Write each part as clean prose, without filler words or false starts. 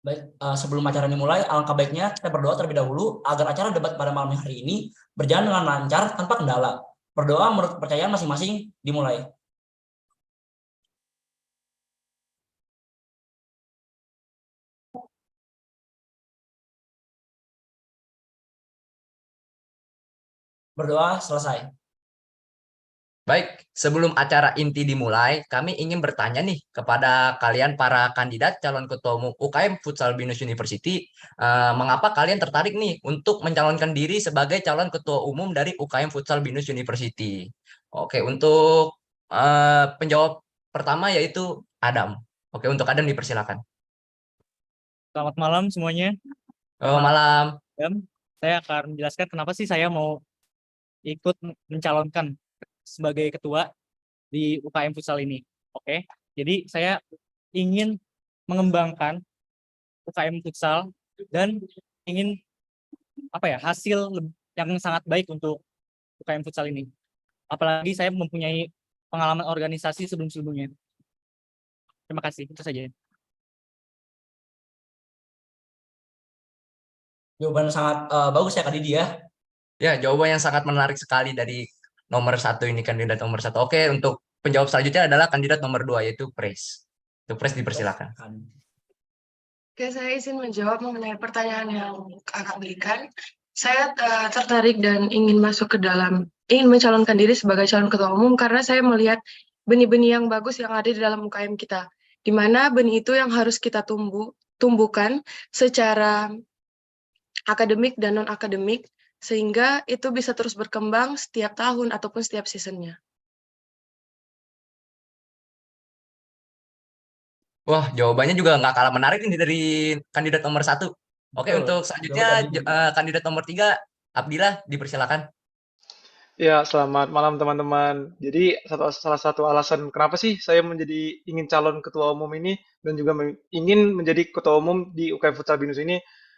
Baik, sebelum acara dimulai, alangkah baiknya kita berdoa terlebih dahulu agar acara debat pada malam hari ini berjalan dengan lancar tanpa kendala. Berdoa menurut kepercayaan masing-masing dimulai. Berdoa selesai. Baik, sebelum acara inti dimulai, kami ingin bertanya nih kepada kalian para kandidat calon ketua umum UKM Futsal Binus University, mengapa kalian tertarik nih untuk mencalonkan diri sebagai calon ketua umum dari UKM Futsal Binus University? Oke, untuk penjawab pertama yaitu Adam. Oke, untuk Adam dipersilakan. Selamat malam semuanya. Oh, malam. Saya akan menjelaskan kenapa sih saya mau ikut mencalonkan sebagai ketua di UKM Futsal ini. Oke, jadi saya ingin mengembangkan UKM Futsal dan ingin hasil yang sangat baik untuk UKM Futsal ini. Apalagi saya mempunyai pengalaman organisasi sebelum-sebelumnya. Terima kasih, itu saja. Jawaban sangat bagus ya Kak Didi ya. Ya, jawaban yang sangat menarik sekali dari nomor satu ini, kandidat nomor satu. Oke, untuk penjawab selanjutnya adalah kandidat nomor dua, yaitu Pres. Itu Pres dipersilakan. Oke, saya izin menjawab mengenai pertanyaan yang Kakak berikan. Saya tertarik dan ingin mencalonkan diri sebagai calon ketua umum karena saya melihat benih-benih yang bagus yang ada di dalam UKM kita. Di mana benih itu yang harus kita tumbuhkan secara akademik dan non-akademik, sehingga itu bisa terus berkembang setiap tahun ataupun setiap seasonnya. Wah, jawabannya juga nggak kalah menarik ini dari kandidat nomor satu. Oke, Betul. untuk selanjutnya kandidat nomor tiga, Abdillah, dipersilakan. Ya, selamat malam teman-teman. Jadi salah satu alasan kenapa sih saya ingin calon ketua umum ini dan juga ingin menjadi ketua umum di UKM Futsal Binus ini.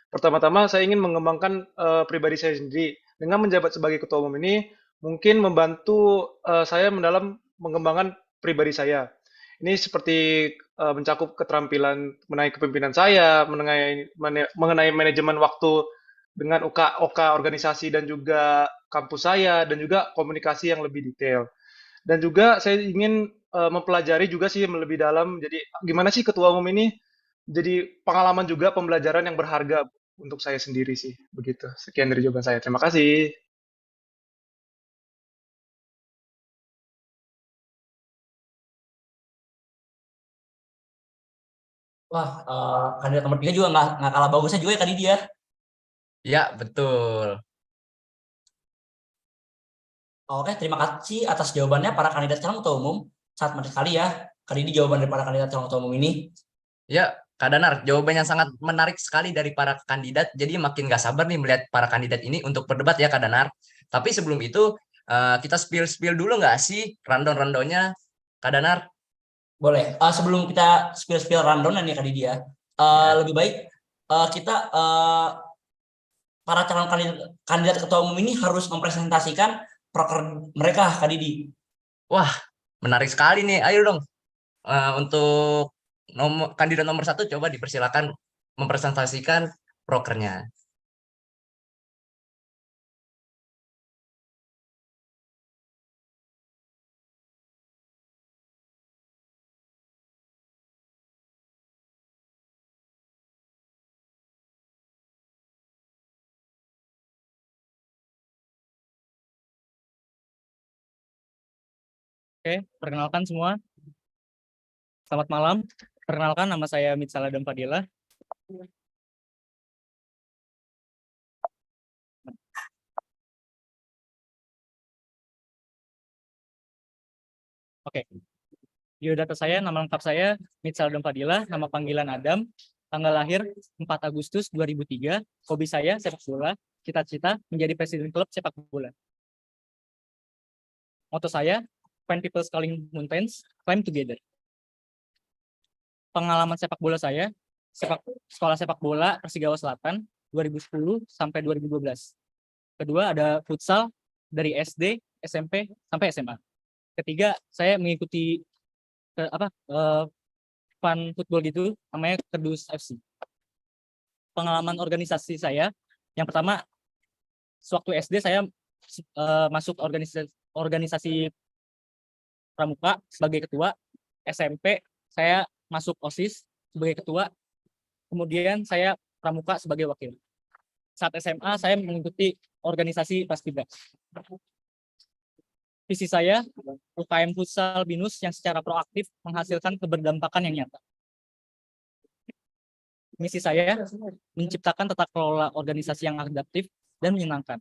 Pertama-tama saya ingin mengembangkan pribadi saya sendiri. Dengan menjabat sebagai ketua umum ini mungkin membantu saya mendalam mengembangkan pribadi saya. Ini seperti mencakup keterampilan mengenai kepemimpinan saya, mengenai manajemen waktu dengan OK organisasi dan juga kampus saya, dan juga komunikasi yang lebih detail. Dan juga saya ingin mempelajari juga sih lebih dalam, jadi gimana sih ketua umum ini, jadi pengalaman juga pembelajaran yang berharga untuk saya sendiri sih, begitu. Sekian dari jawaban saya, terima kasih. Wah, kandidat nomor 3 juga nggak kalah bagusnya juga ya Kak Didi ya. Ya, betul. Oke, terima kasih atas jawabannya para kandidat calon ketua umum. Sangat menarik sekali ya Kak Didi jawaban dari para kandidat calon ketua umum ini. Ya, Kak Danar, jawabannya sangat menarik sekali dari para kandidat. Jadi makin gak sabar nih melihat para kandidat ini untuk berdebat ya, Kak Danar. Tapi sebelum itu, kita spill dulu nggak sih rundown-rundownnya, Kak Danar? Boleh. Sebelum kita spill rundown ya Kak Didi ya. Lebih baik kita para calon kandidat ketua umum ini harus mempresentasikan proker mereka Kak Didi. Wah, menarik sekali nih. Ayo dong. Untuk kandidat nomor satu, coba dipersilakan mempresentasikan prokernya. Oke, perkenalkan semua. Selamat malam. Perkenalkan, nama saya Mitsal Adam Fadila. Oke. Biodata saya, nama lengkap saya Mitsal Adam Fadila, nama panggilan Adam, tanggal lahir 4 Agustus 2003, hobi saya sepak bola, cita-cita menjadi presiden klub sepak bola. Moto saya, when people calling mountains, climb together. Pengalaman sepak bola saya, sekolah sepak bola Persigawa Selatan 2010 sampai 2012. Kedua ada futsal dari SD, SMP sampai SMA. Ketiga, saya mengikuti fun football gitu, namanya Kerdus FC. pengalaman organisasi saya. Yang pertama, sewaktu SD saya masuk organisasi pramuka sebagai ketua. SMP saya masuk OSIS sebagai ketua. Kemudian saya pramuka sebagai wakil. Saat SMA saya mengikuti organisasi Paskibra. Visi saya, UKM Futsal BINUS yang secara proaktif menghasilkan keberdampakan yang nyata. Misi saya, menciptakan tata kelola organisasi yang adaptif dan menyenangkan.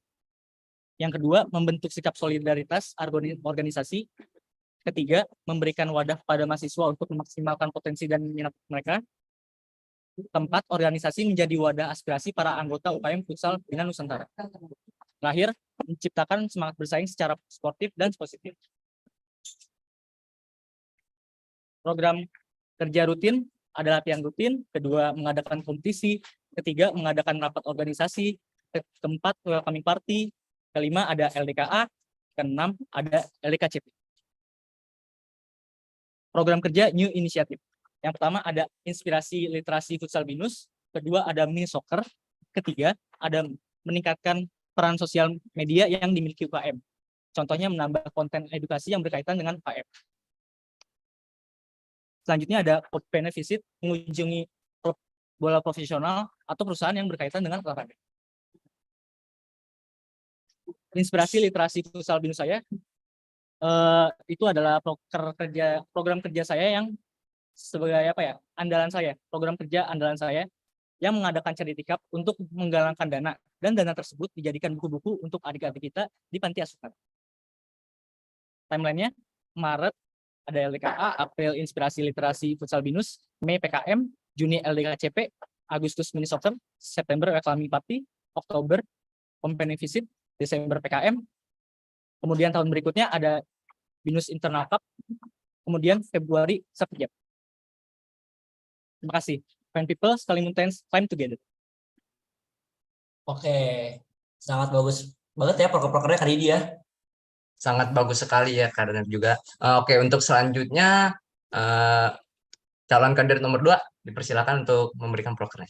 Yang kedua, membentuk sikap solidaritas organisasi. Ketiga, memberikan wadah pada mahasiswa untuk memaksimalkan potensi dan minat mereka. Keempat, organisasi menjadi wadah aspirasi para anggota UKM Futsal Bina Nusantara. Terakhir, menciptakan semangat bersaing secara sportif dan positif. Program kerja rutin ada latihan rutin, kedua mengadakan kompetisi, ketiga mengadakan rapat organisasi, keempat welcoming party, kelima ada LDKA, keenam ada LDKCP. Program kerja New Initiative. Yang pertama ada inspirasi literasi futsal BINUS, kedua ada mini soccer, ketiga ada meningkatkan peran sosial media yang dimiliki UKM. Contohnya menambah konten edukasi yang berkaitan dengan UKM. Selanjutnya ada Kopene Visit, mengunjungi bola profesional atau perusahaan yang berkaitan dengan olahraga. Inspirasi literasi futsal BINUS saya itu adalah program kerja saya yang sebagai andalan saya, program kerja andalan saya yang mengadakan charity cup untuk menggalangkan dana, dan dana tersebut dijadikan buku-buku untuk adik-adik kita di panti asuhan. Timelinenya, Maret ada LDKA, April inspirasi literasi futsal BINUS, Mei PKM, Juni LDKCP, Agustus mini soccer, September welcoming party, Oktober Company Visit, Desember PKM, kemudian tahun berikutnya ada BINUS Internal Cup, kemudian Februari Subject. Terima kasih. Fine people, Kalimantan, climb together. Oke, sangat bagus banget ya proker-prokernya kali ini ya. Sangat bagus sekali ya karena juga. Oke, untuk selanjutnya calon kandidat nomor 2 dipersilakan untuk memberikan prokernya.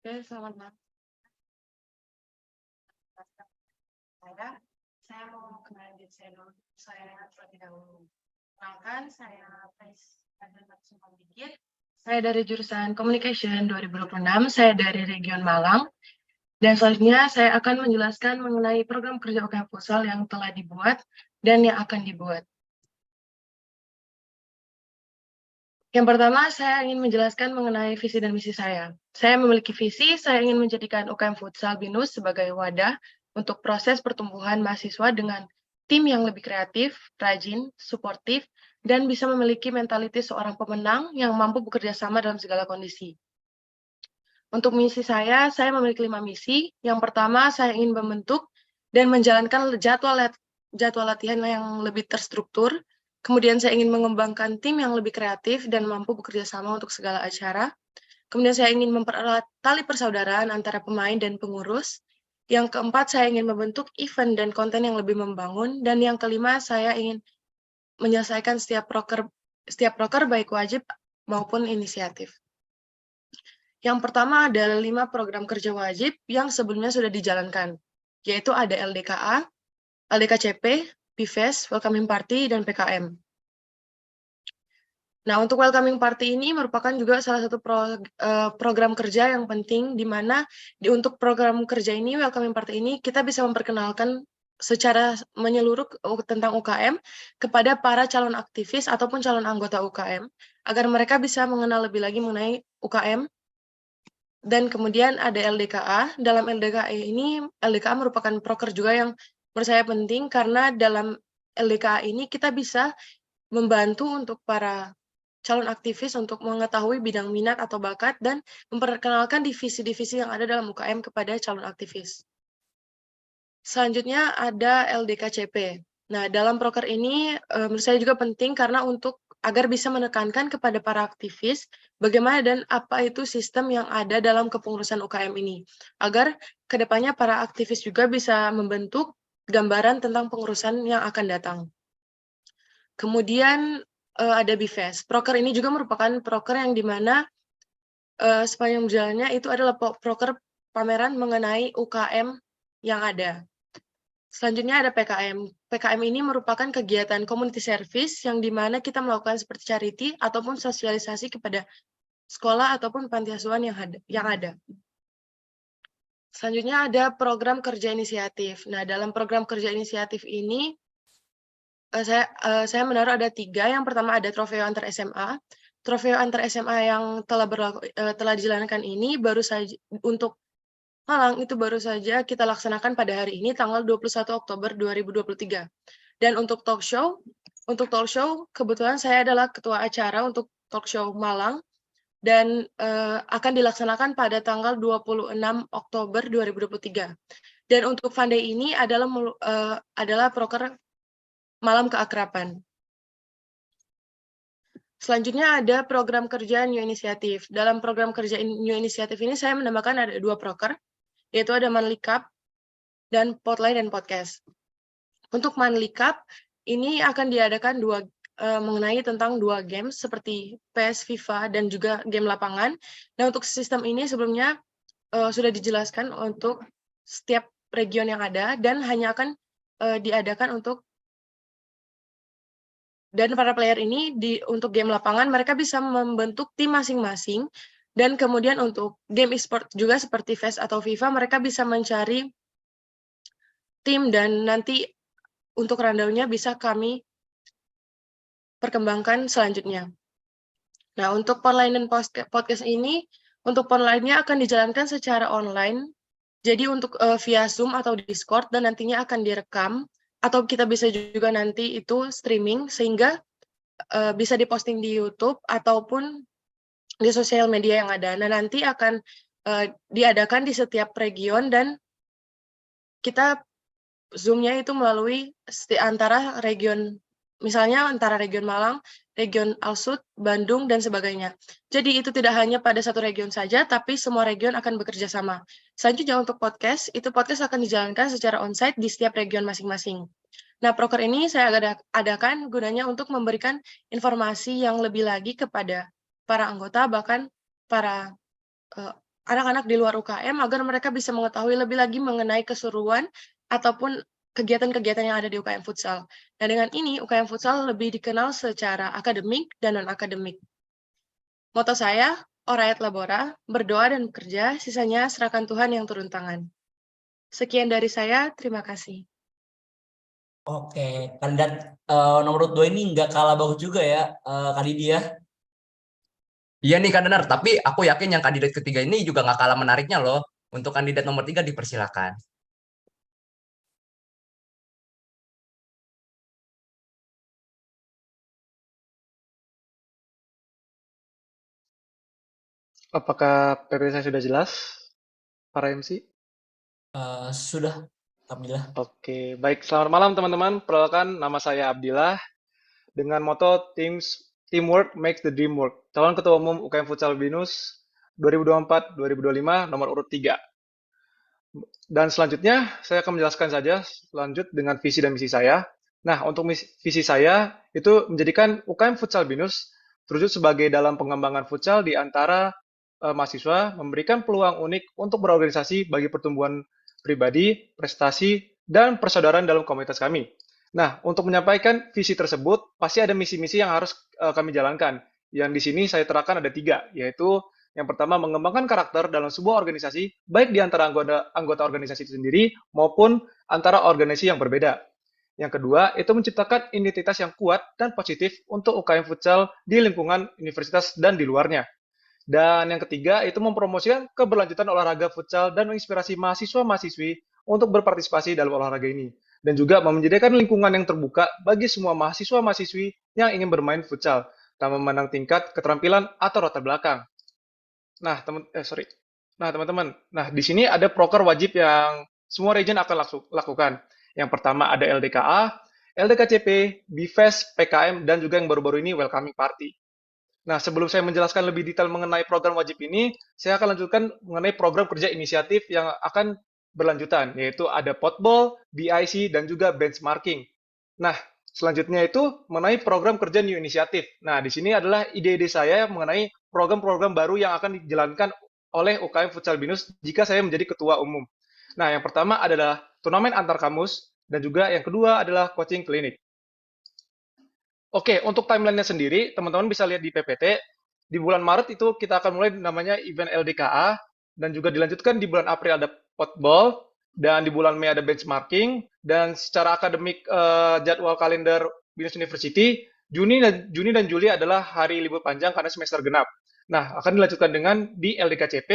Oke, selamat malam. Saya mau kenalin diri saya dulu. Saya terlebih dahulu. Kenalkan, saya sedikit. Saya dari jurusan Communication 2026. Saya dari region Malang. Dan selanjutnya saya akan menjelaskan mengenai program kerja UKM Futsal yang telah dibuat dan yang akan dibuat. Yang pertama, saya ingin menjelaskan mengenai visi dan misi saya. Saya memiliki visi, saya ingin menjadikan UKM Futsal BINUS sebagai wadah untuk proses pertumbuhan mahasiswa dengan tim yang lebih kreatif, rajin, suportif, dan bisa memiliki mentalitas seorang pemenang yang mampu bekerja sama dalam segala kondisi. Untuk misi saya memiliki 5 misi. Yang pertama, saya ingin membentuk dan menjalankan jadwal jadwal latihan yang lebih terstruktur. Kemudian saya ingin mengembangkan tim yang lebih kreatif dan mampu bekerja sama untuk segala acara. Kemudian saya ingin mempererat tali persaudaraan antara pemain dan pengurus. Yang keempat, saya ingin membentuk event dan konten yang lebih membangun. Dan yang kelima, saya ingin menyelesaikan setiap proker baik wajib maupun inisiatif. Yang pertama adalah 5 program kerja wajib yang sebelumnya sudah dijalankan, yaitu ada LDKA, LDKCP, PIVES, Welcoming Party, dan PKM. Nah, untuk Welcoming Party ini merupakan juga salah satu program kerja yang penting, di mana untuk program kerja ini, Welcoming Party ini, kita bisa memperkenalkan secara menyeluruh tentang UKM kepada para calon aktivis ataupun calon anggota UKM, agar mereka bisa mengenal lebih lagi mengenai UKM. Dan kemudian ada LDKA. Dalam LDKA ini, LDKA merupakan proker juga yang menurut saya penting, karena dalam LDKA ini kita bisa membantu untuk para calon aktivis untuk mengetahui bidang minat atau bakat dan memperkenalkan divisi-divisi yang ada dalam UKM kepada calon aktivis. Selanjutnya ada LDKCP. Nah, dalam proker ini menurut saya juga penting karena agar bisa menekankan kepada para aktivis bagaimana dan apa itu sistem yang ada dalam kepengurusan UKM ini, agar kedepannya para aktivis juga bisa membentuk gambaran tentang pengurusan yang akan datang. Kemudian ada BIVES. Proker ini juga merupakan proker yang dimana sepanjang jalannya itu adalah proker pameran mengenai UKM yang ada. Selanjutnya ada PKM. PKM ini merupakan kegiatan community service yang dimana kita melakukan seperti charity ataupun sosialisasi kepada sekolah ataupun panti asuhan yang ada. Selanjutnya ada program kerja inisiatif. Nah, dalam program kerja inisiatif ini saya menaruh ada 3. Yang pertama ada trofeo antar SMA. Trofeo antar SMA yang telah dijalankan ini baru saja untuk Malang itu baru saja kita laksanakan pada hari ini tanggal 21 Oktober 2023. Dan untuk talk show kebetulan saya adalah ketua acara untuk talk show Malang dan akan dilaksanakan pada tanggal 26 Oktober 2023. Dan untuk Fun Day ini adalah proker Malam Keakraban. Selanjutnya ada program kerja New Initiative. Dalam program kerja New Initiative ini saya menambahkan ada 2 proker, yaitu ada Manly Cup dan Spotlight dan Podcast. Untuk Manly Cup, ini akan diadakan mengenai tentang 2 game seperti PES, FIFA, dan juga game lapangan. Nah, untuk sistem ini sebelumnya sudah dijelaskan untuk setiap region yang ada dan hanya akan diadakan dan para player ini untuk game lapangan mereka bisa membentuk tim masing-masing. Dan kemudian untuk game e-sport juga seperti PES atau FIFA, mereka bisa mencari tim dan nanti untuk rundown-nya bisa kami perkembangkan selanjutnya. Nah, untuk online dan podcast ini, untuk online-nya akan dijalankan secara online. Jadi untuk via Zoom atau Discord dan nantinya akan direkam atau kita bisa juga nanti itu streaming sehingga bisa diposting di YouTube ataupun di sosial media yang ada. Nah, nanti akan diadakan di setiap region dan kita Zoom-nya itu melalui antara region, misalnya antara region Malang, region Alsut, Bandung, dan sebagainya. Jadi itu tidak hanya pada satu region saja, tapi semua region akan bekerja sama. Selanjutnya untuk podcast, itu podcast akan dijalankan secara onsite di setiap region masing-masing. Nah, proker ini saya adakan gunanya untuk memberikan informasi yang lebih lagi kepada para anggota, bahkan para anak-anak di luar UKM, agar mereka bisa mengetahui lebih lagi mengenai keseruan ataupun kegiatan-kegiatan yang ada di UKM Futsal. Nah, dengan ini UKM Futsal lebih dikenal secara akademik dan non-akademik. Moto saya, ora et labora, berdoa dan bekerja, sisanya serahkan Tuhan yang turun tangan. Sekian dari saya, terima kasih. Oke, kandidat nomor 2 ini nggak kalah bagus juga ya, Kak Didi ya. Iya nih Kak Denar, tapi aku yakin yang kandidat ketiga ini juga nggak kalah menariknya loh. Untuk kandidat nomor 3 dipersilakan. Apakah PP saya sudah jelas, para MC? Sudah. Abdillah. Oke, baik. Selamat malam teman-teman. Perkenalkan, nama saya Abdillah dengan moto Teamwork Makes the Dream Work. Calon Ketua Umum UKM Futsal Binus 2024-2025 nomor urut 3. Dan selanjutnya saya akan menjelaskan saja lanjut dengan visi dan misi saya. Nah, untuk visi saya itu menjadikan UKM Futsal Binus terwujud sebagai dalam pengembangan futsal di antara mahasiswa, memberikan peluang unik untuk berorganisasi bagi pertumbuhan pribadi, prestasi, dan persaudaraan dalam komunitas kami. Nah, untuk menyampaikan visi tersebut, pasti ada misi-misi yang harus kami jalankan. Yang di sini saya terapkan ada 3, yaitu yang pertama, mengembangkan karakter dalam sebuah organisasi, baik di antara anggota organisasi itu sendiri maupun antara organisasi yang berbeda. Yang kedua, itu menciptakan identitas yang kuat dan positif untuk UKM Futsal di lingkungan universitas dan di luarnya. Dan yang ketiga, itu mempromosikan keberlanjutan olahraga futsal dan menginspirasi mahasiswa-mahasiswi untuk berpartisipasi dalam olahraga ini. Dan juga menyediakan lingkungan yang terbuka bagi semua mahasiswa-mahasiswi yang ingin bermain futsal, tanpa memandang tingkat, keterampilan, atau latar belakang. Nah, teman-teman. Nah, di sini ada proker wajib yang semua region akan lakukan. Yang pertama ada LDKA, LDKCP, BIFES, PKM, dan juga yang baru-baru ini Welcoming Party. Nah, sebelum saya menjelaskan lebih detail mengenai program wajib ini, saya akan lanjutkan mengenai program kerja inisiatif yang akan berlanjutan, yaitu ada potball, BIC, dan juga benchmarking. Nah, selanjutnya itu mengenai program kerja new inisiatif. Nah, di sini adalah ide-ide saya mengenai program-program baru yang akan dijalankan oleh UKM Futsal Binus jika saya menjadi ketua umum. Nah, yang pertama adalah turnamen antar kampus, dan juga yang kedua adalah coaching klinik. Oke, untuk timeline-nya sendiri, teman-teman bisa lihat di PPT. Di bulan Maret itu kita akan mulai namanya event LDKA, dan juga dilanjutkan di bulan April ada potball, dan di bulan Mei ada benchmarking, dan secara akademik jadwal kalender Binus University, Juni dan Juli adalah hari libur panjang karena semester genap. Nah, akan dilanjutkan dengan di LDKCP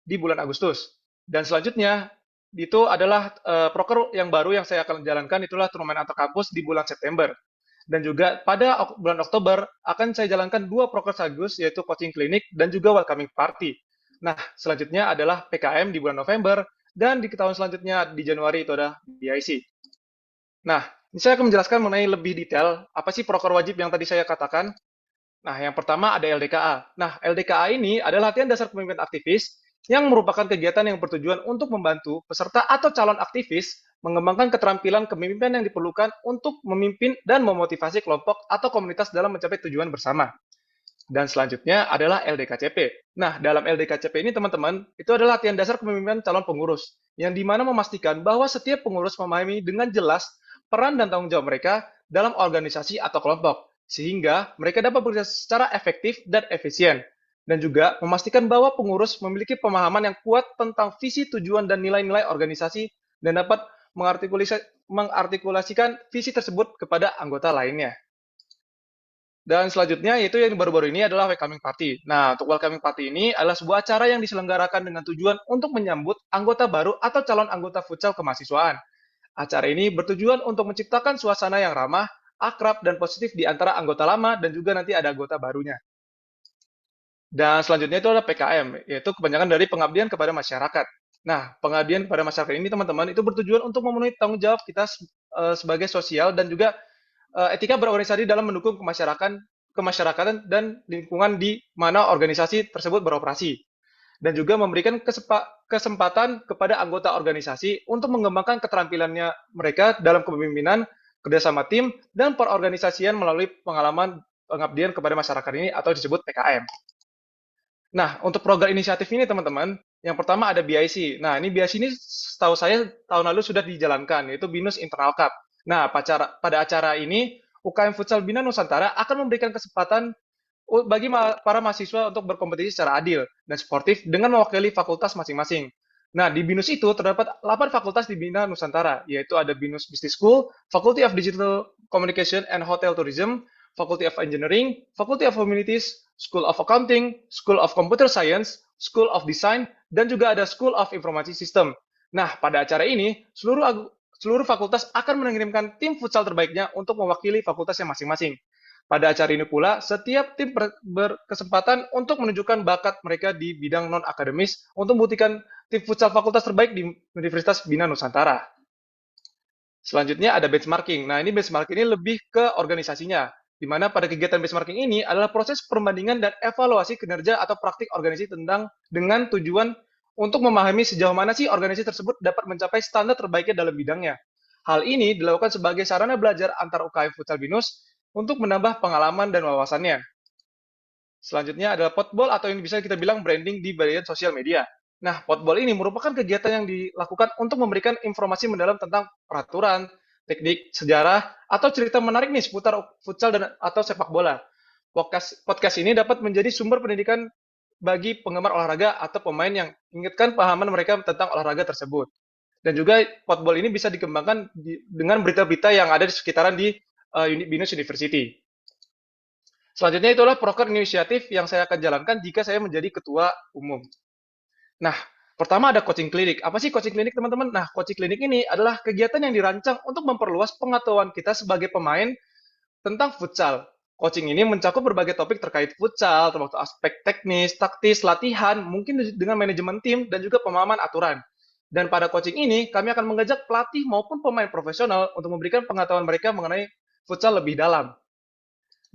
di bulan Agustus. Dan selanjutnya, itu adalah proker yang baru yang saya akan jalankan, itulah turnamen antar kampus di bulan September. Dan juga pada bulan Oktober akan saya jalankan 2 proker sekaligus, yaitu coaching klinik dan juga welcoming party. Nah, selanjutnya adalah PKM di bulan November, dan di tahun selanjutnya di Januari itu ada BIC. Nah, ini saya akan menjelaskan mengenai lebih detail apa sih proker wajib yang tadi saya katakan. Nah, yang pertama ada LDKA. Nah, LDKA ini adalah latihan dasar kepemimpinan aktivis yang merupakan kegiatan yang bertujuan untuk membantu peserta atau calon aktivis mengembangkan keterampilan kepemimpinan yang diperlukan untuk memimpin dan memotivasi kelompok atau komunitas dalam mencapai tujuan bersama. Dan selanjutnya adalah LDKCP. Nah, dalam LDKCP ini teman-teman, itu adalah latihan dasar kepemimpinan calon pengurus, yang dimana memastikan bahwa setiap pengurus memahami dengan jelas peran dan tanggung jawab mereka dalam organisasi atau kelompok, sehingga mereka dapat bekerja secara efektif dan efisien. Dan juga memastikan bahwa pengurus memiliki pemahaman yang kuat tentang visi, tujuan, dan nilai-nilai organisasi, dan dapat mengartikulasikan visi tersebut kepada anggota lainnya. Dan selanjutnya yaitu yang baru-baru ini adalah welcoming party. Nah, untuk welcoming party ini adalah sebuah acara yang diselenggarakan dengan tujuan untuk menyambut anggota baru atau calon anggota futsal kemahasiswaan. Acara ini bertujuan untuk menciptakan suasana yang ramah, akrab, dan positif di antara anggota lama dan juga nanti ada anggota barunya. Dan selanjutnya itu adalah PKM, yaitu kepanjangan dari pengabdian kepada masyarakat. Nah, pengabdian kepada masyarakat ini teman-teman itu bertujuan untuk memenuhi tanggung jawab kita sebagai sosial dan juga etika berorganisasi dalam mendukung kemasyarakatan dan lingkungan di mana organisasi tersebut beroperasi. Dan juga memberikan kesempatan kepada anggota organisasi untuk mengembangkan keterampilannya mereka dalam kepemimpinan, kerjasama tim, dan perorganisasian melalui pengalaman pengabdian kepada masyarakat ini atau disebut PKM. Nah, untuk program inisiatif ini teman-teman, yang pertama ada BIC. Nah, ini BIC ini setahu saya tahun lalu sudah dijalankan, yaitu Binus Internal Cup. Nah, pada acara ini, UKM Futsal Bina Nusantara akan memberikan kesempatan bagi para mahasiswa untuk berkompetisi secara adil dan sportif dengan mewakili fakultas masing-masing. Nah, di Binus itu terdapat 8 fakultas di Bina Nusantara, yaitu ada Binus Business School, Faculty of Digital Communication and Hotel Tourism, Faculty of Engineering, Faculty of Humanities, School of Accounting, School of Computer Science, School of Design, dan juga ada School of Information System. Nah, pada acara ini, seluruh fakultas akan mengirimkan tim futsal terbaiknya untuk mewakili fakultasnya masing-masing. Pada acara ini pula, setiap tim berkesempatan untuk menunjukkan bakat mereka di bidang non-akademis untuk membuktikan tim futsal fakultas terbaik di Universitas Bina Nusantara. Selanjutnya ada benchmarking. Nah, ini benchmarking ini lebih ke organisasinya, di mana pada kegiatan benchmarking ini adalah proses perbandingan dan evaluasi kinerja atau praktik organisasi dengan tujuan untuk memahami sejauh mana sih organisasi tersebut dapat mencapai standar terbaiknya dalam bidangnya. Hal ini dilakukan sebagai sarana belajar antar UKM Futsal Binus untuk menambah pengalaman dan wawasannya. Selanjutnya adalah potball atau yang bisa kita bilang branding di bagian sosial media. Nah, potball ini merupakan kegiatan yang dilakukan untuk memberikan informasi mendalam tentang peraturan, teknik, sejarah, atau cerita menarik nih seputar futsal atau sepak bola. Podcast ini dapat menjadi sumber pendidikan bagi penggemar olahraga atau pemain yang ingatkan pahaman mereka tentang olahraga tersebut. Dan juga potball ini bisa dikembangkan dengan berita-berita yang ada di sekitaran di Binus University. Selanjutnya itulah proker inisiatif yang saya akan jalankan jika saya menjadi ketua umum. Nah, pertama ada coaching klinik. Apa sih coaching klinik, teman-teman? Nah, coaching klinik ini adalah kegiatan yang dirancang untuk memperluas pengetahuan kita sebagai pemain tentang futsal. Coaching ini mencakup berbagai topik terkait futsal, termasuk aspek teknis, taktis, latihan, mungkin dengan manajemen tim, dan juga pemahaman aturan. Dan pada coaching ini, kami akan mengajak pelatih maupun pemain profesional untuk memberikan pengetahuan mereka mengenai futsal lebih dalam.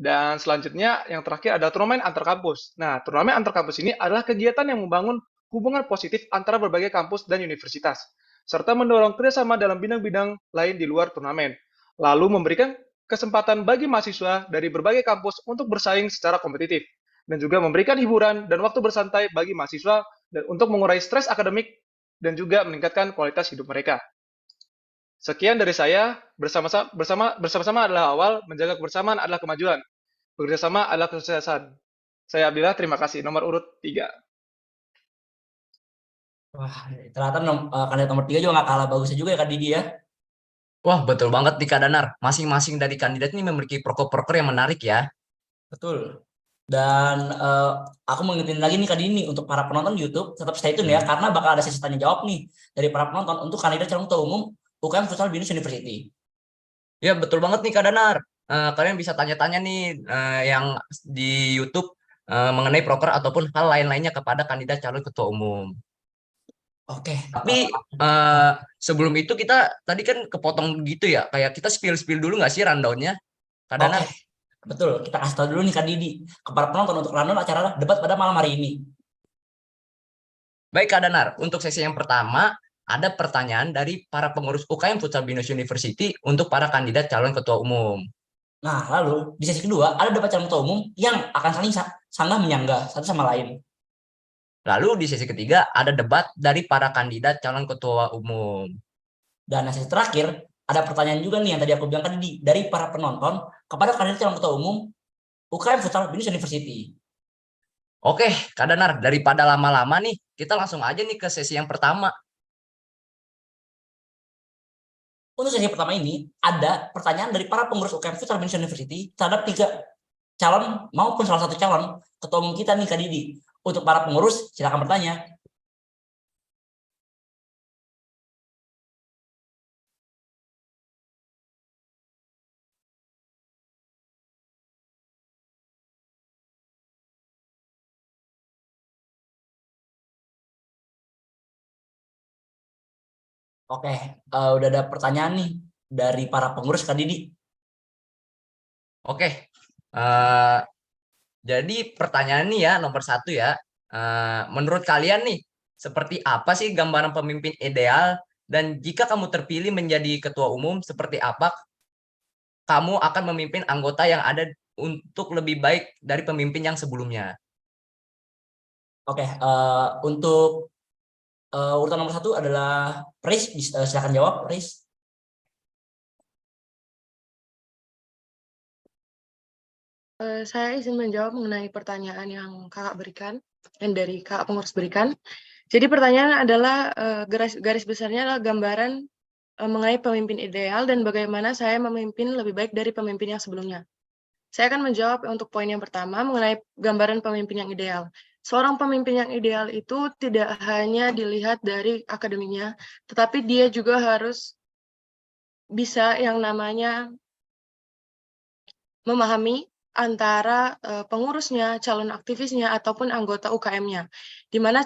Dan selanjutnya, yang terakhir ada turnamen antar kampus. Nah, turnamen antar kampus ini adalah kegiatan yang membangun hubungan positif antara berbagai kampus dan universitas, serta mendorong kerjasama dalam bidang-bidang lain di luar turnamen, lalu memberikan kesempatan bagi mahasiswa dari berbagai kampus untuk bersaing secara kompetitif, dan juga memberikan hiburan dan waktu bersantai bagi mahasiswa dan untuk mengurai stres akademik dan juga meningkatkan kualitas hidup mereka. Sekian dari saya, bersama-sama adalah awal, menjaga kebersamaan adalah kemajuan. Bekerjasama adalah kesuksesan. Saya Abdillah, terima kasih. Nomor urut 3. Wah, ternyata kandidat nomor 3 juga nggak kalah bagusnya juga ya Kak Didi ya. Wah, betul banget nih Kak Danar. Masing-masing dari kandidat ini memiliki proker-proker yang menarik ya. Betul. Dan aku mau ngingetin lagi nih Kak Didi nih, untuk para penonton YouTube tetap stay tune ya, karena bakal ada sesi tanya jawab nih dari para penonton untuk kandidat calon ketua umum UKM Futsal Binus University. Ya, betul banget nih Kak Danar. Kalian bisa tanya-tanya nih yang di YouTube mengenai proker ataupun hal lain-lainnya kepada kandidat calon ketua umum. Oke. Tapi sebelum itu kita tadi kan kepotong gitu ya, kayak kita spill dulu nggak sih rundownnya, Kak Oke. Danar? Betul. Kita kasih tahu dulu nih Kak Didi kepada penonton untuk rundown acara debat pada malam hari ini. Baik Kak Danar, untuk sesi yang pertama ada pertanyaan dari para pengurus UKM Futsal Binus University untuk para kandidat calon ketua umum. Nah, lalu di sesi kedua ada debat calon ketua umum yang akan saling sanggah menyanggah satu sama lain. Lalu di sesi ketiga ada debat dari para kandidat calon ketua umum. Dan sesi terakhir ada pertanyaan juga nih yang tadi aku bilang tadi dari para penonton kepada kandidat calon ketua umum UKM Futsal Binus University. Oke, Kak Danar, daripada lama-lama nih, kita langsung aja nih ke sesi yang pertama. Untuk sesi pertama ini ada pertanyaan dari para pengurus UKM Futsal Binus University terhadap 3 calon maupun salah satu calon ketua umum kita nih Kak Didi. Untuk para pengurus silakan bertanya. Oke, udah ada pertanyaan nih dari para pengurus Kak Didi. Oke, jadi pertanyaan nih ya, nomor 1 ya. Menurut kalian nih, seperti apa sih gambaran pemimpin ideal? Dan jika kamu terpilih menjadi ketua umum, seperti apa kamu akan memimpin anggota yang ada untuk lebih baik dari pemimpin yang sebelumnya? Oke, untuk urutan nomor 1 adalah Riz, silakan jawab Riz. Saya izin menjawab mengenai pertanyaan yang kakak berikan, yang dari kakak pengurus berikan. Jadi pertanyaan adalah garis besarnya adalah gambaran mengenai pemimpin ideal dan bagaimana saya memimpin lebih baik dari pemimpin yang sebelumnya. Saya akan menjawab untuk poin yang pertama mengenai gambaran pemimpin yang ideal. Seorang pemimpin yang ideal itu tidak hanya dilihat dari akademinya, tetapi dia juga harus bisa yang namanya memahami antara pengurusnya, calon aktivisnya, ataupun anggota UKM-nya. Di mana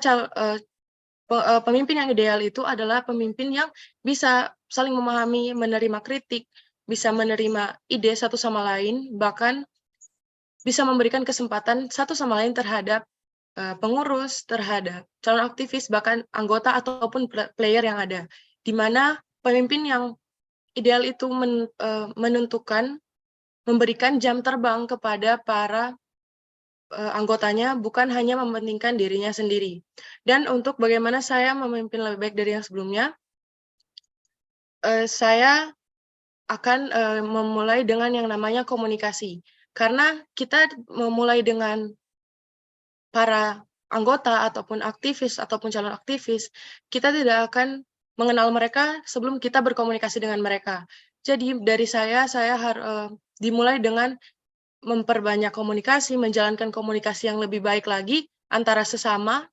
pemimpin yang ideal itu adalah pemimpin yang bisa saling memahami, menerima kritik, bisa menerima ide satu sama lain, bahkan bisa memberikan kesempatan satu sama lain terhadap pengurus, terhadap calon aktivis, bahkan anggota ataupun player yang ada. Di mana pemimpin yang ideal itu menentukan, memberikan jam terbang kepada para anggotanya, bukan hanya mementingkan dirinya sendiri. Dan untuk bagaimana saya memimpin lebih baik dari yang sebelumnya, saya akan memulai dengan yang namanya komunikasi. Karena kita memulai dengan para anggota ataupun aktivis ataupun calon aktivis, kita tidak akan mengenal mereka sebelum kita berkomunikasi dengan mereka. Jadi dari saya dimulai dengan memperbanyak komunikasi, menjalankan komunikasi yang lebih baik lagi antara sesama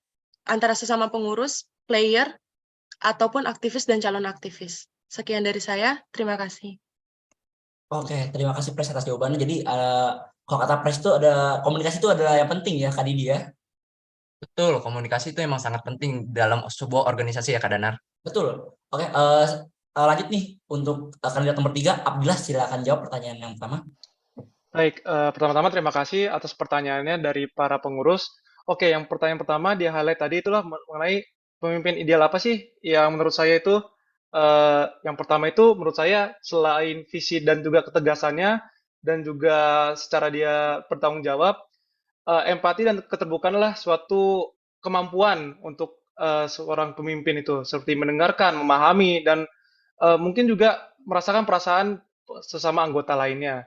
pengurus, player, ataupun aktivis dan calon aktivis. Sekian dari saya, terima kasih. Oke, terima kasih Pres atas jawabannya. Jadi kalau kata Pres itu ada komunikasi itu adalah yang penting ya Kak Didi ya. Betul, komunikasi itu emang sangat penting dalam sebuah organisasi ya Kak Danar. Betul. Oke, lanjut nih untuk kandidat nomor 3, Abdillah silakan jawab pertanyaan yang pertama. Baik, pertama-tama terima kasih atas pertanyaannya dari para pengurus. Oke, yang pertanyaan pertama di highlight tadi itulah mengenai pemimpin ideal apa sih yang menurut saya itu yang pertama itu menurut saya selain visi dan juga ketegasannya dan juga secara dia bertanggung jawab, empati dan keterbukaanlah suatu kemampuan untuk seorang pemimpin itu seperti mendengarkan, memahami dan mungkin juga merasakan perasaan sesama anggota lainnya.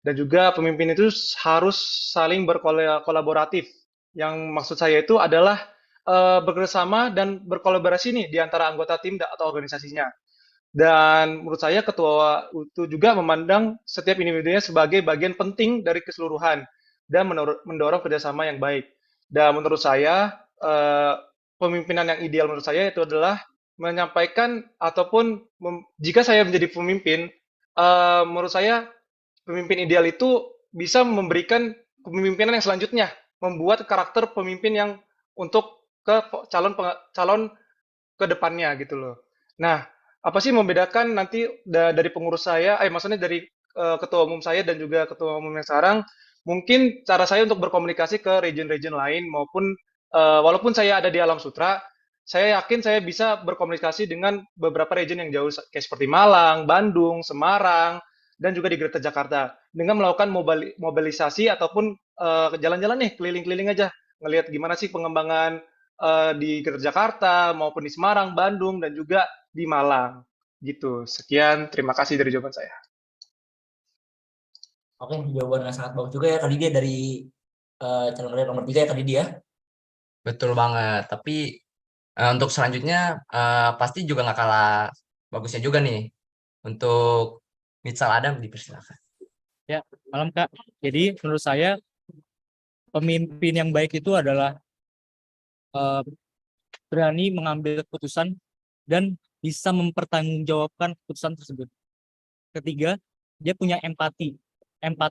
Dan juga pemimpin itu harus saling berkolaboratif. Yang maksud saya itu adalah bekerjasama dan berkolaborasi nih di antara anggota tim atau organisasinya. Dan menurut saya ketua itu juga memandang setiap individunya sebagai bagian penting dari keseluruhan dan mendorong kerjasama yang baik. Dan menurut saya pemimpinan yang ideal menurut saya itu adalah menyampaikan ataupun jika saya menjadi pemimpin, menurut saya pemimpin ideal itu bisa memberikan kepemimpinan yang selanjutnya, membuat karakter pemimpin yang untuk ke calon ke depannya gitu loh. Nah, apa sih membedakan nanti dari pengurus saya, maksudnya dari ketua umum saya dan juga ketua umum yang sekarang, mungkin cara saya untuk berkomunikasi ke region-region lain maupun walaupun saya ada di Alam Sutra, saya yakin saya bisa berkomunikasi dengan beberapa region yang jauh kayak seperti Malang, Bandung, Semarang, dan juga di Greater Jakarta dengan melakukan mobilisasi ataupun jalan-jalan nih keliling-keliling aja ngelihat gimana sih pengembangan di Greater Jakarta maupun di Semarang, Bandung, dan juga di Malang. Gitu. Sekian, terima kasih dari jawaban saya. Oke, jawaban yang sangat bagus juga ya Kak Didi dari calon kandidat nomor 3 ya Kak Didi ya. Betul banget. Tapi untuk selanjutnya pasti juga nggak kalah bagusnya juga nih. Untuk Mitsal Adam dipersilakan. Ya, malam Kak. Jadi menurut saya pemimpin yang baik itu adalah berani mengambil keputusan dan bisa mempertanggungjawabkan keputusan tersebut. Ketiga, dia punya empati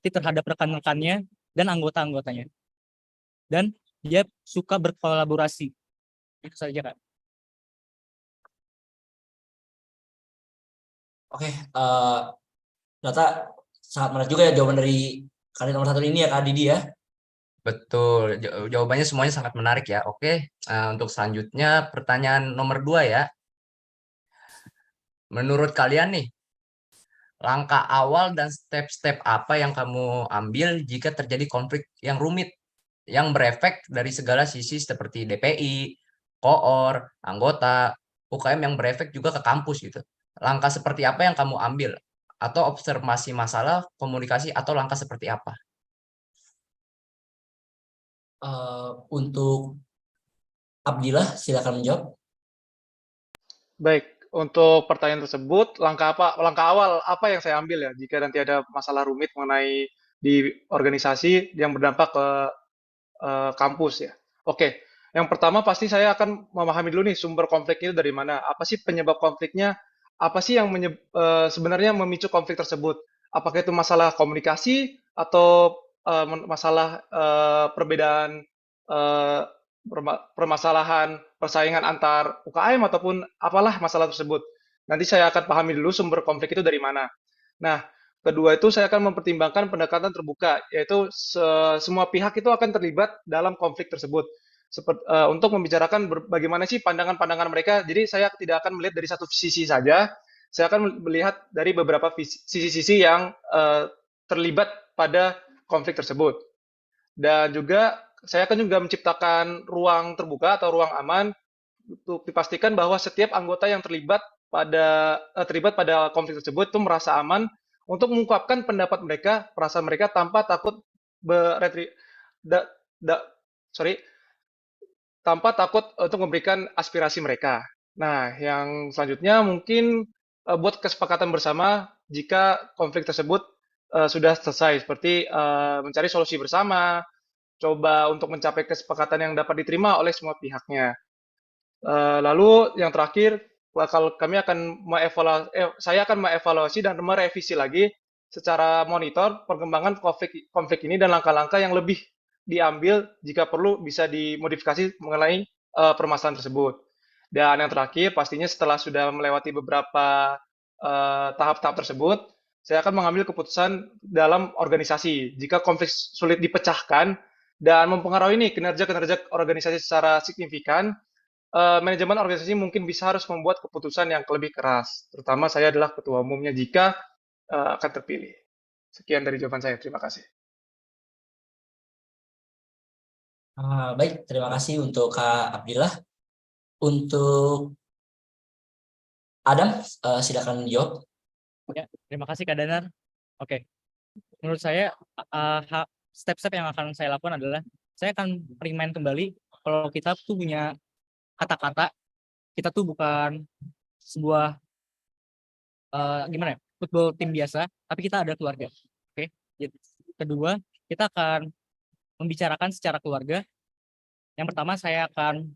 terhadap rekan-rekannya dan anggota-anggotanya. Dan dia suka berkolaborasi. Itu saja Kak. Oke, ternyata sangat menarik juga ya jawaban dari kandidat nomor 1 ini ya Kak Didi ya. Betul, jawabannya semuanya sangat menarik ya. Oke, untuk selanjutnya pertanyaan nomor 2 ya. Menurut kalian nih, langkah awal dan step-step apa yang kamu ambil jika terjadi konflik yang rumit, yang berefek dari segala sisi seperti DPI, koor, anggota, UKM yang berefek juga ke kampus gitu. Langkah seperti apa yang kamu ambil? Atau observasi masalah, komunikasi, atau langkah seperti apa? Untuk Abdillah silakan menjawab. Baik, untuk pertanyaan tersebut, langkah awal apa yang saya ambil ya jika nanti ada masalah rumit mengenai di organisasi yang berdampak ke kampus ya. Oke, yang pertama pasti saya akan memahami dulu nih sumber konflik itu dari mana. Apa sih penyebab konfliknya? Apa sih yang sebenarnya memicu konflik tersebut? Apakah itu masalah komunikasi atau masalah perbedaan permasalahan persaingan antar UKM ataupun apalah masalah tersebut. Nanti saya akan pahami dulu sumber konflik itu dari mana. Nah, kedua itu saya akan mempertimbangkan pendekatan terbuka, yaitu semua pihak itu akan terlibat dalam konflik tersebut. Untuk membicarakan bagaimana sih pandangan-pandangan mereka. Jadi saya tidak akan melihat dari satu sisi saja, saya akan melihat dari beberapa sisi-sisi yang terlibat pada konflik tersebut. Dan juga saya akan juga menciptakan ruang terbuka atau ruang aman untuk dipastikan bahwa setiap anggota yang terlibat pada konflik tersebut itu merasa aman untuk mengungkapkan pendapat mereka, perasaan mereka tanpa takut beretri, da, da, sorry, tanpa takut untuk memberikan aspirasi mereka. Nah, yang selanjutnya mungkin buat kesepakatan bersama jika konflik tersebut sudah selesai, seperti mencari solusi bersama, coba untuk mencapai kesepakatan yang dapat diterima oleh semua pihaknya. Lalu yang terakhir, saya akan mengevaluasi dan merevisi lagi secara monitor perkembangan konflik ini dan langkah-langkah yang lebih diambil jika perlu bisa dimodifikasi mengenai permasalahan tersebut. Dan yang terakhir, pastinya setelah sudah melewati beberapa tahap-tahap tersebut, saya akan mengambil keputusan dalam organisasi. Jika konflik sulit dipecahkan dan mempengaruhi kinerja-kinerja organisasi secara signifikan, manajemen organisasi mungkin bisa harus membuat keputusan yang lebih keras. Terutama saya adalah ketua umumnya jika akan terpilih. Sekian dari jawaban saya. Terima kasih. Baik, terima kasih untuk Kak Abdillah. Untuk Adam, silakan jawab. Ya, terima kasih Kak Danar. Oke, menurut saya step-step yang akan saya lakukan adalah saya akan remind kembali kalau kita tuh punya kata-kata, kita tuh bukan sebuah gimana ya, football tim biasa, tapi kita ada keluarga. Oke. Kedua, kita akan membicarakan secara keluarga. Yang pertama saya akan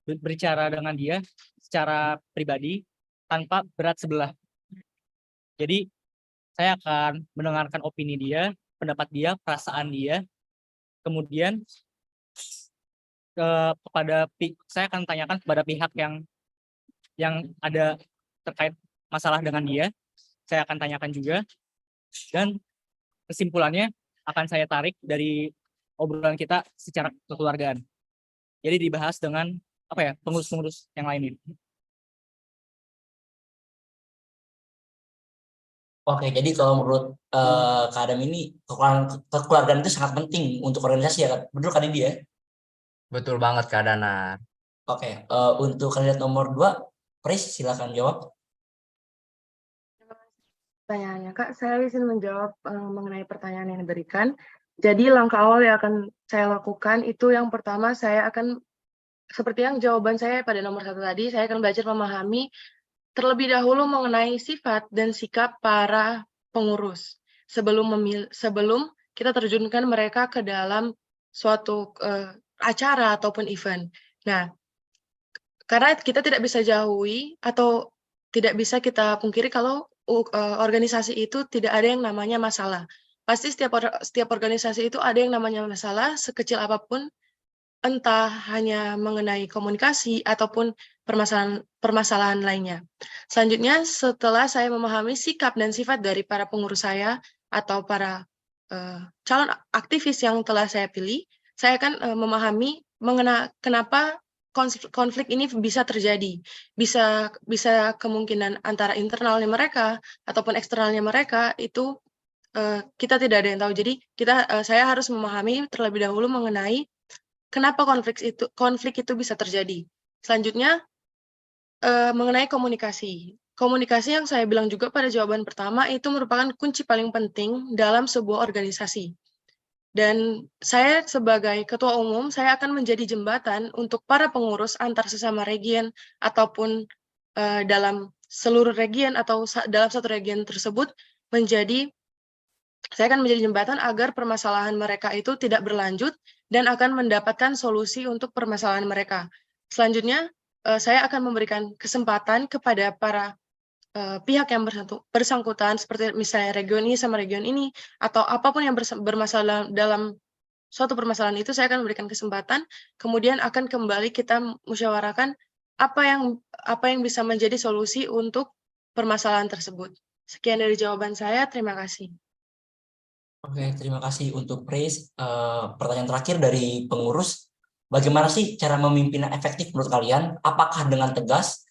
berbicara dengan dia secara pribadi tanpa berat sebelah. Jadi saya akan mendengarkan opini dia, pendapat dia, perasaan dia. Kemudian saya akan tanyakan kepada pihak yang ada terkait masalah dengan dia. Saya akan tanyakan juga, dan kesimpulannya akan saya tarik dari obrolan kita secara kekeluargaan. Jadi dibahas dengan pengurus-pengurus yang lain ini. Oke, jadi kalau menurut Kak Adam ini kekeluargaan itu sangat penting untuk organisasi ya, Kak? Betul kan ini ya? Betul banget Kak Danar. Oke, untuk kandidat nomor 2, Pris, silakan jawab. Pertanyaannya, Kak, saya izin menjawab mengenai pertanyaan yang diberikan. Jadi langkah awal yang akan saya lakukan itu yang pertama saya akan, seperti yang jawaban saya pada nomor 1 tadi, saya akan belajar memahami terlebih dahulu mengenai sifat dan sikap para pengurus sebelum kita terjunkan mereka ke dalam suatu acara ataupun event. Nah, karena kita tidak bisa jauhi atau tidak bisa kita pungkiri kalau organisasi itu tidak ada yang namanya masalah. Pasti setiap organisasi itu ada yang namanya masalah sekecil apapun, entah hanya mengenai komunikasi ataupun permasalahan lainnya. Selanjutnya, setelah saya memahami sikap dan sifat dari para pengurus saya atau para calon aktivis yang telah saya pilih, saya akan memahami kenapa konflik ini bisa terjadi. Bisa kemungkinan antara internalnya mereka ataupun eksternalnya mereka itu kita tidak ada yang tahu. Jadi saya harus memahami terlebih dahulu mengenai kenapa konflik itu bisa terjadi. Selanjutnya, mengenai komunikasi. Komunikasi yang saya bilang juga pada jawaban pertama itu merupakan kunci paling penting dalam sebuah organisasi. Dan saya sebagai ketua umum, saya akan menjadi jembatan untuk para pengurus antar sesama region ataupun dalam seluruh region atau dalam satu region tersebut saya akan menjadi jembatan agar permasalahan mereka itu tidak berlanjut dan akan mendapatkan solusi untuk permasalahan mereka. Selanjutnya, saya akan memberikan kesempatan kepada para pihak yang bersangkutan, seperti misalnya region ini sama region ini, atau apapun yang bermasalah dalam suatu permasalahan itu, saya akan memberikan kesempatan, kemudian akan kembali kita musyawarahkan apa yang bisa menjadi solusi untuk permasalahan tersebut. Sekian dari jawaban saya, terima kasih. Oke, terima kasih untuk Praise. Pertanyaan terakhir dari pengurus, bagaimana sih cara memimpin yang efektif menurut kalian? Apakah dengan tegas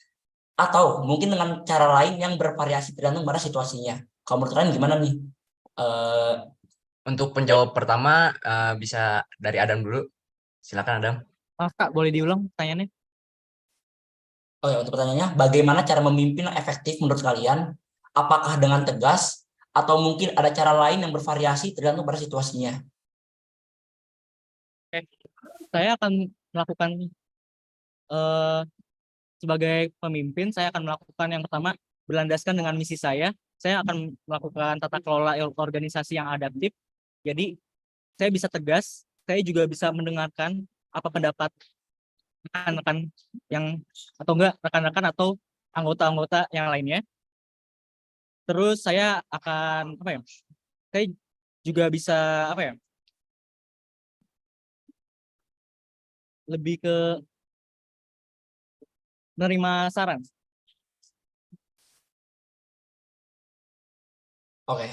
atau mungkin dengan cara lain yang bervariasi tergantung pada situasinya? Kalau menurut kalian gimana nih? Eh, Untuk penjawab pertama bisa dari Adam dulu. Silakan Adam. Maaf Kak, boleh diulang pertanyaannya? oh ya, untuk pertanyaannya, bagaimana cara memimpin yang efektif menurut kalian? Apakah dengan tegas atau mungkin ada cara lain yang bervariasi tergantung pada situasinya? Saya akan melakukan sebagai pemimpin, saya akan melakukan yang pertama berlandaskan dengan misi saya. Saya akan melakukan tata kelola organisasi yang adaptif. Jadi saya bisa tegas, saya juga bisa mendengarkan apa pendapat rekan-rekan yang atau enggak rekan-rekan atau anggota-anggota yang lainnya. Terus saya akan apa ya? Saya juga bisa apa ya? Lebih ke menerima saran. Oke,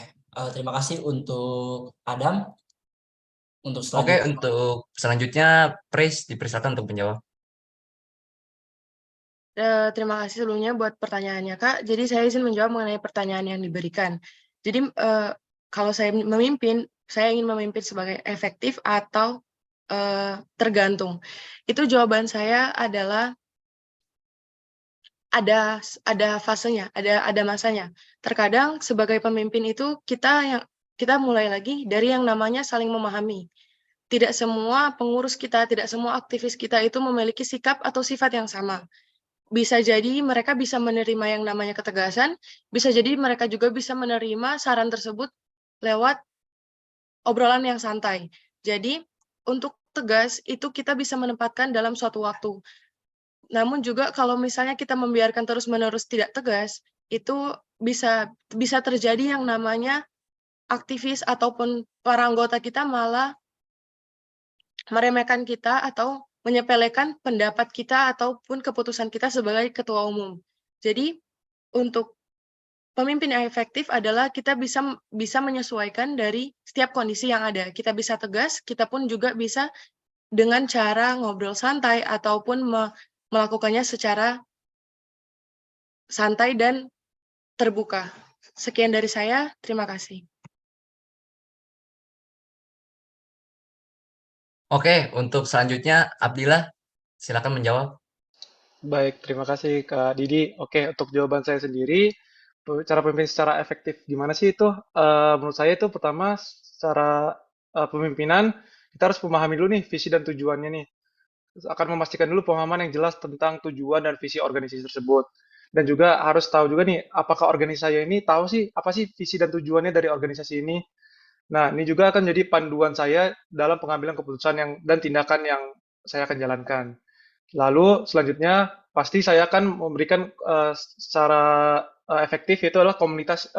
terima kasih untuk Adam. Untuk Oke, selanjutnya, untuk selanjutnya Praise dipersilakan untuk menjawab. Terima kasih sebelumnya buat pertanyaannya, Kak. Jadi saya izin menjawab mengenai pertanyaan yang diberikan. Jadi kalau saya memimpin, saya ingin memimpin sebagai efektif atau tergantung. Itu jawaban saya adalah ada fasenya, ada masanya. Terkadang sebagai pemimpin itu kita mulai lagi dari yang namanya saling memahami. Tidak semua pengurus kita, tidak semua aktivis kita itu memiliki sikap atau sifat yang sama. Bisa jadi mereka bisa menerima yang namanya ketegasan, bisa jadi mereka juga bisa menerima saran tersebut lewat obrolan yang santai. Jadi, untuk tegas itu kita bisa menempatkan dalam suatu waktu. Namun juga kalau misalnya kita membiarkan terus-menerus tidak tegas, itu bisa terjadi yang namanya aktivis ataupun para anggota kita malah meremehkan kita atau menyepelekan pendapat kita ataupun keputusan kita sebagai ketua umum. Jadi, untuk pemimpin yang efektif adalah kita bisa menyesuaikan dari setiap kondisi yang ada. Kita bisa tegas, kita pun juga bisa dengan cara ngobrol santai ataupun melakukannya secara santai dan terbuka. Sekian dari saya, terima kasih. Oke, untuk selanjutnya Abdillah silakan menjawab. Baik, terima kasih Kak Didi. Oke, untuk jawaban saya sendiri, cara pemimpin secara efektif gimana sih itu? Menurut saya itu pertama secara pemimpinan kita harus memahami dulu nih visi dan tujuannya nih. Terus akan memastikan dulu pemahaman yang jelas tentang tujuan dan visi organisasi tersebut. Dan juga harus tahu juga nih, apakah organisasi ini tahu sih apa sih visi dan tujuannya dari organisasi ini. Nah, ini juga akan jadi panduan saya dalam pengambilan keputusan dan tindakan yang saya akan jalankan. Lalu selanjutnya pasti saya akan memberikan secara efektif yaitu adalah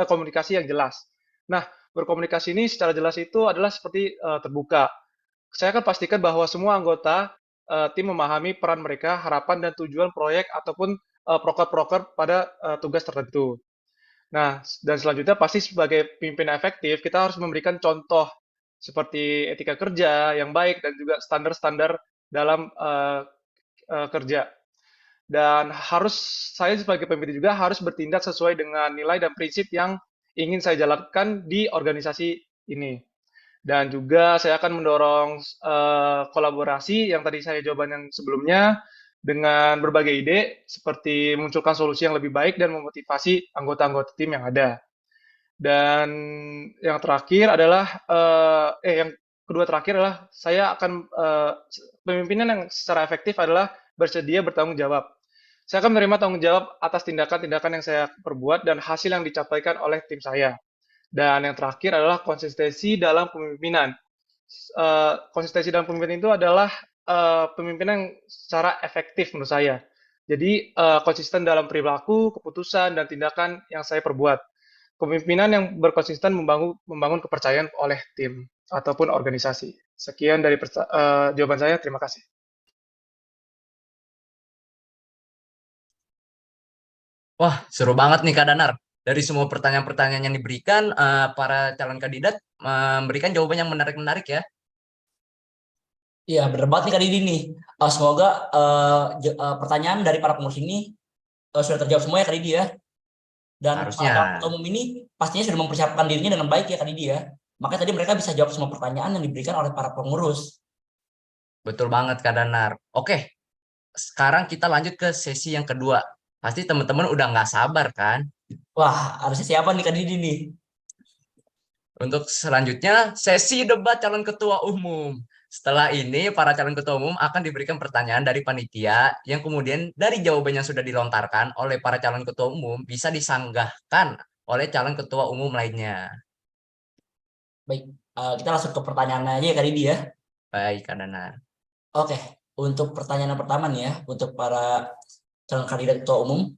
komunikasi yang jelas. Nah, berkomunikasi ini secara jelas itu adalah seperti terbuka. Saya akan pastikan bahwa semua anggota tim memahami peran mereka, harapan dan tujuan proyek ataupun proker-proker pada tugas tertentu. Nah, dan selanjutnya pasti sebagai pemimpin efektif kita harus memberikan contoh seperti etika kerja yang baik dan juga standar-standar dalam kerja. Dan saya sebagai pemimpin juga harus bertindak sesuai dengan nilai dan prinsip yang ingin saya jalankan di organisasi ini. Dan juga saya akan mendorong kolaborasi yang tadi saya jawaban yang sebelumnya dengan berbagai ide seperti munculkan solusi yang lebih baik dan memotivasi anggota-anggota tim yang ada. Dan yang terakhir adalah yang kedua terakhir adalah saya akan pemimpinan yang secara efektif adalah bersedia bertanggung jawab. Saya akan menerima tanggung jawab atas tindakan-tindakan yang saya perbuat dan hasil yang dicapai oleh tim saya. Dan yang terakhir adalah konsistensi dalam pemimpinan. Konsistensi dalam pemimpinan itu adalah pemimpinan yang secara efektif menurut saya. Jadi konsisten dalam perilaku, keputusan, dan tindakan yang saya perbuat. Kepemimpinan yang berkonsisten membangun kepercayaan oleh tim ataupun organisasi. Sekian dari jawaban saya. Terima kasih. Wah, seru banget nih Kak Danar. Dari semua pertanyaan-pertanyaan yang diberikan, para calon kandidat memberikan jawaban yang menarik-menarik ya. Iya, bener banget nih Kak Didi nih. Semoga pertanyaan dari para pengurus ini sudah terjawab semua ya Kak Didi ya. Dan para calon Harusnya. ketua umum ini pastinya sudah mempersiapkan dirinya dengan baik ya Kak Didi ya. Makanya tadi mereka bisa jawab semua pertanyaan yang diberikan oleh para pengurus. Betul banget Kak Danar. Oke, sekarang kita lanjut ke sesi yang kedua. Pasti teman-teman udah nggak sabar kan? Wah, harusnya siapa nih Kak Didi nih? Untuk selanjutnya, sesi debat calon ketua umum. Setelah ini, para calon ketua umum akan diberikan pertanyaan dari panitia yang kemudian dari jawaban yang sudah dilontarkan oleh para calon ketua umum bisa disanggahkan oleh calon ketua umum lainnya. Baik, kita langsung ke pertanyaannya aja ya Kak Didi ya. Baik, Kak Danar. Oke, untuk pertanyaan yang pertama nih ya, untuk para calon kandidat ketua umum,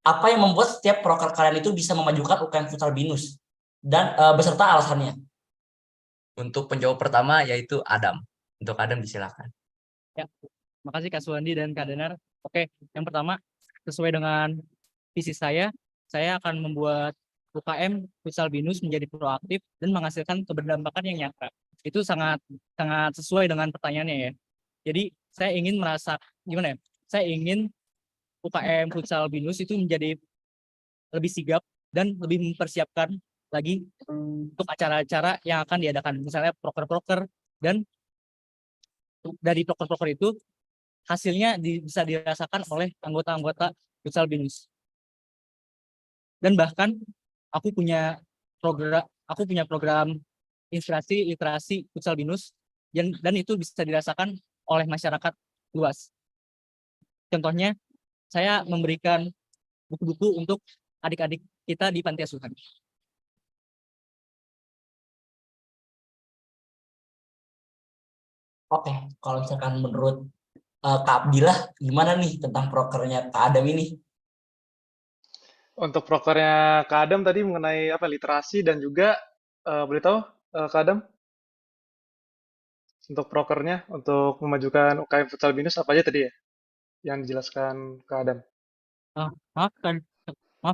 apa yang membuat setiap proker kalian itu bisa memajukan UKM Futsal Binus? Dan beserta alasannya. Untuk penjawab pertama yaitu Adam. Untuk Adam disilakan. Ya, makasih Kak Suwandi dan Kak Danar. Oke, yang pertama sesuai dengan visi saya akan membuat UKM Futsal Binus menjadi proaktif dan menghasilkan keberdampakan yang nyata. Itu sangat sangat sesuai dengan pertanyaannya ya. Jadi saya ingin merasa gimana ya? Saya ingin UKM Futsal Binus itu menjadi lebih sigap dan lebih mempersiapkan lagi untuk acara-acara yang akan diadakan, misalnya proker-proker, dan dari proker-proker itu hasilnya bisa dirasakan oleh anggota-anggota Futsal Binus. Dan bahkan aku punya program inspirasi literasi Futsal Binus dan itu bisa dirasakan oleh masyarakat luas. Contohnya, saya memberikan buku-buku untuk adik-adik kita di panti asuhan. Oke, kalau misalkan menurut Kak Abdillah, gimana nih tentang prokernya Kak Adam ini? Untuk prokernya Kak Adam tadi mengenai apa literasi dan juga boleh tahu Kak Adam untuk prokernya untuk memajukan UKM Futsal Binus apa aja tadi ya yang dijelaskan Kak Adam? Maaf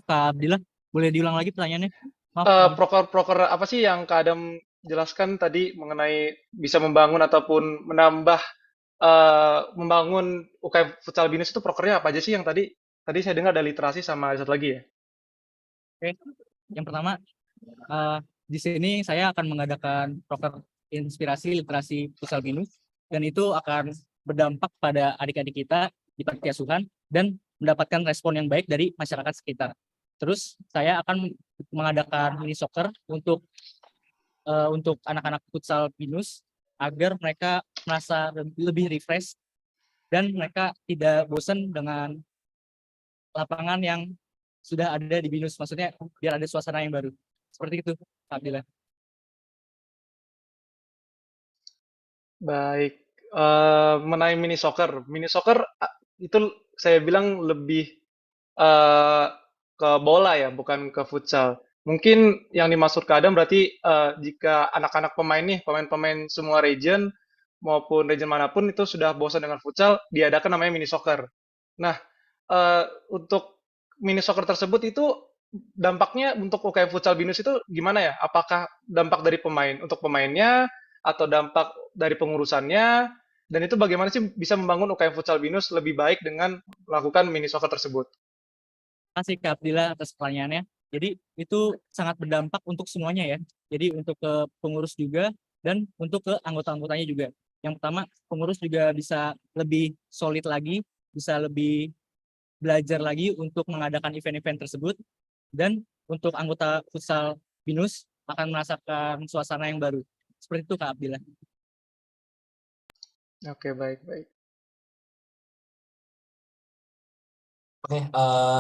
Kak Abdillah, boleh diulang lagi pertanyaannya? Maaf Kak Abdillah. Proker apa sih yang Kak Adam jelaskan tadi mengenai bisa membangun ataupun menambah membangun UKM Futsal Binus itu prokernya apa aja sih yang tadi saya dengar ada literasi sama ada satu lagi ya? Oke, yang pertama di sini saya akan mengadakan proker inspirasi literasi Futsal Binus dan itu akan berdampak pada adik-adik kita di panti asuhan dan mendapatkan respon yang baik dari masyarakat sekitar. Terus saya akan mengadakan mini soccer untuk anak-anak Futsal Binus agar mereka merasa lebih refresh dan mereka tidak bosan dengan lapangan yang sudah ada di Binus, maksudnya biar ada suasana yang baru. Seperti itu, Kak Abdillah. Baik, mengenai mini soccer itu saya bilang lebih eh, ke bola ya, bukan ke futsal. Mungkin yang dimaksud Kak Adam berarti jika anak-anak pemain nih, pemain-pemain semua region maupun region manapun itu sudah bosan dengan futsal, diadakan namanya mini soccer. Nah, untuk mini soccer tersebut itu dampaknya untuk UKM Futsal Binus itu gimana ya? Apakah dampak dari pemain untuk pemainnya atau dampak dari pengurusannya? Dan itu bagaimana sih bisa membangun UKM Futsal Binus lebih baik dengan melakukan mini soccer tersebut? Terima kasih Kak Abdillah atas pertanyaannya. Jadi itu sangat berdampak untuk semuanya ya. Jadi untuk ke pengurus juga dan untuk ke anggota-anggotanya juga. Yang pertama, pengurus juga bisa lebih solid lagi, bisa lebih belajar lagi untuk mengadakan event-event tersebut. Dan untuk anggota futsal Binus akan merasakan suasana yang baru. Seperti itu Kak Abdillah. Oke, baik, baik. Oke,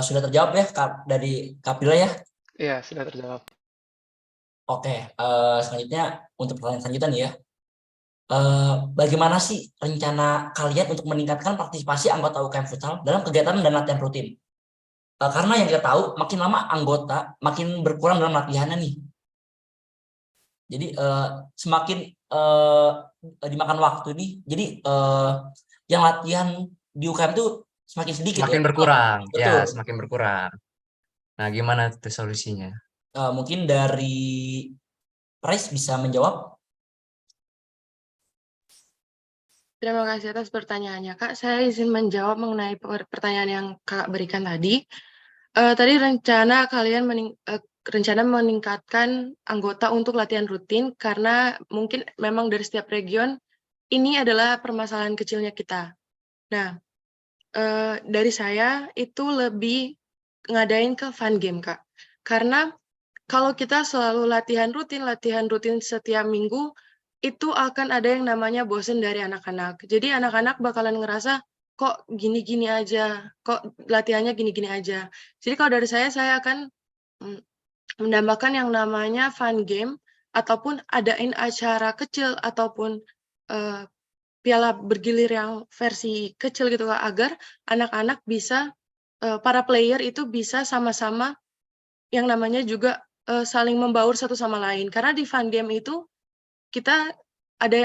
sudah terjawab ya dari Kak Abdillah ya. Iya, sudah terjawab. Oke, selanjutnya untuk pertanyaan selanjutnya nih ya. Bagaimana sih rencana kalian untuk meningkatkan partisipasi anggota UKM Futsal dalam kegiatan dan latihan rutin? Karena yang kita tahu makin lama anggota makin berkurang dalam latihannya nih. Jadi semakin eh dimakan waktu nih. Jadi yang latihan di UKM tuh semakin sedikit Semakin ya. berkurang, Betul. ya semakin berkurang. Nah, gimana tuh solusinya? Mungkin dari Price bisa menjawab. Terima kasih atas pertanyaannya, Kak. Saya izin menjawab mengenai pertanyaan yang Kak berikan tadi. Tadi rencana meningkatkan anggota untuk latihan rutin karena mungkin memang dari setiap region ini adalah permasalahan kecilnya kita. Nah, dari saya itu lebih ngadain ke fun game, Kak. Karena kalau kita selalu latihan rutin setiap minggu, itu akan ada yang namanya bosen dari anak-anak. Jadi anak-anak bakalan ngerasa, kok gini-gini aja, kok latihannya gini-gini aja. Jadi kalau dari saya akan menambahkan yang namanya fun game, ataupun adain acara kecil, ataupun piala bergilir yang versi kecil gitu Kak, agar anak-anak bisa, para player itu bisa sama-sama yang namanya juga saling membaur satu sama lain. Karena di fun game itu kita ada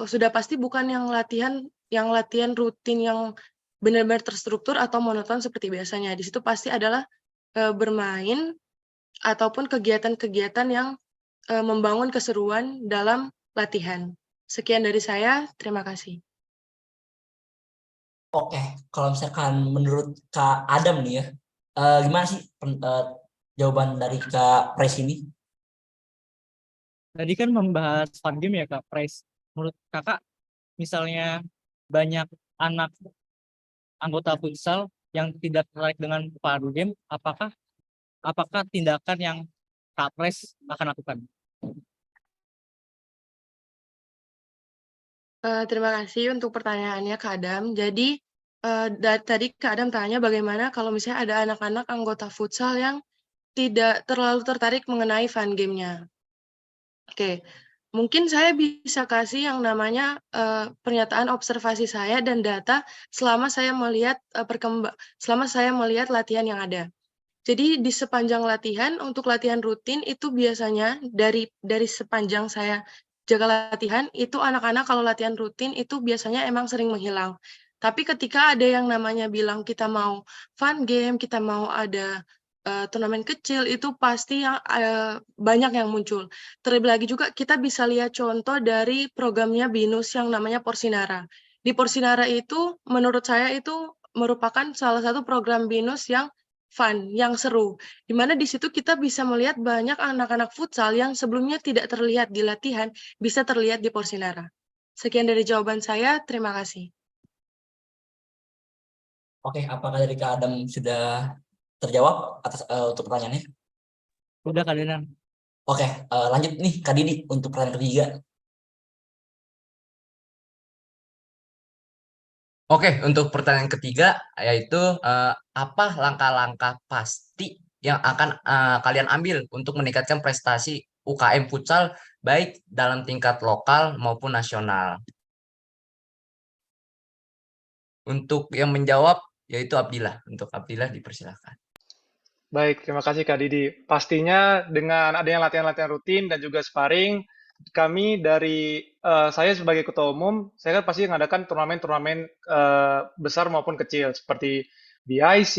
sudah pasti bukan yang latihan rutin yang benar-benar terstruktur atau monoton seperti biasanya. Di situ pasti adalah bermain ataupun kegiatan-kegiatan yang membangun keseruan dalam latihan. Sekian dari saya, terima kasih. Oke, kalau misalkan menurut Kak Adam nih ya, gimana sih jawaban dari Kak Price ini? Tadi kan membahas fun game ya Kak, Price. Menurut Kakak, misalnya banyak anak anggota futsal yang tidak tertarik dengan fun game, apakah tindakan yang Kak Price akan lakukan? Terima kasih untuk pertanyaannya Kak Adam. Jadi, tadi Kak Adam tanya bagaimana kalau misalnya ada anak-anak anggota futsal yang tidak terlalu tertarik mengenai fun game-nya. Oke, mungkin saya bisa kasih yang namanya, pernyataan observasi saya dan data selama saya melihat, selama saya melihat latihan yang ada. Jadi di sepanjang latihan, untuk latihan rutin itu biasanya dari sepanjang saya jaga latihan, itu anak-anak kalau latihan rutin itu biasanya emang sering menghilang. Tapi ketika ada yang namanya bilang kita mau fun game, kita mau ada, turnamen kecil, itu pasti yang, banyak yang muncul. Terlebih lagi juga kita bisa lihat contoh dari programnya BINUS yang namanya Porsinara. Di Porsinara itu menurut saya itu merupakan salah satu program BINUS yang fun, yang seru. Di mana di situ kita bisa melihat banyak anak-anak futsal yang sebelumnya tidak terlihat di latihan, bisa terlihat di Porsinara. Sekian dari jawaban saya, terima kasih. Oke, apakah dari Kak Adam sudah terjawab atas untuk pertanyaannya? Udah Kak Denan. Oke, lanjut nih Kak Didi untuk pertanyaan ketiga. Oke, untuk pertanyaan ketiga yaitu apa langkah-langkah pasti yang akan kalian ambil untuk meningkatkan prestasi UKM futsal baik dalam tingkat lokal maupun nasional? Untuk yang menjawab yaitu Abdillah. Untuk Abdillah dipersilakan. Baik, terima kasih Kak Didi. Pastinya dengan adanya latihan-latihan rutin dan juga sparring, kami dari saya sebagai ketua umum, saya kan pasti mengadakan turnamen-turnamen besar maupun kecil seperti BIC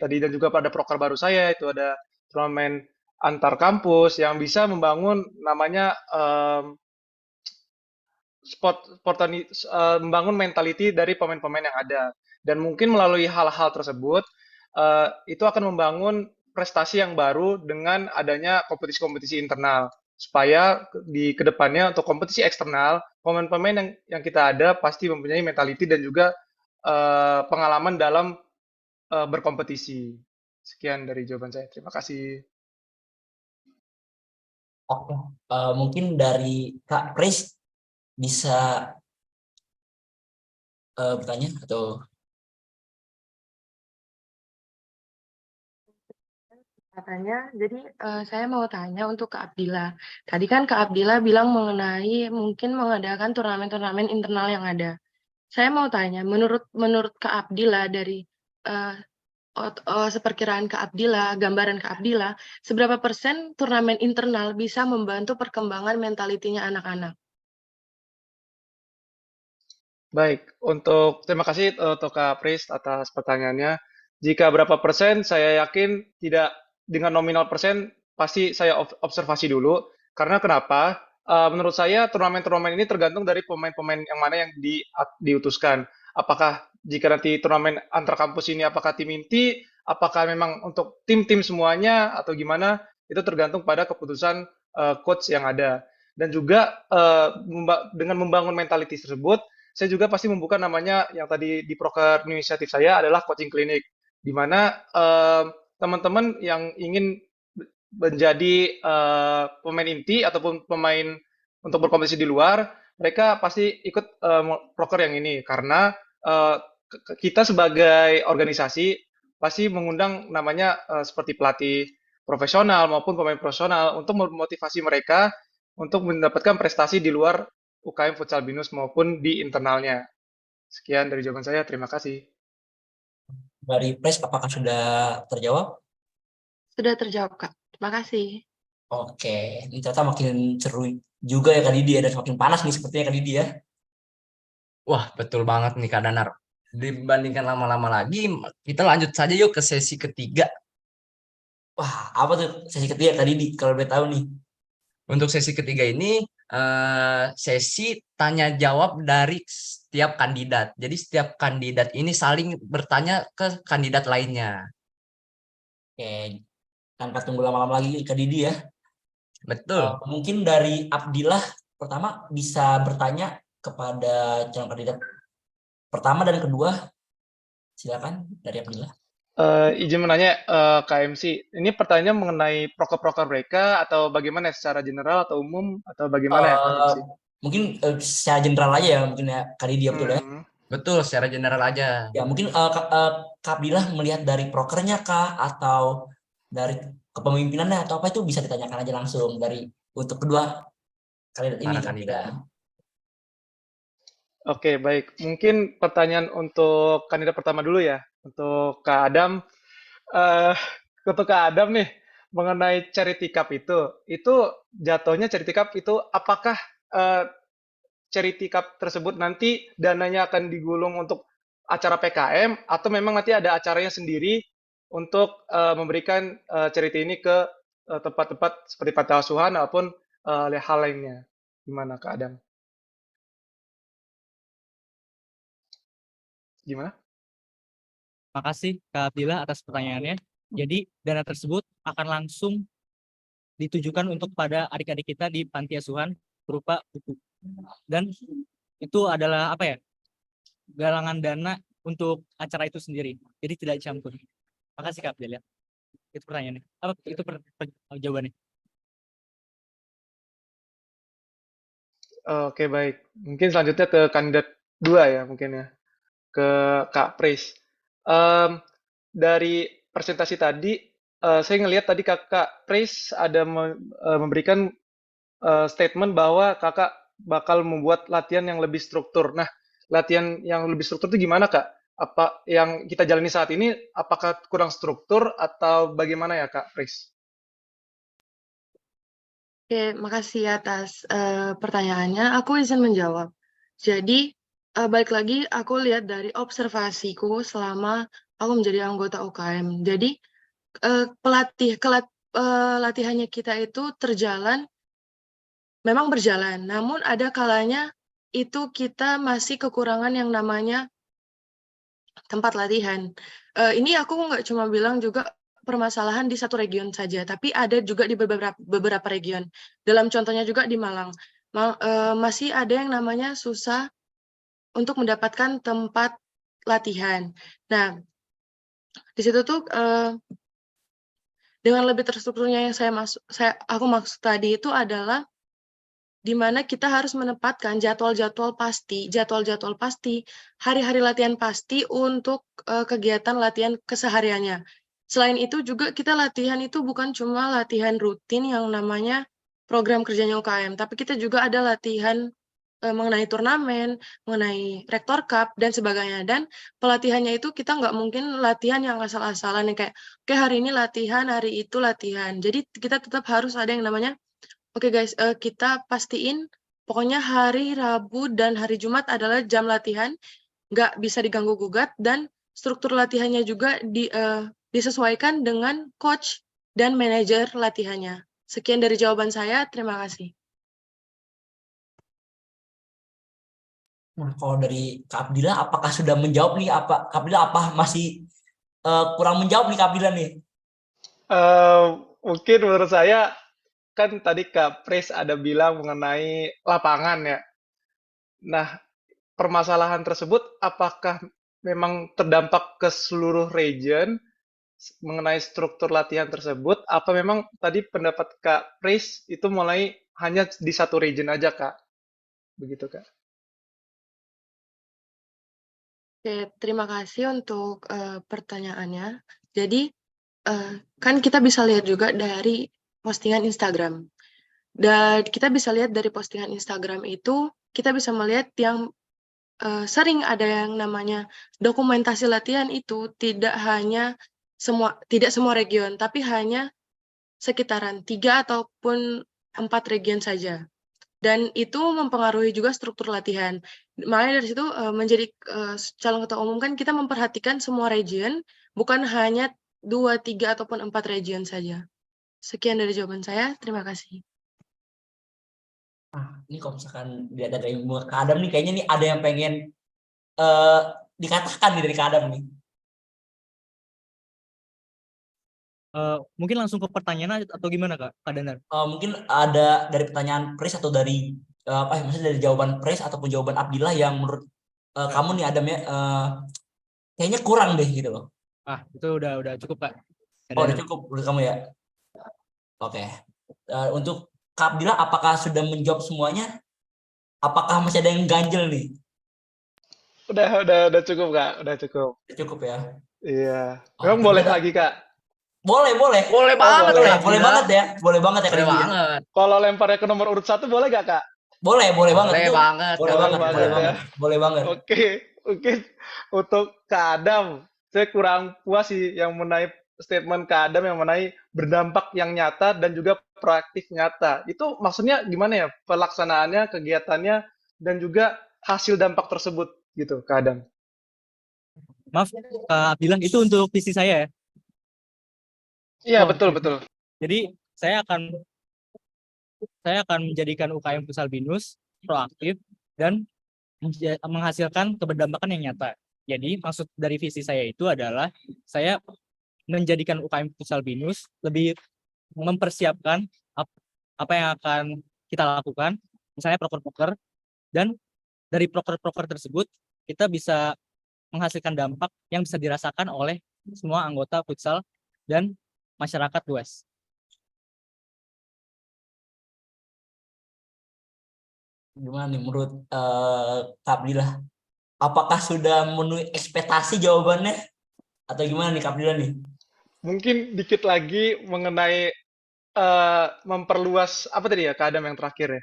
tadi dan juga pada proker baru saya itu ada turnamen antar kampus yang bisa membangun namanya membangun mentality dari pemain-pemain yang ada. Dan mungkin melalui hal-hal tersebut, itu akan membangun prestasi yang baru dengan adanya kompetisi-kompetisi internal. Supaya di kedepannya untuk kompetisi eksternal, pemain-pemain yang kita ada pasti mempunyai mentality dan juga pengalaman dalam berkompetisi. Sekian dari jawaban saya. Terima kasih. Oke, mungkin dari Kak Price bisa bertanya atau Katanya, jadi saya mau tanya untuk Kak Abdillah. Tadi kan Kak Abdillah bilang mengenai mungkin mengadakan turnamen-turnamen internal yang ada. Saya mau tanya, menurut Kak Abdillah dari eh, seperkiraan Kak Abdillah, gambaran Kak Abdillah, seberapa persen turnamen internal bisa membantu perkembangan mentalitinya anak-anak? Baik, terima kasih untuk Kak Pris atas pertanyaannya. Jika berapa persen, saya yakin tidak dengan nominal persen, pasti saya observasi dulu. Karena kenapa? Menurut saya turnamen-turnamen ini tergantung dari pemain-pemain yang mana yang diutuskan. Apakah jika nanti turnamen antar kampus ini, apakah tim inti, apakah memang untuk tim-tim semuanya, atau gimana, itu tergantung pada keputusan coach yang ada. Dan juga dengan membangun mentality tersebut, saya juga pasti membuka namanya yang tadi di proker inisiatif saya adalah coaching klinik, di mana teman-teman yang ingin menjadi pemain inti ataupun pemain untuk berkompetisi di luar, mereka pasti ikut proker yang ini karena kita sebagai organisasi pasti mengundang namanya seperti pelatih profesional maupun pemain profesional untuk memotivasi mereka untuk mendapatkan prestasi di luar UKM Futsal Binus maupun di internalnya. Sekian dari jawaban saya, terima kasih. Dari Pres, apakah sudah terjawab? Sudah terjawab, Kak. Terima kasih. Oke, ini ternyata makin seru juga ya Kak Didi ya, dan semakin panas nih sepertinya Kak Didi ya. Wah, betul banget nih Kak Danar. Dibandingkan lama-lama lagi, kita lanjut saja yuk ke sesi ketiga. Wah, apa tuh sesi ketiga Kak Didi, kalau boleh tahu nih? Untuk sesi ketiga ini, sesi tanya jawab dari setiap kandidat. Jadi setiap kandidat ini saling bertanya ke kandidat lainnya. Oke, tanpa tunggu lama-lama lagi Kak Didi ya. Betul. Mungkin dari Abdillah pertama bisa bertanya kepada calon kandidat pertama dan kedua. Silakan dari Abdillah. Izin menanya KMC, ini pertanyaan mengenai proker-proker mereka atau bagaimana secara general atau umum atau bagaimana ya KMC? Mungkin secara general aja ya mungkin ya Kak Didi ya, betul ya. Betul, secara general aja. Ya mungkin Kak Abdillah melihat dari prokernya kah atau dari kepemimpinannya atau apa itu bisa ditanyakan aja langsung dari untuk kedua kandidat ini. Para kandidat. Oke, baik. Mungkin pertanyaan untuk kandidat pertama dulu ya, untuk Kak Adam. Untuk Kak Adam nih, mengenai charity cup itu jatuhnya charity cup itu apakah charity cup tersebut nanti dananya akan digulung untuk acara PKM atau memang nanti ada acaranya sendiri untuk memberikan charity ini ke tempat-tempat seperti panti asuhan ataupun hal lainnya. Gimana Kak Adam? Gimana? Makasih Kak Abdillah atas pertanyaannya. Jadi dana tersebut akan langsung ditujukan untuk pada adik-adik kita di panti asuhan berupa buku. Dan itu adalah apa ya? Galangan dana untuk acara itu sendiri. Jadi tidak campur. Makasih Kak Abdillah. Itu pertanyaannya. Apa itu jawabannya? Oke, baik. Mungkin selanjutnya ke kandidat 2 ya mungkin ya. Ke Kak Pris. Dari presentasi tadi, saya ngelihat tadi Kakak Pris ada memberikan statement bahwa Kakak bakal membuat latihan yang lebih struktur. Nah, latihan yang lebih struktur itu gimana Kak? Apa yang kita jalani saat ini, apakah kurang struktur atau bagaimana ya Kak Pris? Oke, makasih atas pertanyaannya. Aku izin menjawab. Jadi, balik lagi aku lihat dari observasiku selama aku menjadi anggota UKM. Jadi, latihannya kita itu memang berjalan. Namun ada kalanya itu kita masih kekurangan yang namanya tempat latihan. Ini aku nggak cuma bilang juga permasalahan di satu region saja, tapi ada juga di beberapa region. Dalam contohnya juga di Malang, masih ada yang namanya susah untuk mendapatkan tempat latihan. Nah, di situ tuh dengan lebih terstrukturnya yang aku maksud tadi itu adalah di mana kita harus menempatkan jadwal-jadwal pasti, hari-hari latihan pasti untuk kegiatan latihan kesehariannya. Selain itu juga kita latihan itu bukan cuma latihan rutin yang namanya program kerjanya UKM, tapi kita juga ada latihan mengenai turnamen, mengenai Rektor Cup, dan sebagainya. Dan pelatihannya itu kita nggak mungkin latihan yang asal-asalan, yang kayak, oke hari ini latihan, hari itu latihan. Jadi kita tetap harus ada yang namanya, oke guys, kita pastiin pokoknya hari Rabu dan hari Jumat adalah jam latihan, nggak bisa diganggu-gugat, dan struktur latihannya juga disesuaikan dengan coach dan manajer latihannya. Sekian dari jawaban saya, terima kasih. Nah, kalau dari Kak Abdillah, apakah sudah menjawab nih? Kak Abdillah apa masih kurang menjawab nih Kak Abdillah nih? Eh, Mungkin menurut saya kan tadi Kak Pris ada bilang mengenai lapangan ya. Nah, permasalahan tersebut apakah memang terdampak ke seluruh region mengenai struktur latihan tersebut? Apa memang tadi pendapat Kak Pris itu mulai hanya di satu region aja Kak? Begitu Kak. Oke, terima kasih untuk pertanyaannya. Jadi, kan kita bisa lihat juga dari postingan Instagram. Dan kita bisa lihat dari postingan Instagram itu, kita bisa melihat yang sering ada yang namanya dokumentasi latihan itu tidak semua region, tapi hanya sekitaran 3 ataupun 4 region saja. Dan itu mempengaruhi juga struktur latihan. Makanya dari situ menjadi calon ketua umum kan kita memperhatikan semua region, bukan hanya 2, 3 ataupun 4 region saja. Sekian dari jawaban saya, terima kasih. Ini kalau misalkan dia ada yang buat Kak Adam nih, kayaknya nih ada yang pengen eh, dikatakan nih dari Kak Adam nih. Mungkin langsung ke pertanyaan atau gimana Kak Danar? Mungkin ada dari pertanyaan Pris atau dari maksudnya dari jawaban Pris ataupun jawaban Abdillah yang menurut kamu nih Adam ya, kayaknya kurang deh gitu loh. Itu udah cukup Kak. Oh, udah cukup menurut kamu ya. Oke. Untuk Kak Abdillah, apakah sudah menjawab semuanya? Apakah masih ada yang ganjel nih? Udah cukup Kak, udah cukup. Udah cukup ya. Iya. Oh, Memang boleh lagi Kak. boleh. Boleh Oh, banget boleh. Kak Boleh Abdillah. banget ya. Boleh banget ya Kak Boleh Didi ya? banget. Kalau lemparnya ke nomor urut 1 boleh gak Kak? Boleh banget. Boleh Itu banget boleh Kak banget, boleh Abdillah. banget. Boleh banget. Oke, mungkin untuk Kak Adam, saya kurang puas sih yang mengenai statement Kak Adam yang mengenai berdampak yang nyata dan juga proaktif nyata. Itu maksudnya gimana ya pelaksanaannya, kegiatannya, dan juga hasil dampak tersebut gitu Kak Adam. Maaf Kak bilang itu untuk visi saya ya. Iya, Oh, betul, betul. jadi saya akan menjadikan UKM Futsal Binus proaktif dan menghasilkan keberdampakan yang nyata. Jadi maksud dari visi saya itu adalah saya menjadikan UKM Futsal Binus lebih mempersiapkan apa yang akan kita lakukan, misalnya proker-proker, dan dari proker-proker tersebut kita bisa menghasilkan dampak yang bisa dirasakan oleh semua anggota futsal dan masyarakat luas. Gimana nih menurut Kak Abdillah? Apakah sudah memenuhi ekspektasi jawabannya? Atau gimana nih Kak Abdillah nih? Mungkin dikit lagi mengenai memperluas apa tadi ya Kak Adam yang terakhir ya?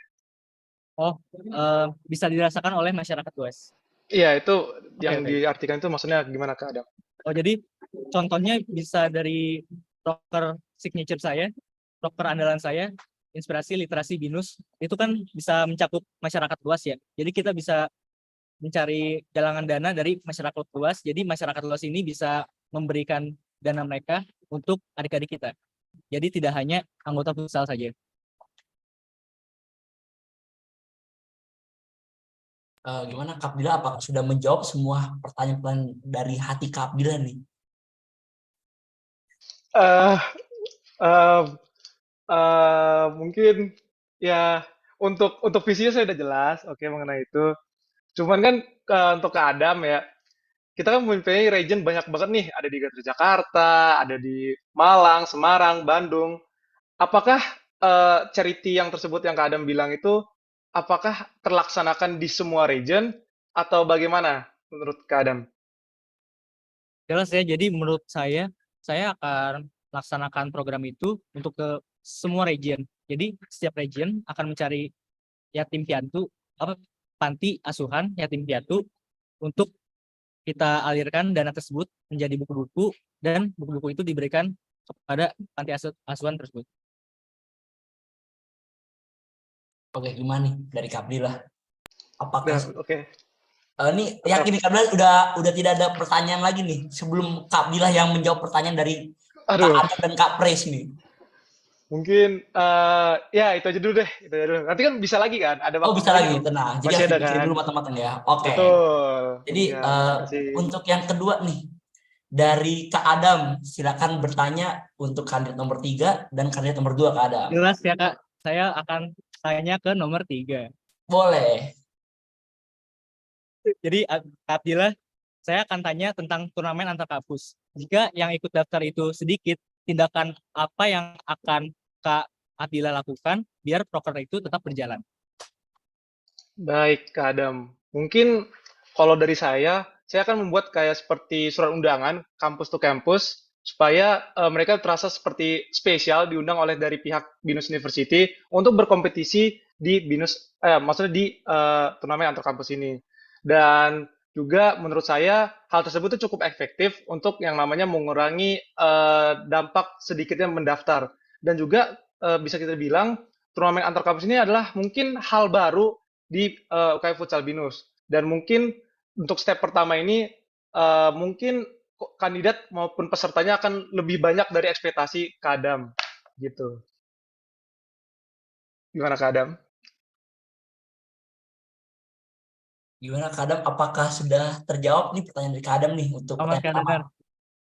Bisa dirasakan oleh masyarakat luas. Iya, itu yang Oke. diartikan itu maksudnya gimana Kak Adam? Jadi contohnya bisa dari proker signature saya, proker andalan saya, inspirasi literasi binus, itu kan bisa mencakup masyarakat luas ya. Jadi kita bisa mencari galangan dana dari masyarakat luas. Jadi masyarakat luas ini bisa memberikan dana mereka untuk adik-adik kita. Jadi tidak hanya anggota futsal saja. Gimana Kak Abdillah? Apakah sudah menjawab semua pertanyaan dari hati Kak Abdillah nih? Eh, eh, Mungkin ya untuk visinya saya udah jelas, oke mengenai itu. Cuman kan untuk ke Adam ya, kita kan mempunyai region banyak banget nih, ada di Jakarta, ada di Malang, Semarang, Bandung. Apakah charity yang tersebut yang Kak Adam bilang itu, apakah terlaksanakan di semua region atau bagaimana menurut Kak Adam? Jelas ya, jadi menurut saya akan laksanakan program itu untuk ke semua region. Jadi setiap region akan mencari yatim piatu, panti asuhan yatim piatu untuk kita alirkan dana tersebut menjadi buku-buku dan buku-buku itu diberikan kepada panti asuhan tersebut. Oke, gimana nih dari Kak Abdillah? Apakah Oke. ini yakin nih Kak Abdillah udah tidak ada pertanyaan lagi nih sebelum Kak Abdillah yang menjawab pertanyaan dari Kak Aduh, Adam dan Kak Pres nih. mungkin ya itu aja dulu deh. Itu aja dulu. Nanti kan bisa lagi kan? Ada Oh, waktunya bisa lagi lagi, dong. tenang. Jadi Masih harus ada dipikir kan? dulu matang-matang ya. Oke. Betul. Jadi Ya, makasih. untuk yang kedua nih dari Kak Adam, silakan bertanya untuk kandidat nomor 3 dan kandidat nomor 2 Kak Adam. Jelas ya Kak, saya akan tanya ke nomor 3. Boleh. Jadi Kak Abdillah, saya akan tanya tentang turnamen antar kampus. Jika yang ikut daftar itu sedikit, tindakan apa yang akan Kak Abdillah lakukan biar proker itu tetap berjalan? Baik, Kak Adam. Mungkin kalau dari saya akan membuat kayak seperti surat undangan kampus to kampus supaya mereka terasa seperti spesial diundang oleh dari pihak BINUS University untuk berkompetisi di BINUS, maksudnya di turnamen antar kampus ini. Dan juga menurut saya hal tersebut itu cukup efektif untuk yang namanya mengurangi dampak sedikitnya mendaftar. Dan juga bisa kita bilang turnamen antar kampus ini adalah mungkin hal baru di UKM Futsal Binus. Dan mungkin untuk step pertama ini mungkin kandidat maupun pesertanya akan lebih banyak dari ekspektasi Kadam gitu. Gimana Kadam? Gimana Kak Adam? Apakah sudah terjawab nih pertanyaan dari Kak Adam nih untuk Aman pertanyaan Kak pertama? Danar.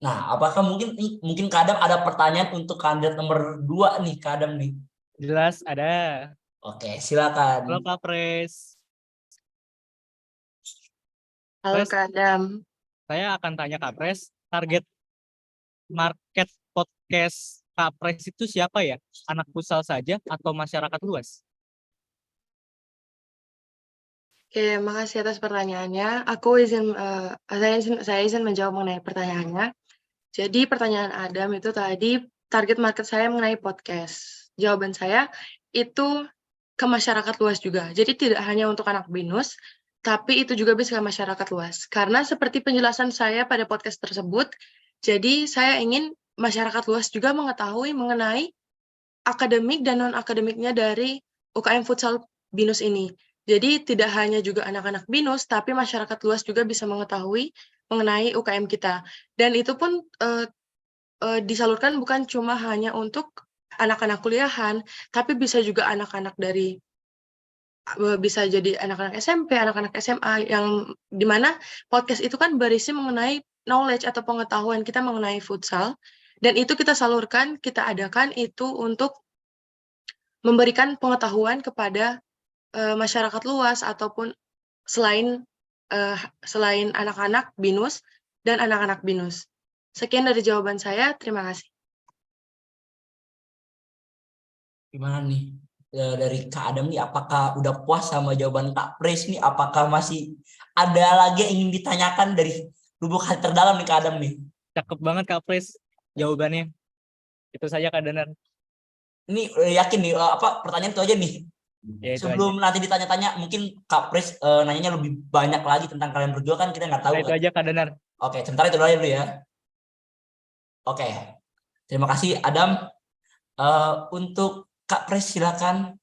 Nah, apakah mungkin Kak Adam ada pertanyaan untuk kandidat nomor 2 nih Kak Adam nih? Jelas ada. Oke, silakan. Halo Kak Pres. Halo Pres, Kak Adam. saya akan tanya Kak Pres, target market podcast Kak Pres itu siapa ya? Anak futsal saja atau masyarakat luas? Oke, makasih atas pertanyaannya. Saya izin menjawab mengenai pertanyaannya. Jadi pertanyaan Adam itu tadi target market saya mengenai podcast. Jawaban saya itu ke masyarakat luas juga. Jadi tidak hanya untuk anak BINUS, tapi itu juga bisa ke masyarakat luas. Karena seperti penjelasan saya pada podcast tersebut, jadi saya ingin masyarakat luas juga mengetahui mengenai akademik dan non-akademiknya dari UKM Futsal BINUS ini. Jadi tidak hanya juga anak-anak BINUS, tapi masyarakat luas juga bisa mengetahui mengenai UKM kita. Dan itu pun disalurkan bukan cuma hanya untuk anak-anak kuliahan, tapi bisa juga anak-anak dari bisa jadi anak-anak SMP, anak-anak SMA, yang dimana podcast itu kan berisi mengenai knowledge atau pengetahuan kita mengenai futsal, dan itu kita salurkan, kita adakan itu untuk memberikan pengetahuan kepada masyarakat luas ataupun selain anak-anak BINUS dan anak-anak BINUS. Sekian dari jawaban saya, terima kasih. Gimana nih dari Kak Adam nih? Apakah udah puas sama jawaban Kak Pres nih? Apakah masih ada lagi yang ingin ditanyakan dari lubuk hati terdalam nih Kak Adam nih? Cakep banget Kak Pres jawabannya. Itu saja Kak Danar. Ini yakin nih pertanyaan itu aja nih. Ya itu aja. Sebelum nanti ditanya-tanya, mungkin Kak Pres nanyanya lebih banyak lagi tentang kalian berdua kan kita nggak tahu Nah, itu kan. aja Kak Danar. Oke, sebentar itu dulu ya. Oke, terima kasih Adam. Untuk Kak Pres silakan.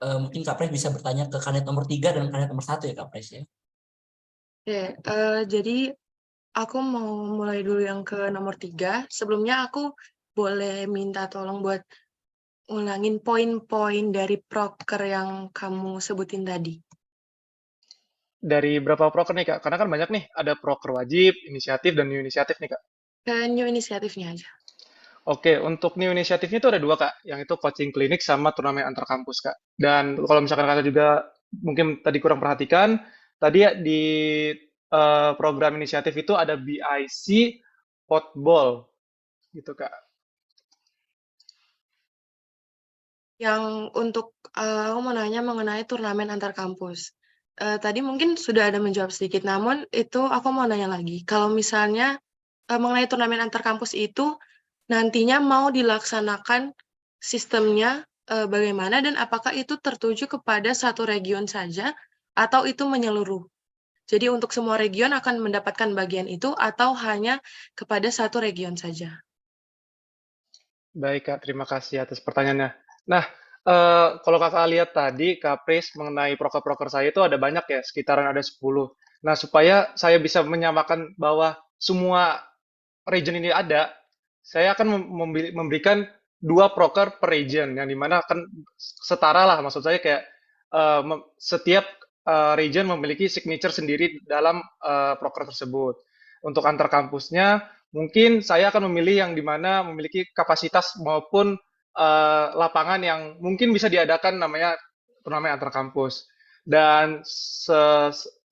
Mungkin Kak Pres bisa bertanya ke kandidat nomor 3 dan kandidat nomor 1 ya Kak Pres ya. Oke, jadi aku mau mulai dulu yang ke nomor 3. Sebelumnya aku boleh minta tolong buat ulangin poin-poin dari proker yang kamu sebutin tadi. Dari berapa proker nih Kak? Karena kan banyak nih, ada proker wajib, inisiatif, dan new inisiatif nih Kak. Ke new inisiatifnya aja. Oke, untuk new inisiatifnya itu ada dua Kak, yang itu coaching klinik sama turnamen antar kampus Kak. Dan kalau misalkan Kakak juga mungkin tadi kurang perhatikan, tadi ya di program inisiatif itu ada BIC Potball gitu Kak. Yang untuk aku mau nanya mengenai turnamen antar kampus. Tadi mungkin sudah ada menjawab sedikit, namun itu aku mau nanya lagi. Kalau misalnya mengenai turnamen antar kampus itu nantinya mau dilaksanakan sistemnya bagaimana dan apakah itu tertuju kepada satu region saja atau itu menyeluruh? Jadi untuk semua region akan mendapatkan bagian itu atau hanya kepada satu region saja? Baik Kak, terima kasih atas pertanyaannya. Nah, kalau Kakak lihat tadi, Kak Pris, mengenai proker-proker saya itu ada banyak ya, sekitaran ada 10. Nah, supaya saya bisa menyamakan bahwa semua region ini ada, saya akan memberikan 2 proker per region, yang dimana akan setara lah, maksud saya kayak setiap region memiliki signature sendiri dalam proker tersebut. Untuk antar kampusnya, mungkin saya akan memilih yang dimana memiliki kapasitas maupun lapangan yang mungkin bisa diadakan namanya turnamen antar kampus. Dan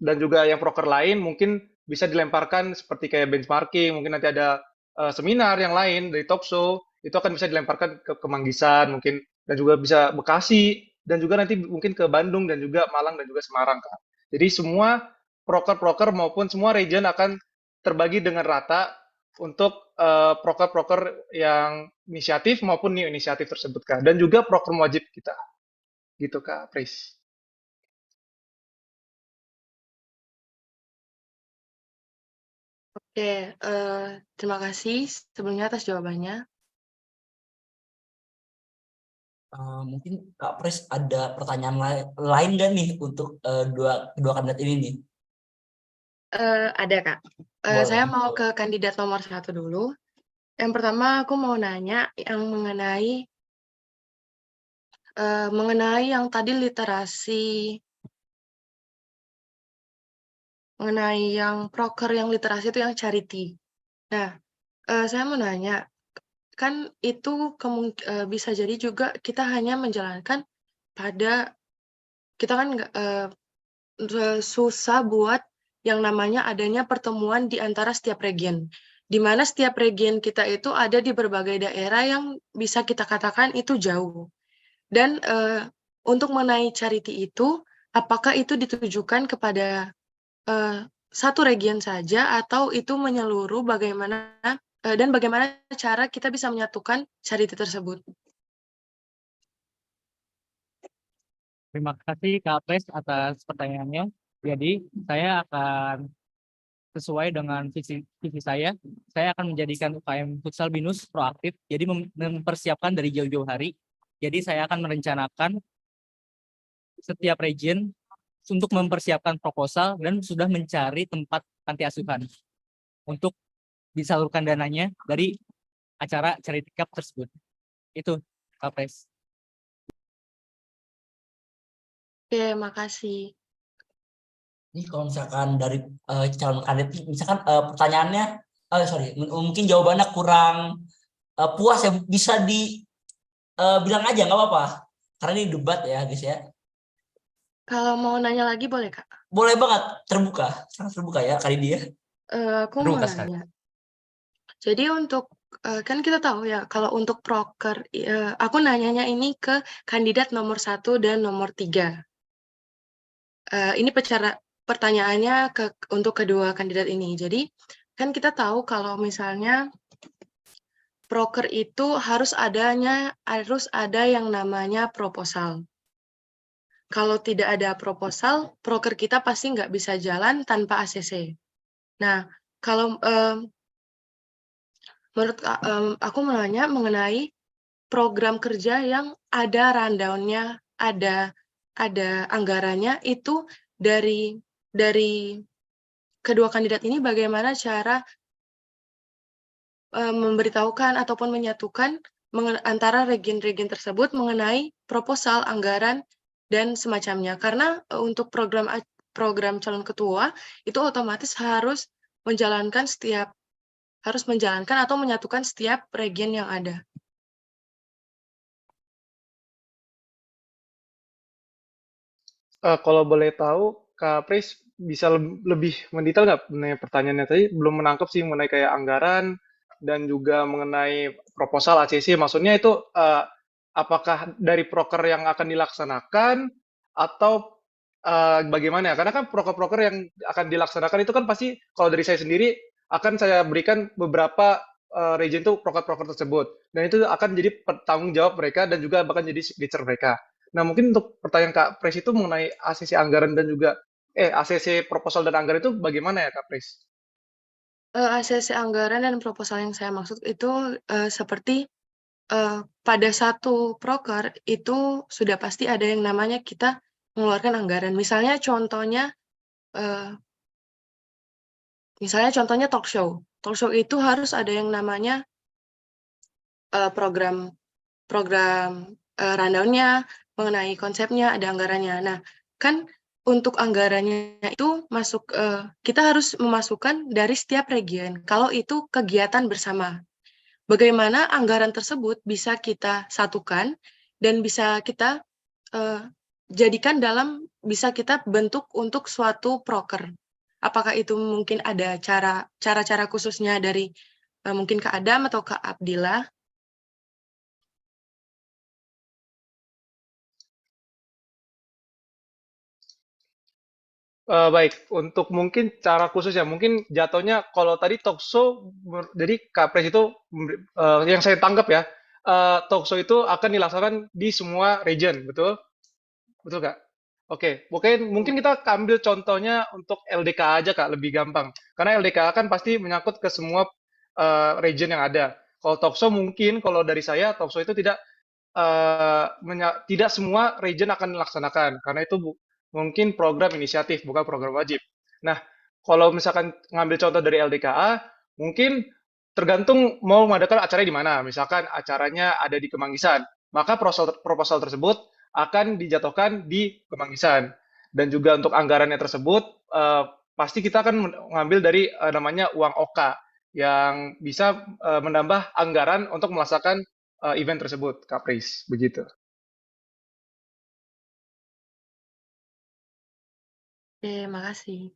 dan juga yang proker lain mungkin bisa dilemparkan seperti kayak benchmarking, mungkin nanti ada seminar yang lain dari talk show, itu akan bisa dilemparkan ke Manggisan mungkin, dan juga bisa Bekasi, dan juga nanti mungkin ke Bandung dan juga Malang dan juga Semarang, Kak. Jadi semua proker-proker maupun semua region akan terbagi dengan rata untuk proker-proker yang inisiatif maupun new inisiatif tersebut, Kak. Dan juga program wajib kita. Gitu, Kak Pris. Oke, terima kasih sebelumnya atas jawabannya. Mungkin Kak Pris ada pertanyaan lain nggak nih untuk dua kandidat ini nih? Ada Kak. Boleh. Saya mau ke kandidat nomor 1 dulu. Yang pertama aku mau nanya yang mengenai yang tadi literasi, mengenai yang proker yang literasi itu yang charity. Nah, saya mau nanya, kan itu bisa jadi juga kita hanya menjalankan pada kita kan nggak susah buat yang namanya adanya pertemuan di antara setiap region. Di mana setiap region kita itu ada di berbagai daerah yang bisa kita katakan itu jauh. Dan untuk mengenai charity itu, apakah itu ditujukan kepada satu region saja atau itu menyeluruh dan bagaimana cara kita bisa menyatukan charity tersebut? Terima kasih Kak Pres atas pertanyaannya. Jadi saya akan sesuai dengan visi saya akan menjadikan UKM Futsal Binus proaktif, jadi mempersiapkan dari jauh-jauh hari. Jadi saya akan merencanakan setiap region untuk mempersiapkan proposal dan sudah mencari tempat panti asuhan untuk disalurkan dananya dari acara charity cup tersebut. Itu, Kak Pres. Oke, makasih. Ini kalau misalkan dari calon kandidat, misalkan pertanyaannya, mungkin jawabannya kurang puas ya, bisa bilang aja nggak apa-apa, karena ini debat ya guys ya. Kalau mau nanya lagi boleh Kak? Boleh banget, terbuka, sangat terbuka ya kali dia. Aku mau Terbuka sekali. nanya. Jadi untuk kan kita tahu ya kalau untuk proker, aku nanyanya ini ke kandidat nomor 1 dan nomor 3. Ini pertanyaannya untuk kedua kandidat ini. Jadi kan kita tahu kalau misalnya proker itu harus ada yang namanya proposal. Kalau tidak ada proposal, proker kita pasti nggak bisa jalan tanpa ACC. Nah, kalau menurut aku mau nanya mengenai program kerja yang ada rundown-nya, ada anggarannya, itu dari kedua kandidat ini bagaimana cara memberitahukan ataupun menyatukan antara region-region tersebut mengenai proposal, anggaran, dan semacamnya. Karena untuk program calon ketua itu otomatis harus menjalankan atau menyatukan setiap region yang ada. Kalau boleh tahu, Kak Pris bisa lebih mendetail nggak mengenai pertanyaannya tadi? Belum menangkap sih mengenai kayak anggaran dan juga mengenai proposal ACC. Maksudnya itu apakah dari proker yang akan dilaksanakan atau bagaimana ya? Karena kan proker-proker yang akan dilaksanakan itu kan pasti kalau dari saya sendiri akan saya berikan beberapa region tuh proker-proker tersebut. Dan itu akan jadi tanggung jawab mereka dan juga bahkan jadi signature mereka. Nah, mungkin untuk pertanyaan Kak Pres itu mengenai ACC anggaran dan juga ACC proposal dan anggaran itu bagaimana ya Kak Pres? ACC anggaran dan proposal yang saya maksud itu seperti pada satu proker itu sudah pasti ada yang namanya kita mengeluarkan anggaran. Misalnya contohnya talk show. Talk show itu harus ada yang namanya program rundown-nya, mengenai konsepnya, ada anggarannya. Nah, kan untuk anggarannya itu kita harus memasukkan dari setiap region, kalau itu kegiatan bersama. Bagaimana anggaran tersebut bisa kita satukan dan bisa kita jadikan bisa kita bentuk untuk suatu proker. Apakah itu mungkin ada cara-cara khususnya dari mungkin Kak Adam atau Kak Abdillah? Baik, untuk mungkin cara khusus ya, mungkin jatuhnya kalau tadi talkshow, jadi Kapres itu yang saya tangkap ya, talkshow itu akan dilaksanakan di semua region, betul? Betul Kak? Oke, mungkin kita ambil contohnya untuk LDKA aja Kak, lebih gampang. Karena LDKA kan pasti menyangkut ke semua region yang ada. Kalau talkshow mungkin, kalau dari saya, talkshow itu tidak semua region akan dilaksanakan karena itu mungkin program inisiatif bukan program wajib. Nah, kalau misalkan ngambil contoh dari LDKA, mungkin tergantung mau mengadakan acara di mana. Misalkan acaranya ada di Kemanggisan, maka proposal tersebut akan dijatuhkan di Kemanggisan. Dan juga untuk anggarannya tersebut, pasti kita akan mengambil dari namanya uang OKA yang bisa menambah anggaran untuk melaksanakan event tersebut, Kapris, begitu. Oke, makasih.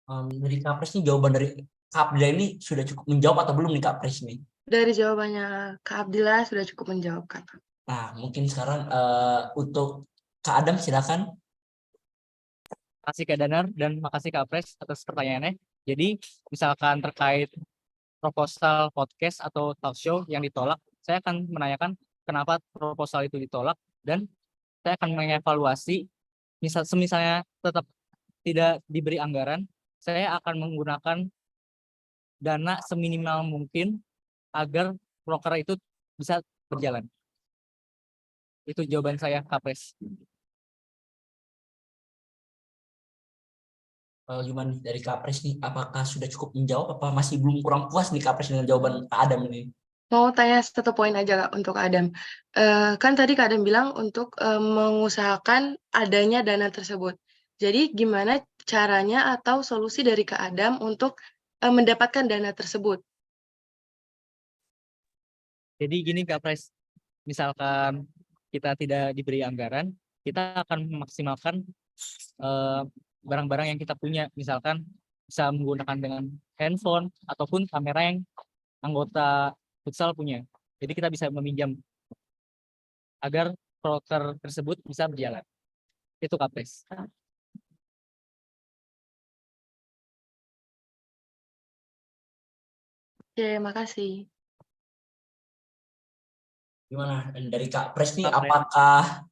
Dari Kapres nih, jawaban dari Kak Abdillah ini sudah cukup menjawab atau belum nih Kak Pres nih? Dari jawabannya Kak Abdillah sudah cukup menjawab, Kak. Nah, mungkin sekarang untuk Kak Adam silakan. Makasih Kak Danar dan makasih Kak Pres atas pertanyaannya. Jadi misalkan terkait proposal podcast atau talk show yang ditolak, saya akan menanyakan kenapa proposal itu ditolak dan saya akan mengevaluasi misalnya tetap tidak diberi anggaran, saya akan menggunakan dana seminimal mungkin agar proker itu bisa berjalan. Itu jawaban saya, Kapres. Gimana nih dari Kak Pres nih? Apakah sudah cukup menjawab? Apa masih belum kurang puas nih Kak Pres dengan jawaban Kak Adam ini? Mau tanya satu poin aja Kak untuk Adam. Kan tadi Kak Adam bilang untuk mengusahakan adanya dana tersebut. Jadi gimana caranya atau solusi dari Kak Adam untuk mendapatkan dana tersebut? Jadi gini Kapres, misalkan kita tidak diberi anggaran, kita akan memaksimalkan barang-barang yang kita punya. Misalkan bisa menggunakan dengan handphone ataupun kamera yang anggota futsal punya. Jadi kita bisa meminjam agar proker tersebut bisa berjalan. Itu Kapres. Oke, makasih. Gimana dari Kak Pres nih? Kak Pres. Apakah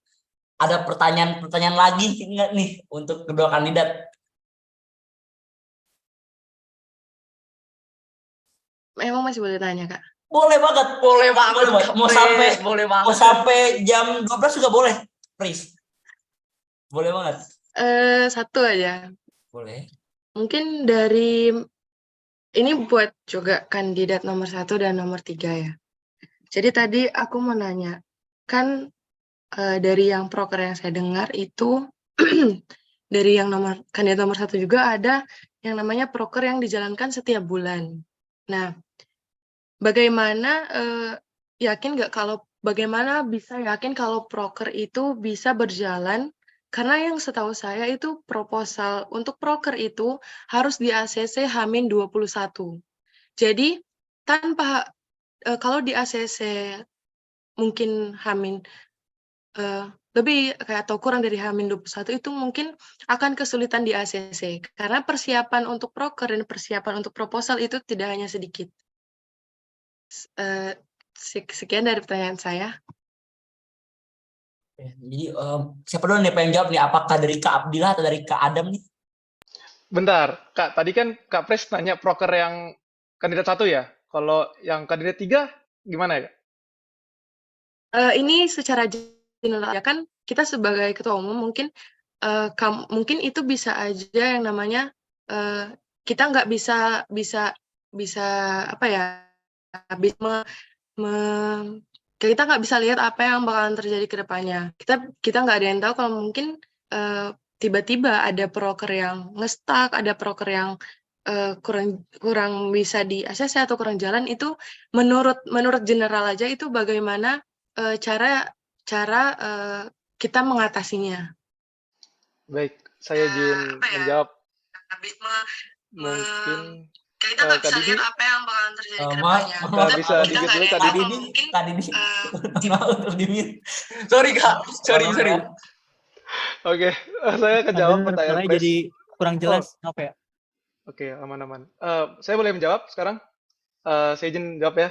ada pertanyaan lagi nggak nih untuk kedua kandidat? Emang masih boleh tanya Kak? Boleh banget. Boleh banget, Mau Pres. sampai Boleh mau banget. sampai jam 12 juga boleh, Pris. Boleh banget. Satu aja. Boleh. Mungkin ini buat juga kandidat nomor 1 dan nomor 3 ya. Jadi tadi aku mau nanya, kan dari yang proker yang saya dengar itu dari yang kandidat nomor 1 juga ada yang namanya proker yang dijalankan setiap bulan. Nah, bagaimana bisa yakin kalau proker itu bisa berjalan? Karena yang setahu saya itu proposal untuk proker itu harus di ACC H-21. Jadi kalau di ACC mungkin lebih kayak atau kurang dari H-21 itu mungkin akan kesulitan di ACC karena persiapan untuk proker dan persiapan untuk proposal itu tidak hanya sedikit. Sekian dari pertanyaan saya. Jadi siapa dulu nih pengen jawab nih? Apakah dari Kak Abdillah atau dari Kak Adam nih? Bentar, Kak, tadi kan Kak Pres nanya proker yang kandidat 1 ya? Kalau yang kandidat 3 gimana ya? Ini secara general ya kan kita sebagai ketua umum mungkin mungkin itu bisa aja yang namanya kita nggak bisa apa ya bisa kita nggak bisa lihat apa yang bakalan terjadi ke depannya. Kita nggak ada yang tahu kalau mungkin tiba-tiba ada proker yang ngestak, ada proker yang kurang bisa di ACC atau kurang jalan itu menurut general aja itu bagaimana cara kita mengatasinya. Baik, saya izin Apa ya? menjawab. Habis me- Mungkin kita nggak Kak bisa Didi, lihat apa yang bakalan terjadi ke Maaf, depannya. maaf, bisa Kita di-mute nggak dulu ada Kak yang tahu Kak Didi. kalau Didi, mungkin Kak Didi, maaf untuk di mute. Sorry Kak, sorry Maaf sorry. ya. Oke, saya Nggak kejawab bener, pertanyaan suaranya Pres. jadi kurang Oh, jelas. Apa ya? oke, aman-aman. Saya boleh menjawab sekarang? Saya izin jawab ya.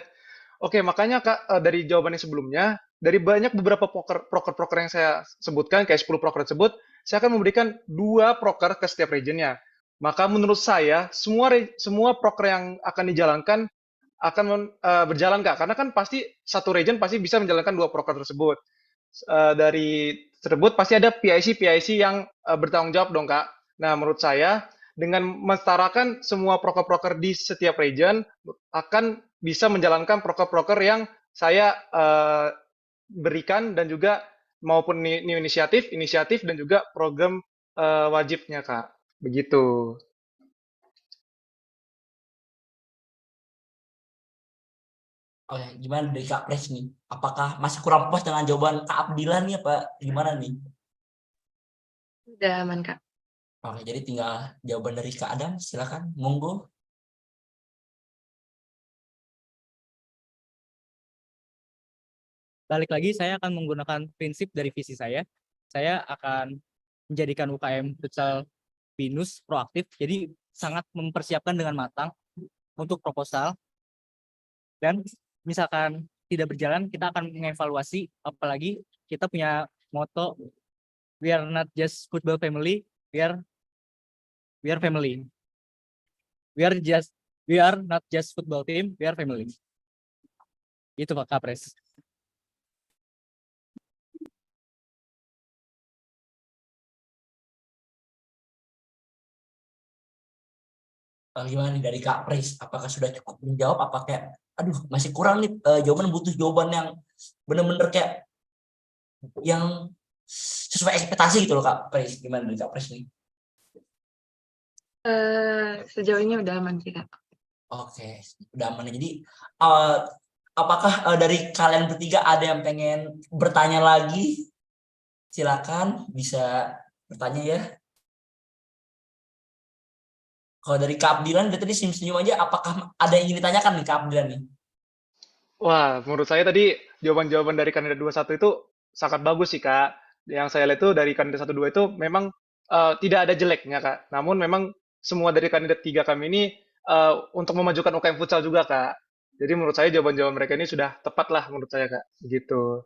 Oke, makanya Kak, dari jawaban yang sebelumnya, dari banyak beberapa proker yang saya sebutkan, kayak 10 proker tersebut, saya akan memberikan 2 proker ke setiap regionnya. Maka menurut saya, semua proker yang akan dijalankan akan berjalan Kak, karena kan pasti satu region pasti bisa menjalankan 2 proker tersebut. Dari tersebut pasti ada PIC yang bertanggung jawab dong Kak. Nah, menurut saya dengan mensetarakan semua proker-proker di setiap region akan bisa menjalankan proker-proker yang saya berikan dan juga maupun new inisiatif dan juga program wajibnya Kak. Begitu. Oke, gimana dari Kak Pres nih? Apakah masih kurang puas dengan jawaban Kak Abdilan nih apa gimana nih? Udah aman, Kak. Oke, jadi tinggal jawaban dari Kak Adam, silakan, monggo. Balik lagi, saya akan menggunakan prinsip dari visi saya. Saya akan menjadikan UKM Futsal Binus proaktif, jadi sangat mempersiapkan dengan matang untuk proposal. Dan misalkan tidak berjalan, kita akan mengevaluasi, apalagi kita punya moto, we are not just football family, we are family. We are not just football team, we are family. Itu Pak Kapres. Gimana nih dari Kak Pres? Apakah sudah cukup menjawab? Apa kayak, aduh masih kurang nih jawaban, butuh jawaban yang bener-bener kayak yang sesuai ekspektasi gitu loh Kak Pres. Gimana dari Kak Pres nih? Sejauh ini udah aman sih, Kak. Oke, udah aman. Jadi apakah dari kalian bertiga ada yang pengen bertanya lagi? Silakan bisa bertanya ya. Kalau dari Kak Abdilan dari tadi senyum-senyum aja, apakah ada yang ingin ditanyakan nih Kak Abdilan nih? Wah, menurut saya tadi jawaban-jawaban dari kandidat 21 itu sangat bagus sih, Kak. Yang saya lihat itu dari kandidat 12 itu memang tidak ada jeleknya, Kak. Namun memang semua dari kandidat 3 kami ini untuk memajukan UKM futsal juga, Kak. Jadi menurut saya jawaban-jawaban mereka ini sudah tepat lah menurut saya, Kak. Begitu.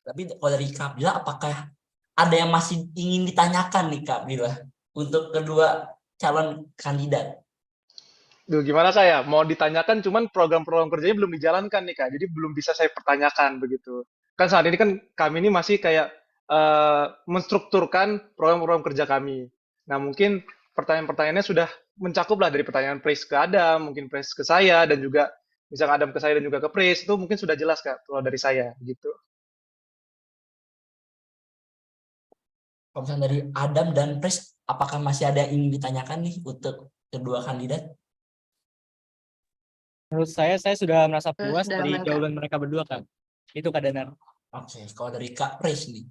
Tapi kalau dari Kak Abdilan, apakah ada yang masih ingin ditanyakan nih Kak Abdilan untuk kedua calon kandidat? Duh, gimana Kak ya? Mau ditanyakan cuman program-program kerjanya belum dijalankan nih, Kak. Jadi belum bisa saya pertanyakan begitu. Kan saat ini kan kami ini masih kayak menstrukturkan program-program kerja kami. Nah, mungkin pertanyaan-pertanyaannya sudah mencakup lah dari pertanyaan Pris ke Adam, mungkin Pris ke saya, dan juga misalnya Adam ke saya dan juga ke Pris, itu mungkin sudah jelas Kak, kalau dari saya gitu. Kalau misalnya dari Adam dan Pres, apakah masih ada yang ingin ditanyakan nih untuk kedua kandidat? Menurut saya sudah merasa puas Sudah dari aman, Kak. jawaban mereka berdua, Kak. Itu Kak Danar. Oke, kalau dari Kak Pres nih.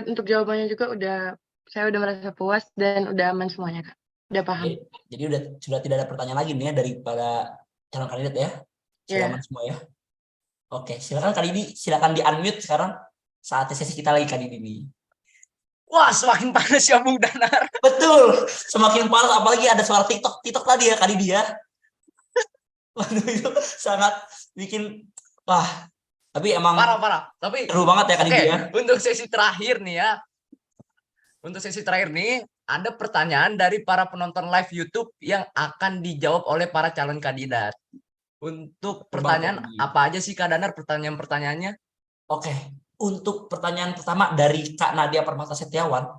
Untuk jawabannya juga saya udah merasa puas dan udah aman semuanya, Kak. Udah paham. Jadi sudah tidak ada pertanyaan lagi nih ya dari para calon kandidat ya. Sudah Iya. aman semua ya. Oke, silakan Kak Didi, silakan di-unmute sekarang. Saatnya sesi kita lagi Kak Didi nih. Wah, semakin panas ya Bung Danar. Betul, semakin panas apalagi ada suara TikTok tadi ya Kak Didi ya. Waduh, itu sangat bikin tapi emang Parah. Tapi seru banget ya Kak oke, Didi ya. untuk sesi terakhir nih ya. Untuk sesi terakhir nih, ada pertanyaan dari para penonton live YouTube yang akan dijawab oleh para calon kandidat. Untuk Terbang pertanyaan tinggi. apa aja sih Kak Danar pertanyaan-pertanyaannya? Oke, untuk pertanyaan pertama dari Kak Nadia Permata Setiawan,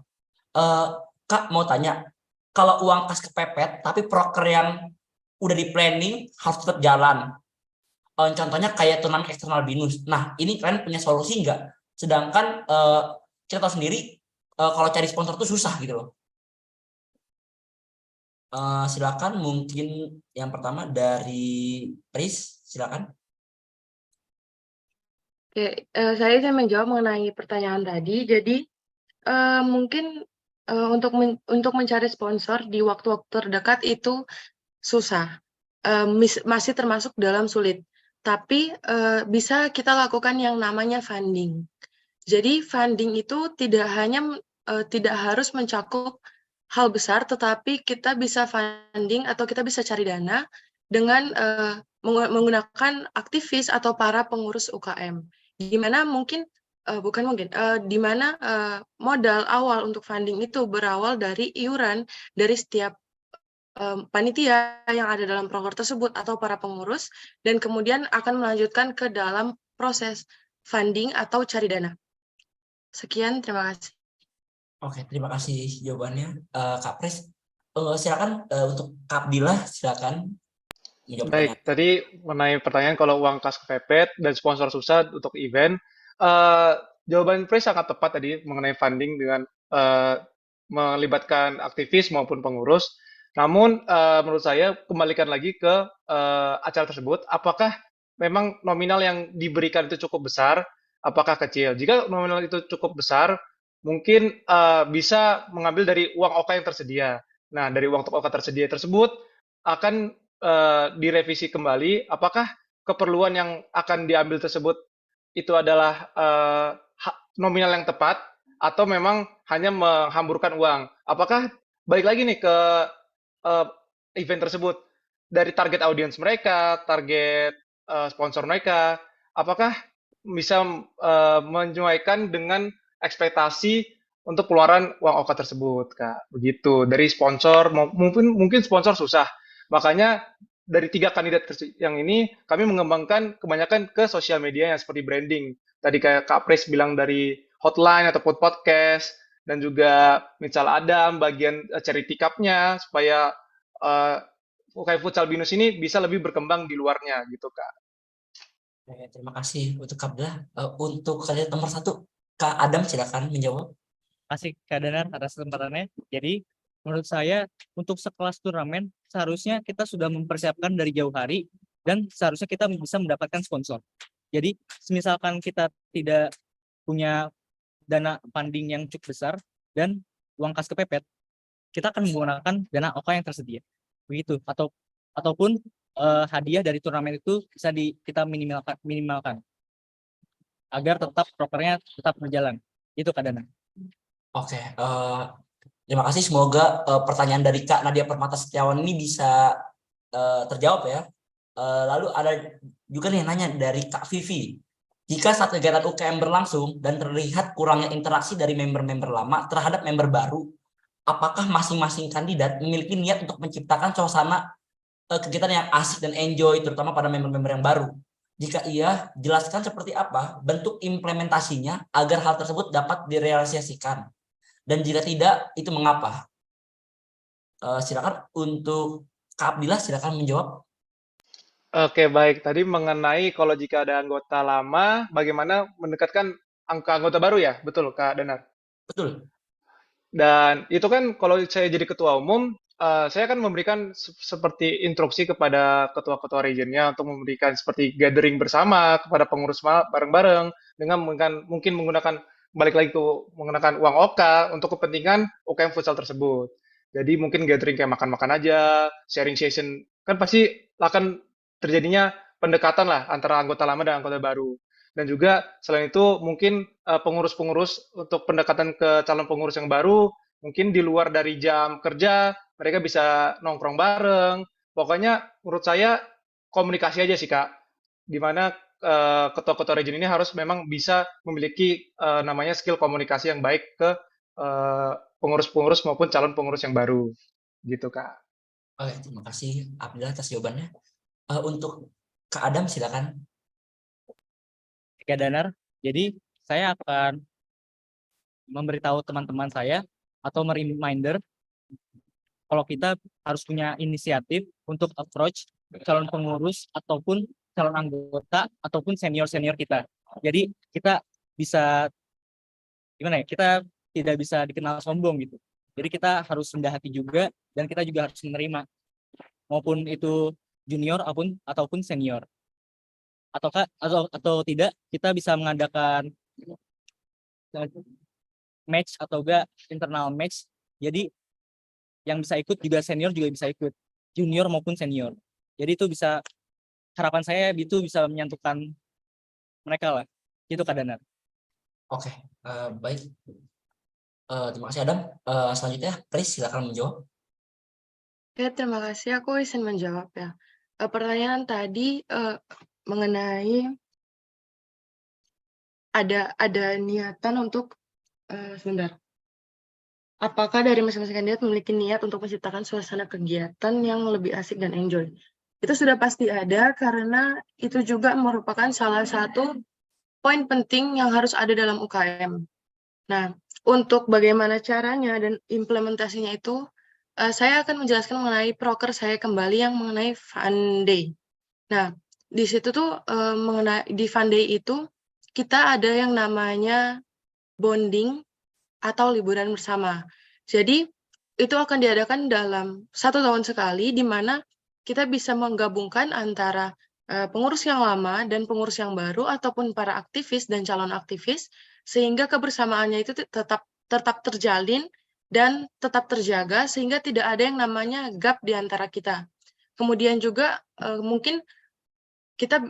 eh, Kak mau tanya, kalau uang kas kepepet tapi proker yang udah di planning harus tetap jalan. Contohnya kayak turnamen eksternal binus. Nah, ini kalian punya solusi nggak? Sedangkan kita tahu sendiri kalau cari sponsor tuh susah gitu loh. Silakan mungkin yang pertama dari Pris, silakan. Oke, saya menjawab mengenai pertanyaan tadi. Jadi mungkin untuk mencari sponsor di waktu-waktu terdekat itu susah, masih termasuk dalam sulit. Tapi bisa kita lakukan yang namanya funding. Jadi funding itu tidak harus mencakup hal besar, tetapi kita bisa funding atau kita bisa cari dana dengan menggunakan aktivis atau para pengurus UKM. Di mana di mana modal awal untuk funding itu berawal dari iuran dari setiap panitia yang ada dalam proker tersebut atau para pengurus, dan kemudian akan melanjutkan ke dalam proses funding atau cari dana. Sekian, terima kasih. Oke, terima kasih jawabannya, Kak Pris. Silakan untuk Kak Abdillah, silakan menjawab pertanyaan. Baik, tadi mengenai pertanyaan kalau uang kas kepepet dan sponsor susah untuk event, eh, jawaban Pris sangat tepat tadi mengenai funding dengan eh, melibatkan aktivis maupun pengurus. Namun menurut saya kembalikan lagi ke acara tersebut, apakah memang nominal yang diberikan itu cukup besar, apakah kecil? Jika nominal itu cukup besar, mungkin bisa mengambil dari uang OK yang tersedia. Nah, dari uang OK tersedia tersebut akan direvisi kembali, apakah keperluan yang akan diambil tersebut itu adalah nominal yang tepat atau memang hanya menghamburkan uang. Apakah balik lagi nih ke uh, event tersebut dari target audiens mereka, target sponsor mereka, apakah bisa menyesuaikan dengan ekspektasi untuk keluaran uang OK tersebut, Kak. Begitu. Dari sponsor, mungkin sponsor susah. Makanya dari 3 kandidat yang ini, kami mengembangkan kebanyakan ke sosial media yang seperti branding. Tadi kayak Kak Pres bilang dari hotline ataupun podcast, dan juga misal Adam bagian charity cup-nya, supaya UKM Futsal Binus ini bisa lebih berkembang di luarnya gitu, Kak. Oke, terima kasih untuk Kak Abdillah. Untuk kandidat nomor 1, Kak Adam, silakan menjawab. Kasih Kak Danar atas kesempatannya. Jadi menurut saya untuk sekelas turnamen seharusnya kita sudah mempersiapkan dari jauh hari dan seharusnya kita bisa mendapatkan sponsor. Jadi misalkan kita tidak punya dana funding yang cukup besar dan uang kas kepepet, kita akan menggunakan dana OK yang tersedia. Begitu. Ataupun hadiah dari turnamen itu bisa kita minimalkan agar tetap prokernya tetap berjalan. Itu Kak Dana. Oke, terima kasih. Semoga pertanyaan dari Kak Nadia Permata Setiawan ini bisa terjawab ya. Lalu ada juga nih yang nanya dari Kak Vivi. Jika saat kegiatan UKM berlangsung dan terlihat kurangnya interaksi dari member-member lama terhadap member baru, apakah masing-masing kandidat memiliki niat untuk menciptakan suasana kegiatan yang asik dan enjoy, terutama pada member-member yang baru? Jika iya, jelaskan seperti apa bentuk implementasinya agar hal tersebut dapat direalisasikan. Dan jika tidak, itu mengapa? Silakan untuk Kak Abdillah, silakan menjawab. Oke, baik. Tadi mengenai kalau jika ada anggota lama, bagaimana mendekatkan angka anggota baru ya? Betul, Kak Danar. Betul. Dan itu kan kalau saya jadi ketua umum, saya akan memberikan seperti instruksi kepada ketua-ketua regionnya untuk memberikan seperti gathering bersama kepada pengurus bareng-bareng dengan mungkin menggunakan balik lagi ke menggunakan uang OK untuk kepentingan UKM futsal tersebut. Jadi mungkin gathering kayak makan-makan aja, sharing session, kan pasti akan terjadinya pendekatan lah antara anggota lama dan anggota baru. Dan juga selain itu mungkin pengurus-pengurus untuk pendekatan ke calon pengurus yang baru, mungkin di luar dari jam kerja, mereka bisa nongkrong bareng. Pokoknya menurut saya komunikasi aja sih Kak, di mana ketua-ketua region ini harus memang bisa memiliki namanya skill komunikasi yang baik ke pengurus-pengurus maupun calon pengurus yang baru, gitu Kak. Oke, terima kasih Abdillah atas jawabannya. Untuk Kak Adam silakan. Oke, Danar. Jadi saya akan memberitahu teman-teman saya atau reminder kalau kita harus punya inisiatif untuk approach calon pengurus ataupun calon anggota ataupun senior-senior kita. Jadi kita bisa gimana ya? Kita tidak bisa dikenal sombong gitu. Jadi kita harus rendah hati juga dan kita juga harus menerima maupun itu junior ataupun senior. Atau tidak kita bisa mengadakan match atau enggak internal match. Jadi yang bisa ikut juga senior juga bisa ikut, junior maupun senior. Jadi itu bisa, harapan saya itu bisa menyatukan mereka lah. Itu Kak Danar. Oke, baik. Terima kasih Adam. Selanjutnya, Pris silakan menjawab. Ya, terima kasih. Aku izin menjawab ya. Pertanyaan tadi mengenai ada niatan untuk sebentar. Apakah dari masing-masing kandidat memiliki niat untuk menciptakan suasana kegiatan yang lebih asik dan enjoy? Itu sudah pasti ada karena itu juga merupakan salah satu poin penting yang harus ada dalam UKM. Nah, untuk bagaimana caranya dan implementasinya itu, saya akan menjelaskan mengenai proker saya kembali yang mengenai Fun Day. Nah, di situ tuh di Fun Day itu kita ada yang namanya bonding atau liburan bersama. Jadi itu akan diadakan dalam 1 tahun sekali, di mana kita bisa menggabungkan antara pengurus yang lama dan pengurus yang baru ataupun para aktivis dan calon aktivis, sehingga kebersamaannya itu tetap terjalin dan tetap terjaga sehingga tidak ada yang namanya gap di antara kita. Kemudian juga mungkin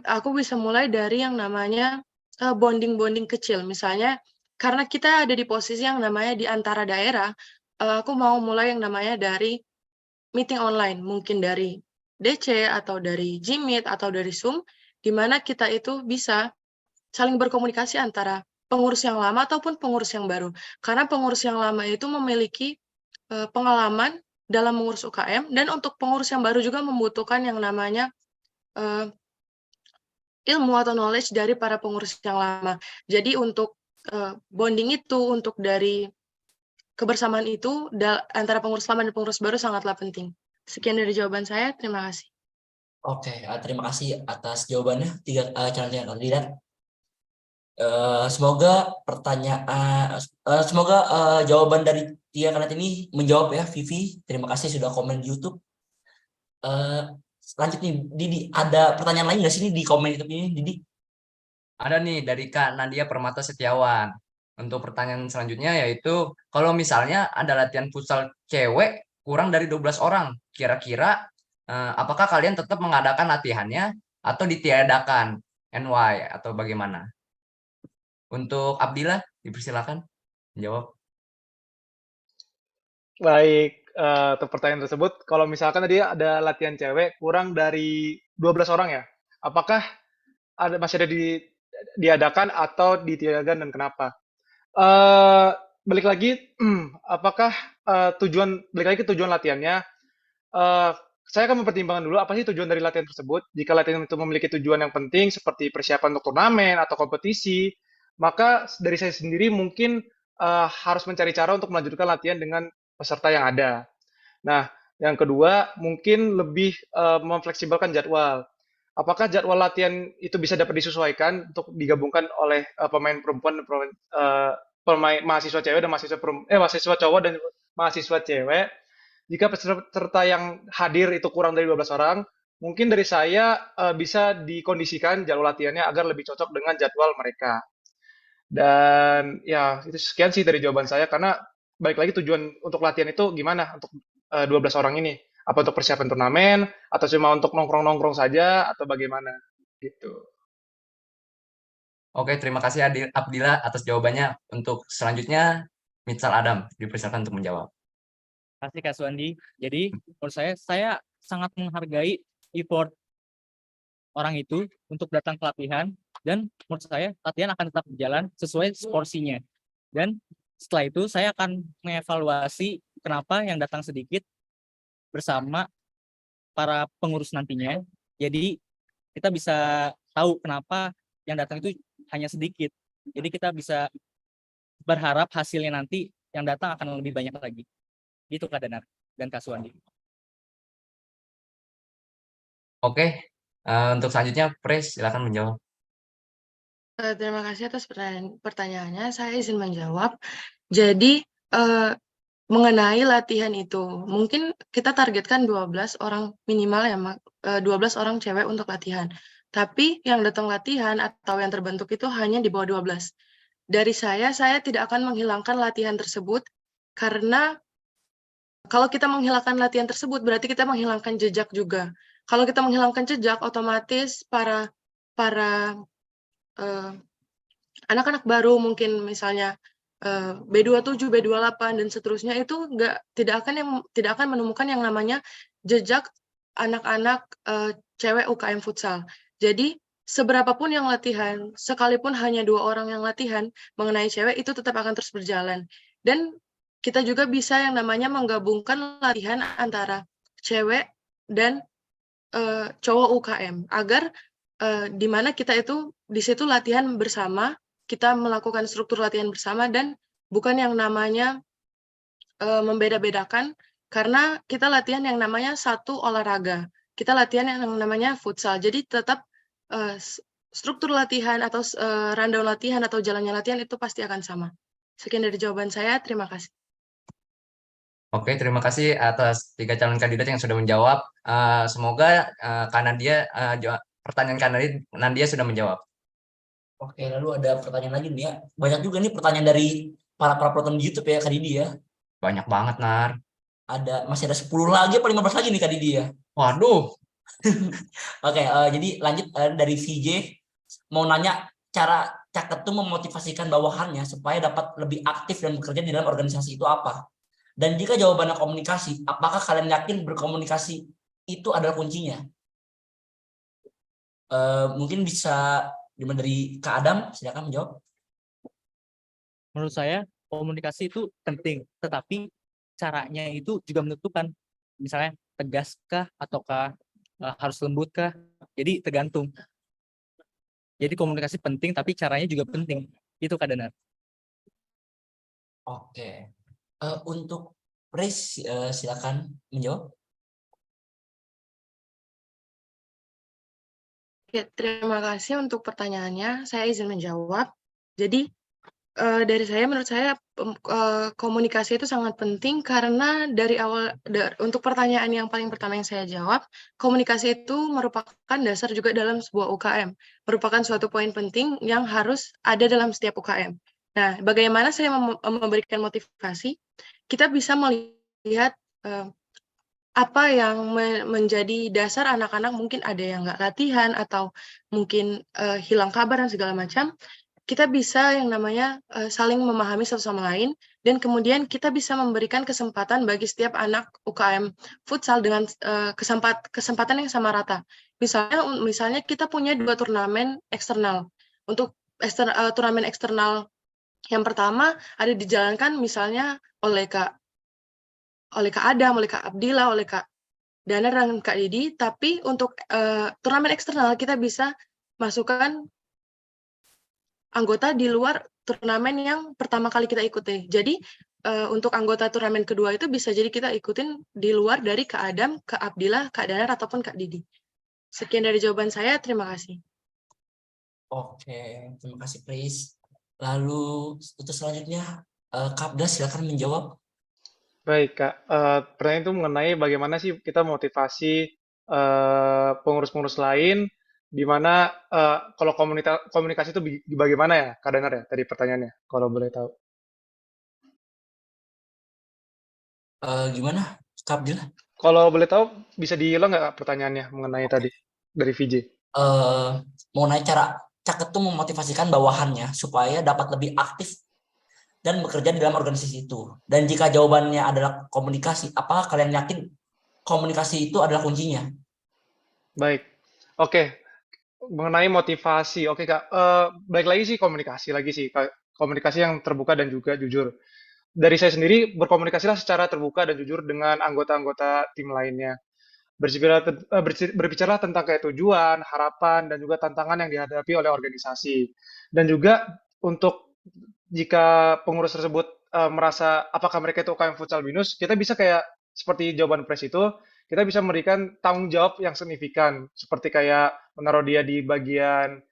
aku bisa mulai dari yang namanya bonding-bonding kecil. Misalnya karena kita ada di posisi yang namanya di antara daerah, aku mau mulai yang namanya dari meeting online, mungkin dari DC atau dari Jimit atau dari Zoom, di mana kita itu bisa saling berkomunikasi antara pengurus yang lama ataupun pengurus yang baru. Karena pengurus yang lama itu memiliki pengalaman dalam mengurus UKM, dan untuk pengurus yang baru juga membutuhkan yang namanya ilmu atau knowledge dari para pengurus yang lama. Jadi untuk bonding itu, untuk dari kebersamaan itu antara pengurus lama dan pengurus baru sangatlah penting. Sekian dari jawaban saya, terima kasih. Oke, terima kasih atas jawabannya 3 calon kandidat. Semoga jawaban dari 3 kandidat ini menjawab ya, Vivi. Terima kasih sudah komen di YouTube. Lanjut nih, Didi. Ada pertanyaan lain nggak sih di komen YouTube ini, Didi? Ada nih dari Kak Nadia Permata Setiawan. Untuk pertanyaan selanjutnya yaitu, kalau misalnya ada latihan futsal cewek kurang dari 12 orang, kira-kira apakah kalian tetap mengadakan latihannya atau ditiadakan? And why? Atau bagaimana? Untuk Abdillah, dipersilakan menjawab. Baik, untuk pertanyaan tersebut, kalau misalkan tadi ada latihan cewek kurang dari 12 orang ya, apakah masih ada diadakan atau ditiadakan dan kenapa? Balik lagi, apakah balik lagi ke tujuan latihannya? Saya akan mempertimbangkan dulu apa sih tujuan dari latihan tersebut. Jika latihan itu memiliki tujuan yang penting seperti persiapan untuk turnamen atau kompetisi, maka dari saya sendiri mungkin harus mencari cara untuk melanjutkan latihan dengan peserta yang ada. Nah, yang kedua mungkin lebih memfleksibelkan jadwal. Apakah jadwal latihan itu bisa dapat disesuaikan untuk digabungkan oleh pemain perempuan dan pemain mahasiswa cewek dan mahasiswa cowok dan mahasiswa cewek? Jika peserta yang hadir itu kurang dari 12 orang, mungkin dari saya bisa dikondisikan jadwal latihannya agar lebih cocok dengan jadwal mereka. Dan ya, itu sekian sih dari jawaban saya, karena balik lagi tujuan untuk latihan itu gimana untuk 12 orang ini? Apa untuk persiapan turnamen, atau cuma untuk nongkrong-nongkrong saja, atau bagaimana? Gitu. Oke, terima kasih Abdillah atas jawabannya. Untuk selanjutnya, Mitsal Adam, dipersilakan untuk menjawab. Terima kasih Kak Suandi. Jadi menurut saya sangat menghargai effort orang itu untuk datang ke latihan, dan menurut saya latihan akan tetap berjalan sesuai porsinya. Dan setelah itu saya akan mengevaluasi kenapa yang datang sedikit bersama para pengurus nantinya. Jadi kita bisa tahu kenapa yang datang itu hanya sedikit. Jadi kita bisa berharap hasilnya nanti yang datang akan lebih banyak lagi. Gitu Kak Danar dan Kak Suwandi. Oke, untuk selanjutnya Pres silakan menjawab. Terima kasih atas pertanyaannya. Saya izin menjawab. Jadi, mengenai latihan itu, mungkin kita targetkan 12 orang minimal ya, 12 orang cewek untuk latihan. Tapi yang datang latihan atau yang terbentuk itu hanya di bawah 12. Dari saya tidak akan menghilangkan latihan tersebut karena kalau kita menghilangkan latihan tersebut berarti kita menghilangkan jejak juga. Kalau kita menghilangkan jejak, otomatis para anak-anak baru mungkin misalnya B27, B28 dan seterusnya itu tidak akan menemukan yang namanya jejak anak-anak cewek UKM futsal. Jadi seberapapun yang latihan, sekalipun hanya 2 orang yang latihan mengenai cewek itu tetap akan terus berjalan. Dan kita juga bisa yang namanya menggabungkan latihan antara cewek dan cowok UKM agar di mana kita itu di situ latihan bersama, kita melakukan struktur latihan bersama dan bukan yang namanya membeda-bedakan karena kita latihan yang namanya satu olahraga. Kita latihan yang namanya futsal. Jadi tetap struktur latihan atau rundown latihan atau jalannya latihan itu pasti akan sama. Sekian dari jawaban saya. Terima kasih. Oke, terima kasih atas 3 calon kandidat yang sudah menjawab. Semoga pertanyaan Nadia sudah menjawab. Oke, lalu ada pertanyaan lagi nih ya. Banyak juga nih pertanyaan dari para penonton di YouTube ya Kak Didi ya. Banyak banget, Nar. Masih ada 10 lagi apa 15 lagi nih Kak Didi ya. Waduh, Oke, jadi lanjut dari VJ mau nanya cara Cak Ketum memotivasikan bawahannya supaya dapat lebih aktif dan bekerja di dalam organisasi itu apa? Dan jika jawabannya komunikasi, apakah kalian yakin berkomunikasi itu adalah kuncinya? Mungkin bisa dari Kak Adam, silakan menjawab. Menurut saya komunikasi itu penting, tetapi caranya itu juga menentukan. Misalnya tegaskah ataukah harus lembutkah? Jadi tergantung. Jadi komunikasi penting, tapi caranya juga penting. Itu Kak Danar. Oke. Untuk Pris, silakan menjawab. Oke, terima kasih untuk pertanyaannya. Saya izin menjawab. Jadi dari saya, menurut saya komunikasi itu sangat penting karena dari awal untuk pertanyaan yang paling pertama yang saya jawab, komunikasi itu merupakan dasar juga dalam sebuah UKM, merupakan suatu poin penting yang harus ada dalam setiap UKM. Nah, bagaimana saya memberikan motivasi? Kita bisa melihat apa yang menjadi dasar anak-anak, mungkin ada yang nggak latihan atau mungkin hilang kabar dan segala macam. Kita bisa yang namanya saling memahami satu sama lain dan kemudian kita bisa memberikan kesempatan bagi setiap anak UKM futsal dengan kesempatan yang sama rata. Misalnya kita punya 2 turnamen eksternal. Untuk turnamen eksternal yang pertama ada dijalankan misalnya oleh Kak Adam, oleh Kak Abdillah, oleh Kak Danar dan Kak Didi, tapi untuk turnamen eksternal kita bisa masukkan anggota di luar turnamen yang pertama kali kita ikuti. Jadi untuk anggota turnamen kedua itu bisa jadi kita ikutin di luar dari Kak Adam, Kak Abdillah, Kak Danar ataupun Kak Didi. Sekian dari jawaban saya. Terima kasih. Oke, terima kasih Pris. Lalu untuk selanjutnya Kak Abdas silakan menjawab. Baik, Kak. Pertanyaan itu mengenai bagaimana sih kita motivasi pengurus-pengurus lain, di mana kalau komunikasi itu bagaimana ya, Kak Danar ya, tadi pertanyaannya, kalau boleh tahu. Gimana Kak Abdillah? Kalau boleh tahu, bisa diulang nggak Kak, pertanyaannya mengenai tadi dari VJ? Mau nanya cara Cak Ketum memotivasikan bawahannya supaya dapat lebih aktif dan bekerja di dalam organisasi itu. Dan jika jawabannya adalah komunikasi, apakah kalian yakin komunikasi itu adalah kuncinya? Baik, oke. Mengenai motivasi, oke Kak. Baik lagi sih komunikasi lagi sih, Kak. Komunikasi yang terbuka dan juga jujur. Dari saya sendiri berkomunikasilah secara terbuka dan jujur dengan anggota-anggota tim lainnya. berbicara tentang kayak tujuan, harapan, dan juga tantangan yang dihadapi oleh organisasi. Dan juga untuk jika pengurus tersebut merasa apakah mereka itu UKM Futsal Binus, kita bisa kayak seperti jawaban pres itu, kita bisa memberikan tanggung jawab yang signifikan, seperti kayak menaruh dia di bagian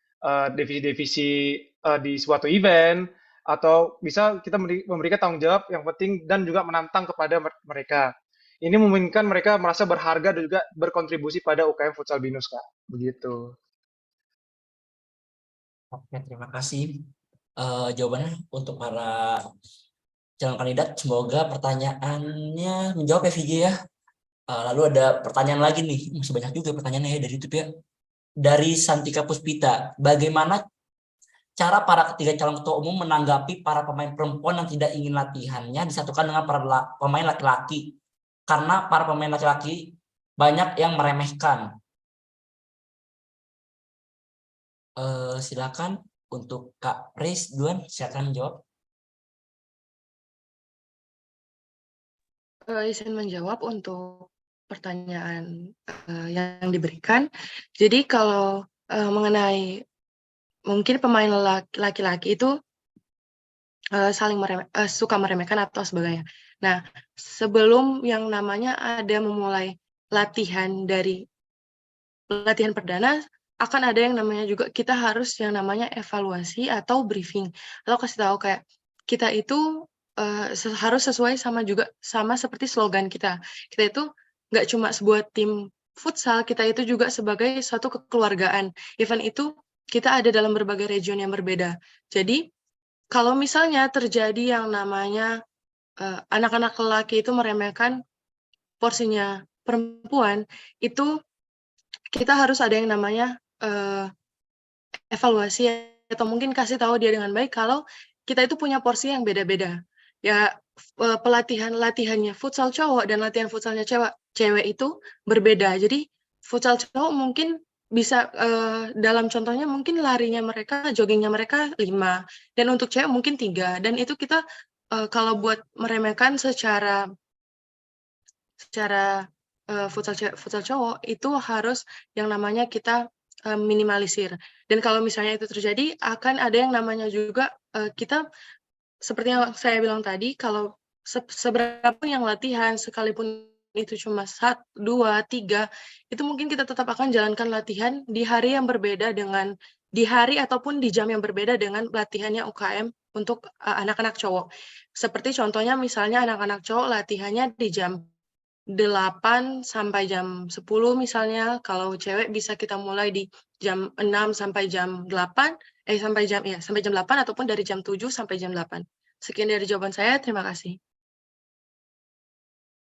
divisi-divisi di suatu event, atau bisa kita memberikan tanggung jawab yang penting dan juga menantang kepada mereka. Ini memungkinkan mereka merasa berharga dan juga berkontribusi pada UKM Futsal Binus, Kak. Begitu. Oke, terima kasih jawabannya untuk para calon kandidat. Semoga pertanyaannya menjawab ya VJ ya. Lalu ada pertanyaan lagi nih, masih banyak juga pertanyaannya ya dari YouTube ya. Dari Santika Puspita, bagaimana cara para ketiga calon ketua umum menanggapi para pemain perempuan yang tidak ingin latihannya disatukan dengan para pemain laki-laki? Karena para pemain laki-laki banyak yang meremehkan. Silakan untuk Kak Pris duluan, silakan menjawab. Izin menjawab untuk pertanyaan yang diberikan. Jadi kalau mengenai mungkin pemain laki-laki itu saling suka meremehkan atau sebagainya. Nah, sebelum yang namanya ada memulai latihan dari latihan perdana, akan ada yang namanya juga kita harus yang namanya evaluasi atau briefing. Atau kasih tahu kayak kita itu harus sesuai sama seperti slogan kita. Kita itu nggak cuma sebuah tim futsal, kita itu juga sebagai suatu kekeluargaan. Event itu kita ada dalam berbagai region yang berbeda. Jadi kalau misalnya terjadi yang namanya anak-anak lelaki itu meremehkan porsinya perempuan, itu kita harus ada yang namanya evaluasi atau mungkin kasih tahu dia dengan baik kalau kita itu punya porsi yang beda-beda. Ya latihannya futsal cowok dan latihan futsalnya cewek itu berbeda. Jadi futsal cowok mungkin bisa dalam contohnya mungkin larinya mereka, joggingnya mereka 5 dan untuk cewek mungkin 3 dan itu kita kalau buat meremehkan secara futsal cowok itu harus yang namanya kita minimalisir. Dan kalau misalnya itu terjadi akan ada yang namanya juga kita seperti yang saya bilang tadi, kalau seberapa yang latihan, sekalipun itu cuma 1, 2, 3, itu mungkin kita tetap akan jalankan latihan di hari yang berbeda dengan di hari ataupun di jam yang berbeda dengan latihannya UKM untuk anak-anak cowok. Seperti contohnya misalnya anak-anak cowok latihannya di jam 8 sampai jam 10 misalnya, kalau cewek bisa kita mulai di jam 6 sampai jam 8, sampai jam 8 ataupun dari jam 7 sampai jam 8. Sekian dari jawaban saya, terima kasih.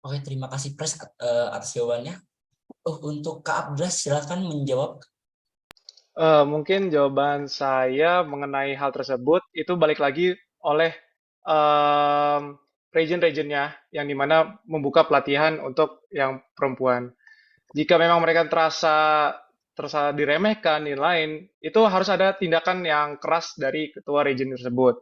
Oke, terima kasih Pres atas jawabannya. Untuk Kak Abdas silakan menjawab. Mungkin jawaban saya mengenai hal tersebut itu balik lagi oleh region-regionnya yang dimana membuka pelatihan untuk yang perempuan. Jika memang mereka terasa diremehkan, lain, itu harus ada tindakan yang keras dari ketua region tersebut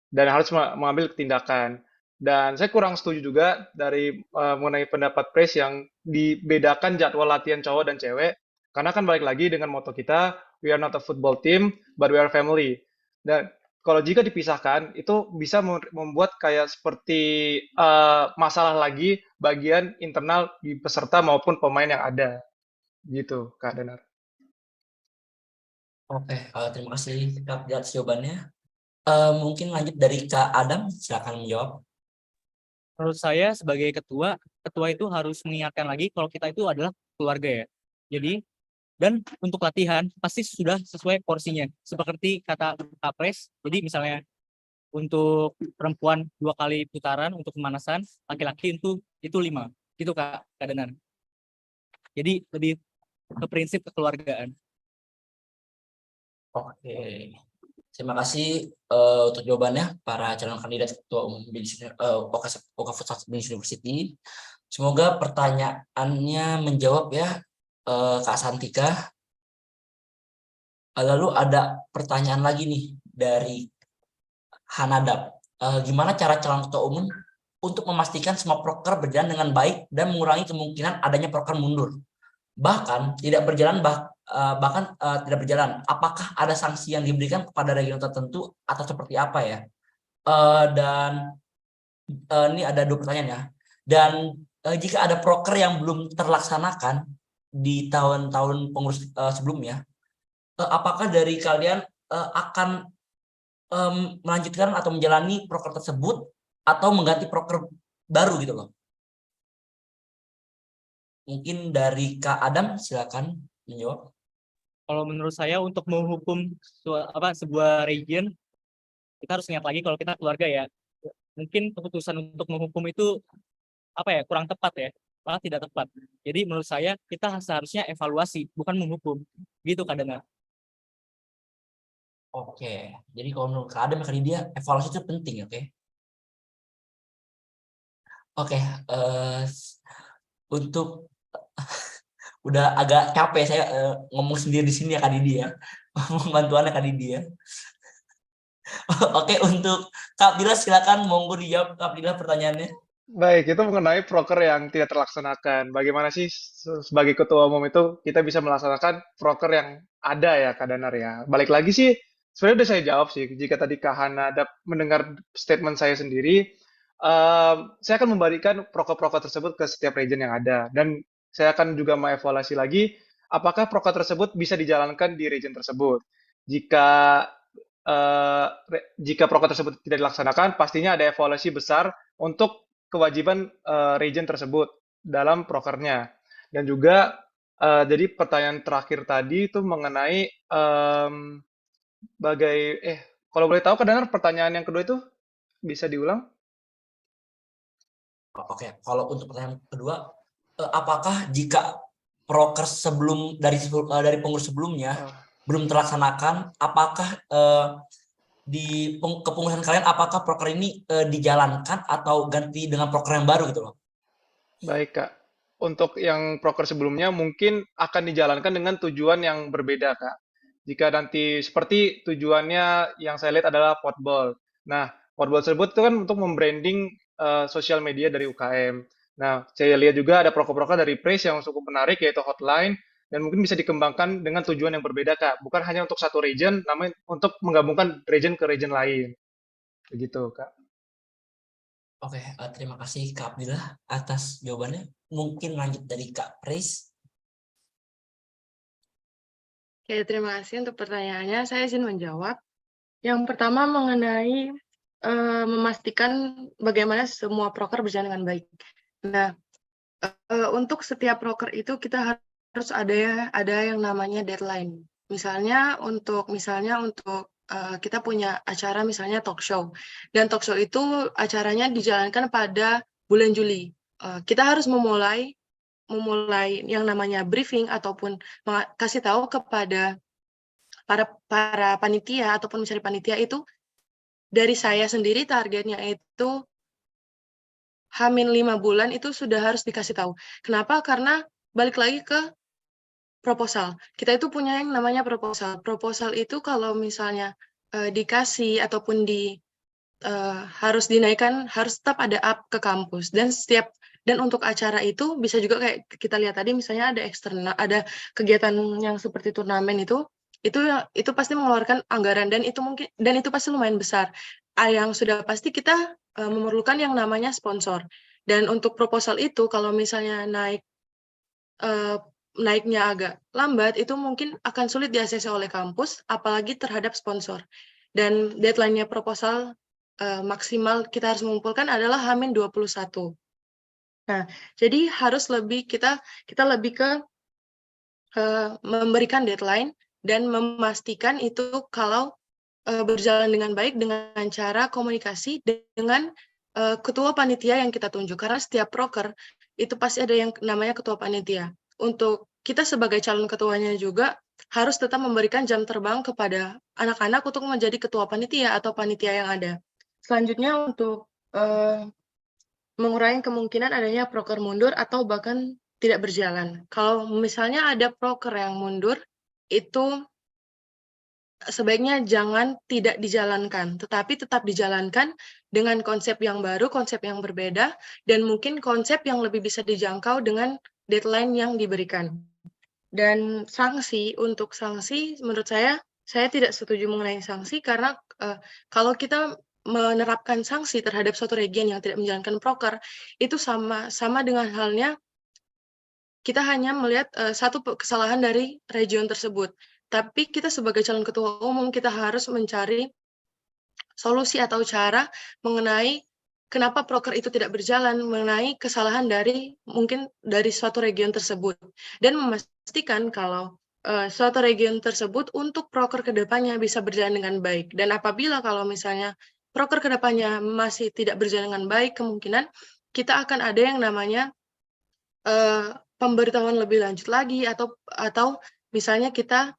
dan harus mengambil tindakan. Dan saya kurang setuju juga dari mengenai pendapat Pres yang dibedakan jadwal latihan cowok dan cewek, karena kan balik lagi dengan moto kita, we are not a football team, but we are family. Dan kalau jika dipisahkan, itu bisa membuat kayak seperti masalah lagi bagian internal di peserta maupun pemain yang ada. Gitu, Kak Danar. Oke, terima kasih Kak atas jawabannya. Mungkin lanjut dari Kak Adam, silakan menjawab. Menurut saya sebagai ketua itu harus mengingatkan lagi kalau kita itu adalah keluarga ya. Jadi dan untuk latihan pasti sudah sesuai porsinya. Seperti kata Kak Pres, jadi misalnya untuk perempuan 2 kali putaran untuk pemanasan, laki-laki itu 5. Gitu Kak Danar. Jadi lebih ke prinsip kekeluargaan. Oke. Terima kasih untuk jawabannya para calon kandidat ketua umum OK Futsal Binus University. Semoga pertanyaannya menjawab ya Kak Santika. Lalu ada pertanyaan lagi nih dari Hanadab. Gimana cara calon ketua umum untuk memastikan semua proker berjalan dengan baik dan mengurangi kemungkinan adanya proker mundur? bahkan tidak berjalan tidak berjalan, apakah ada sanksi yang diberikan kepada region tertentu atau seperti apa ya? Dan ini ada 2 pertanyaan ya. Dan jika ada proker yang belum terlaksanakan di tahun-tahun pengurus sebelumnya, apakah dari kalian akan melanjutkan atau menjalani proker tersebut atau mengganti proker baru gitu loh? Mungkin dari Kak Adam silakan menjawab. Kalau menurut saya untuk menghukum sebuah region, kita harus ingat lagi kalau kita keluarga ya. Mungkin keputusan untuk menghukum itu kurang tepat ya, malah tidak tepat. Jadi menurut saya kita seharusnya evaluasi, bukan menghukum. Gitu kadang. Oke, jadi kalau menurut Kak Adam kali dia evaluasi itu penting, oke? Oke, untuk udah agak capek saya ngomong sendiri di sini ya Kak Didi ya, bantuannya Kak Didi ya. Oke, untuk Kak Bila silakan, monggo dijawab Kak Bila pertanyaannya. Baik, itu mengenai proker yang tidak terlaksanakan. Bagaimana sih sebagai ketua umum itu kita bisa melaksanakan proker yang ada ya, Kak Danar ya. Balik lagi sih, sebenarnya udah saya jawab sih. Jika tadi Kak Hana ada mendengar statement saya sendiri, saya akan memberikan proker-proker tersebut ke setiap region yang ada. Dan saya akan juga mengevaluasi lagi, apakah proker tersebut bisa dijalankan di region tersebut. Jika proker tersebut tidak dilaksanakan, pastinya ada evaluasi besar untuk kewajiban region tersebut dalam prokernya. Dan juga jadi pertanyaan terakhir tadi itu mengenai kalau boleh tahu kadang pertanyaan yang kedua itu bisa diulang? Oke, kalau untuk pertanyaan kedua, apakah jika proker dari pengurus sebelumnya belum terlaksanakan, apakah di kepengurusan kalian apakah proker ini dijalankan atau ganti dengan proker yang baru gitu loh? Baik, Kak. Untuk yang proker sebelumnya mungkin akan dijalankan dengan tujuan yang berbeda, Kak. Jika nanti seperti tujuannya yang saya lihat adalah potball. Nah, potball tersebut itu kan untuk membranding sosial media dari UKM. Nah, saya lihat juga ada proker-proker dari Praise yang cukup menarik, yaitu hotline, dan mungkin bisa dikembangkan dengan tujuan yang berbeda, Kak. Bukan hanya untuk satu region, namun untuk menggabungkan region ke region lain. Begitu, Kak. Oke, terima kasih Kak Abdillah atas jawabannya. Mungkin lanjut dari Kak Pris. Oke, terima kasih untuk pertanyaannya. Saya izin menjawab. Yang pertama mengenai memastikan bagaimana semua proker berjalan dengan baik. Nah, untuk setiap proker itu kita harus ada yang namanya deadline. Misalnya untuk kita punya acara misalnya talk show, dan talk show itu acaranya dijalankan pada bulan Juli. Kita harus memulai yang namanya briefing ataupun kasih tahu kepada para panitia ataupun mencari panitia itu. Dari saya sendiri targetnya itu H-5 bulan itu sudah harus dikasih tahu. Kenapa? Karena balik lagi ke proposal. Kita itu punya yang namanya proposal. Proposal itu kalau misalnya dikasih ataupun harus dinaikkan, harus tetap ada up ke kampus. Dan untuk acara itu bisa juga kayak kita lihat tadi misalnya ada eksternal, ada kegiatan yang seperti turnamen itu pasti mengeluarkan anggaran dan itu pasti lumayan besar. Yang sudah pasti kita memerlukan yang namanya sponsor. Dan untuk proposal itu kalau misalnya naiknya agak lambat, itu mungkin akan sulit diakses oleh kampus, apalagi terhadap sponsor. Dan deadline-nya proposal maksimal kita harus mengumpulkan adalah H-21. Nah, jadi harus kita lebih ke memberikan deadline dan memastikan itu kalau berjalan dengan baik dengan cara komunikasi dengan ketua panitia yang kita tunjuk. Karena setiap proker itu pasti ada yang namanya ketua panitia. Untuk kita sebagai calon ketuanya juga harus tetap memberikan jam terbang kepada anak-anak untuk menjadi ketua panitia atau panitia yang ada. Selanjutnya untuk mengurangi kemungkinan adanya proker mundur atau bahkan tidak berjalan. Kalau misalnya ada proker yang mundur, itu sebaiknya jangan tidak dijalankan, tetapi tetap dijalankan dengan konsep yang baru, konsep yang berbeda, dan mungkin konsep yang lebih bisa dijangkau dengan deadline yang diberikan. Dan untuk sanksi menurut saya tidak setuju mengenai sanksi karena, kalau kita menerapkan sanksi terhadap suatu region yang tidak menjalankan proker, itu sama dengan halnya kita hanya melihat, satu kesalahan dari region tersebut. Tapi kita sebagai calon ketua umum, kita harus mencari solusi atau cara mengenai kenapa proker itu tidak berjalan, mengenai kesalahan mungkin dari suatu region tersebut. Dan memastikan kalau, suatu region tersebut untuk proker ke depannya bisa berjalan dengan baik. Dan apabila kalau misalnya proker ke depannya masih tidak berjalan dengan baik, kemungkinan kita akan ada yang namanya, pemberitahuan lebih lanjut lagi atau misalnya kita,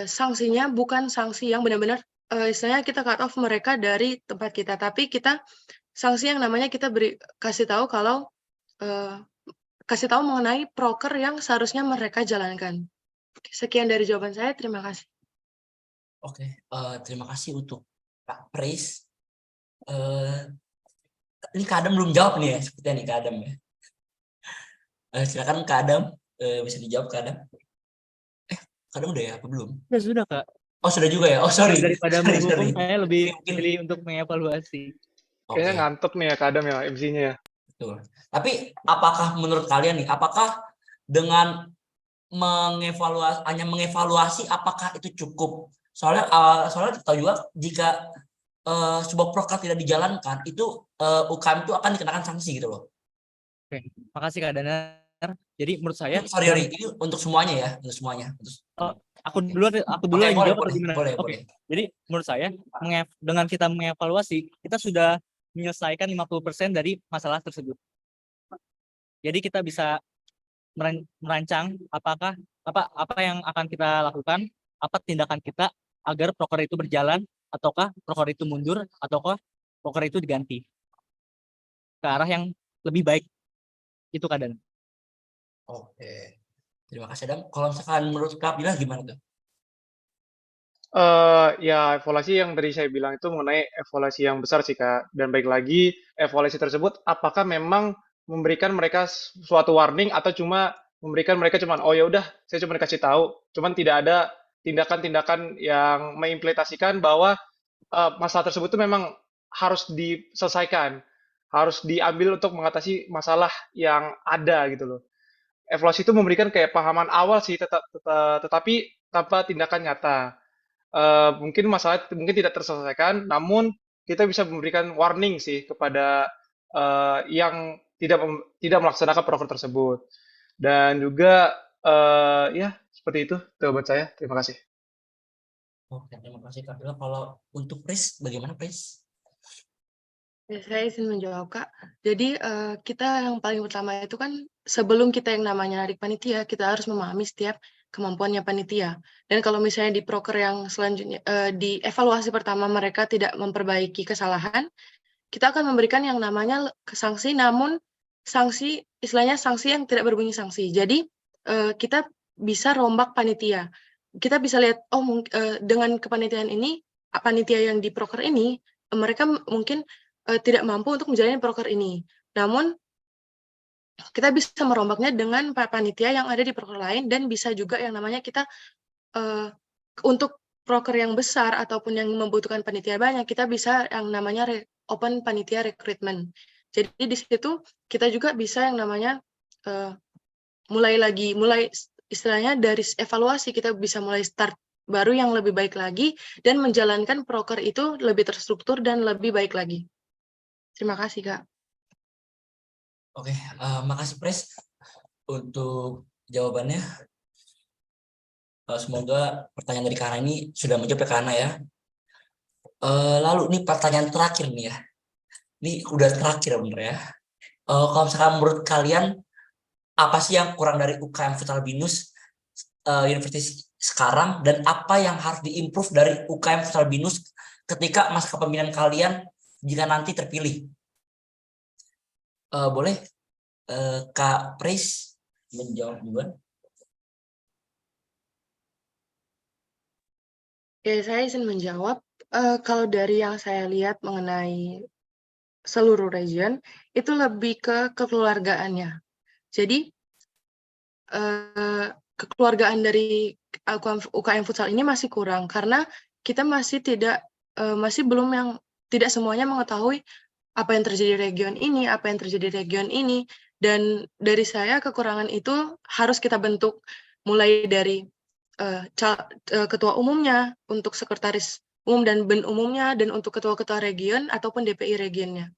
sanksinya bukan sanksi yang benar-benar, istilahnya kita cut off mereka dari tempat kita, tapi kita sanksi yang namanya kita kasih tahu kalau, kasih tahu mengenai proker yang seharusnya mereka jalankan. Sekian dari jawaban saya, terima kasih. Oke, terima kasih untuk Kak Pris. Ini Kak Adam belum jawab nih ya, sepertinya nih Kak Adam ya. Silakan Kak Adam, bisa dijawab Kak Adam. Kak Adam udah ya apa belum? Ya sudah, Kak. Oh sudah juga ya. Oh sorry. Daripada Sorry. menghukum, saya lebih Mungkin- pilih untuk mengevaluasi. Kayaknya Oke, ngantuk nih ya kadang ya MC-nya ya. betul. Tapi apakah menurut kalian nih, apakah dengan hanya mengevaluasi apakah itu cukup? Soalnya tahu juga jika sebuah proker tidak dijalankan itu UKM itu akan dikenakan sanksi gitu loh. Oke, makasih Kak Danar. Jadi menurut saya, Sorry, ini untuk semuanya ya, untuk semuanya. aku dulu Oke, yang boleh, jawab atau gimana? boleh, Oke. boleh. Jadi menurut saya dengan kita mengevaluasi, kita sudah menyelesaikan 50% dari masalah tersebut. Jadi kita bisa merancang apa yang akan kita lakukan, apa tindakan kita agar proker itu berjalan, ataukah proker itu mundur, ataukah proker itu diganti ke arah yang lebih baik. Itu Kak Dan. Oke. Terima kasih Adam. Kalau misalkan menurut Kak Bila gimana tuh? Ya evaluasi yang tadi saya bilang itu mengenai evaluasi yang besar sih Kak. Dan baik lagi evaluasi tersebut apakah memang memberikan mereka suatu warning atau cuma memberikan mereka cuman oh ya udah saya cuma dikasih tahu, cuman tidak ada tindakan-tindakan yang mengimplementasikan bahwa masalah tersebut itu memang harus diselesaikan, harus diambil untuk mengatasi masalah yang ada gitu loh. Evaluasi itu memberikan kayak pahaman awal sih, tetapi tanpa tindakan nyata. Mungkin masalah mungkin tidak terselesaikan, namun kita bisa memberikan warning sih kepada yang tidak melaksanakan program tersebut. Dan juga ya seperti itu jawaban saya. Terima kasih. Oke, terima kasih Kak Bila. Kalau untuk Pris, bagaimana Pris? Ya, saya izin menjawab, Kak. Jadi, kita yang paling utama itu kan sebelum kita yang namanya narik panitia, kita harus memahami setiap kemampuannya panitia. Dan kalau misalnya di proker yang selanjutnya, di evaluasi pertama mereka tidak memperbaiki kesalahan, kita akan memberikan yang namanya sanksi, namun sanksi istilahnya sanksi yang tidak berbunyi sanksi. Jadi, kita bisa rombak panitia. Kita bisa lihat, dengan kepanitiaan ini, panitia yang di proker ini, mereka mungkin tidak mampu untuk menjalani proker ini. Namun, kita bisa merombaknya dengan panitia yang ada di proker lain dan bisa juga yang namanya kita untuk proker yang besar ataupun yang membutuhkan panitia banyak, kita bisa yang namanya open panitia recruitment. Jadi di situ kita juga bisa yang namanya mulai istilahnya dari evaluasi kita bisa mulai start baru yang lebih baik lagi dan menjalankan proker itu lebih terstruktur dan lebih baik lagi. Terima kasih, Kak. Oke, makasih Pris untuk jawabannya. Semoga pertanyaan dari Kana ini sudah menjawab ya Kana ya. Lalu ini pertanyaan terakhir nih ya. Ini udah terakhir bener ya. Kalau misalkan menurut kalian apa sih yang kurang dari UKM Futsal Binus Universitas sekarang dan apa yang harus diimprove dari UKM Futsal Binus ketika masa kepemimpinan kalian jika nanti terpilih? Boleh Kak Pris menjawab duluan? Ya, saya izin menjawab. Kalau dari yang saya lihat mengenai seluruh region, itu lebih ke kekeluargaannya. Jadi, kekeluargaan dari UKM futsal ini masih kurang karena kita masih tidak semuanya mengetahui apa yang terjadi di region ini, apa yang terjadi di region ini, dan dari saya kekurangan itu harus kita bentuk mulai dari ketua umumnya, untuk sekretaris umum dan ben umumnya, dan untuk ketua-ketua region ataupun DPI regionnya.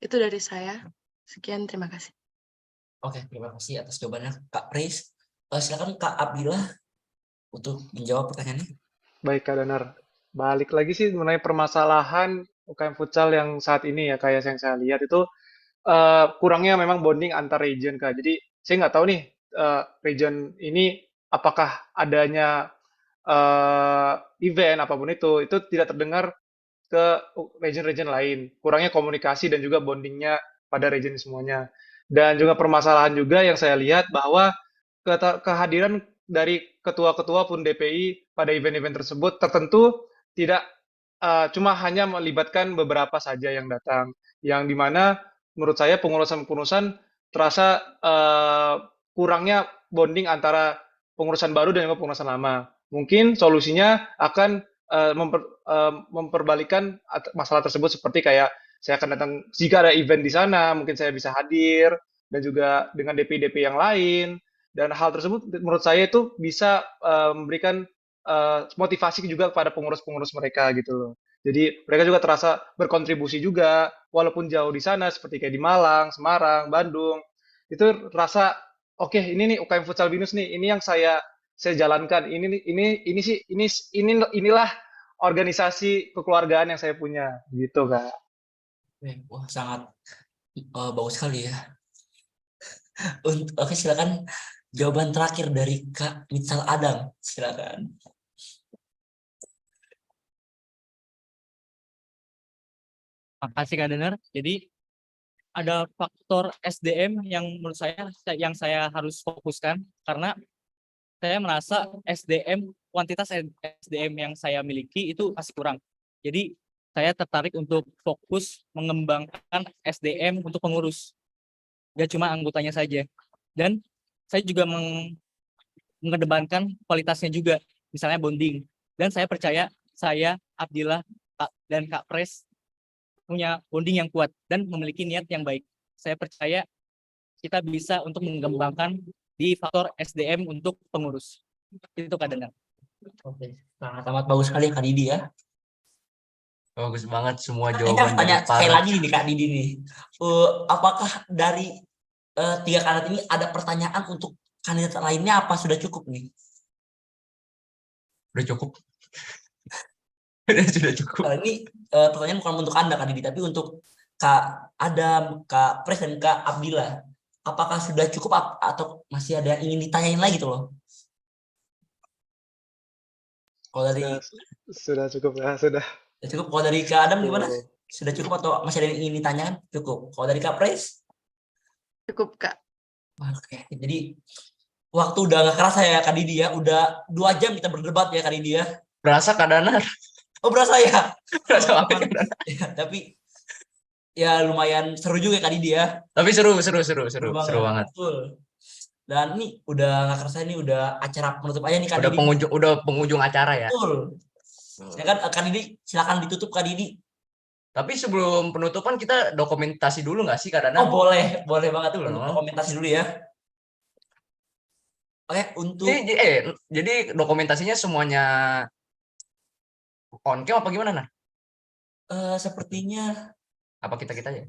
Itu dari saya. Sekian, terima kasih. Oke, terima kasih atas jawabannya Kak Pris. Silakan Kak Abdillah untuk menjawab pertanyaannya. Baik, Kak Danar. Balik lagi sih mengenai permasalahan UKM futsal yang saat ini ya, kayak yang saya lihat itu kurangnya memang bonding antar region, Kak. Jadi saya nggak tahu nih region ini apakah adanya event apapun itu tidak terdengar ke region-region lain. Kurangnya komunikasi dan juga bondingnya pada region semuanya. Dan juga permasalahan juga yang saya lihat bahwa kehadiran dari ketua-ketua pun DPI pada event-event tersebut tertentu tidak cuma hanya melibatkan beberapa saja yang datang. Yang dimana menurut saya pengurusan-pengurusan terasa kurangnya bonding antara pengurusan baru dan juga pengurusan lama. Mungkin solusinya akan memperbalikan masalah tersebut seperti kayak saya akan datang jika ada event di sana, mungkin saya bisa hadir dan juga dengan DPI-DPI yang lain. Dan hal tersebut menurut saya itu bisa memberikan motivasi juga kepada pengurus-pengurus mereka gitu loh. Jadi mereka juga terasa berkontribusi juga, walaupun jauh di sana seperti kayak di Malang, Semarang, Bandung, itu rasa oke ini nih UKM Futsal Binus nih, ini yang saya jalankan, inilah organisasi kekeluargaan yang saya punya gitu Kak. Wah, sangat bagus sekali ya. Oke, silakan jawaban terakhir dari Kak Mitsal Adam, silakan. Makasih Kak Danar. Jadi ada faktor SDM yang menurut saya harus fokuskan karena saya merasa kuantitas SDM yang saya miliki itu masih kurang. Jadi saya tertarik untuk fokus mengembangkan SDM untuk pengurus, gak cuma anggotanya saja. Dan saya juga mengedepankan kualitasnya juga, misalnya bonding. Dan saya percaya saya, Abdillah, dan Kak Pres punya bonding yang kuat dan memiliki niat yang baik. Saya percaya kita bisa untuk mengembangkan di faktor SDM untuk pengurus. Itu Kak Danar. Oke, sangat bagus sekali Kak Didi ya. Bagus banget semua Kayaknya jawaban tanya dari sekali para. lagi nih Kak Didi nih. Apakah dari 3 kandidat ini ada pertanyaan untuk kandidat lainnya apa sudah cukup nih? Udah cukup. Sudah cukup. Ini pertanyaan bukan untuk Anda Kak Didi, tapi untuk Kak Adam, Kak Pres, dan Kak Abdillah. Apakah sudah cukup atau masih ada yang ingin ditanyain lagi tuh loh? Kalau dari Sudah cukup ya, sudah. cukup. Kalau dari Kak Adam gimana? Tuh. Sudah cukup atau masih ada yang ingin ditanyakan? Cukup. Kalau dari Kak Pres? Cukup, Kak. Oke, jadi waktu udah gak kerasa ya Kak Didi ya. Udah 2 jam kita berdebat ya Kak Didi ya. Berasa Kak Danar. Oh berasa ya? Berasa banget, Kak Danar. Ya, tapi ya lumayan seru juga Kak Didi ya. Tapi seru Betul. banget. Dan ini udah gak kerasa, ini udah acara penutup aja nih Kak Didi. Udah pengunjung acara ya. Betul. Silakan Kak Didi, silakan ditutup Kak Didi. Tapi sebelum penutupan kita dokumentasi dulu nggak sih Kak Danar? Oh boleh banget tuh Boleh. untuk dokumentasi dulu ya. Oke, untuk jadi dokumentasinya semuanya on cam apa gimana nah? sepertinya Apa kita aja?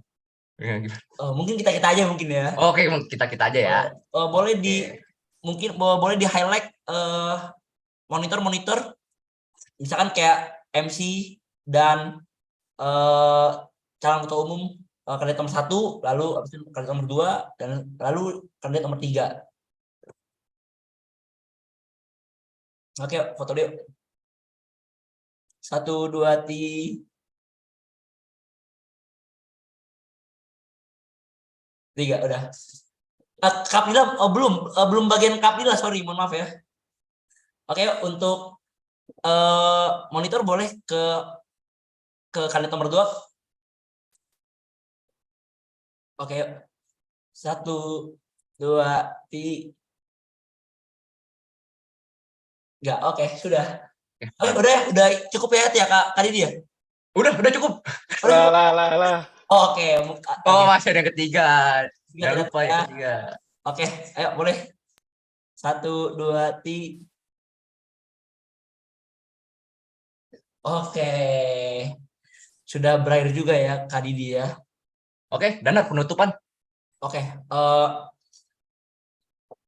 mungkin kita aja mungkin ya. Oke, kita aja ya. Boleh boleh di highlight monitor misalkan kayak MC dan calon ketua umum kandidat nomor 1, lalu habis itu kandidat nomor 2, dan lalu kandidat nomor 3. Oke, foto dia. 1, 2, 3 udah. Kapila belum bagian Kapila, sorry, mohon maaf ya. Oke, untuk monitor boleh ke kandidat nomor 2. Oke, 1, 2, 3. Enggak, oke, sudah. Oke, Udah cukup ya Kak Didi ya? udah cukup. Udah Lah, cukup. lah, lah, lah. Oke, Oh, oke. masih ada yang ketiga. Tiga, Jangan tiga, lupa tiga. yang ketiga. Oke, ayo boleh. 1, 2, 3. Oke. Sudah berakhir juga ya Kak Didi ya. Oke, Danar penutupan. Oke.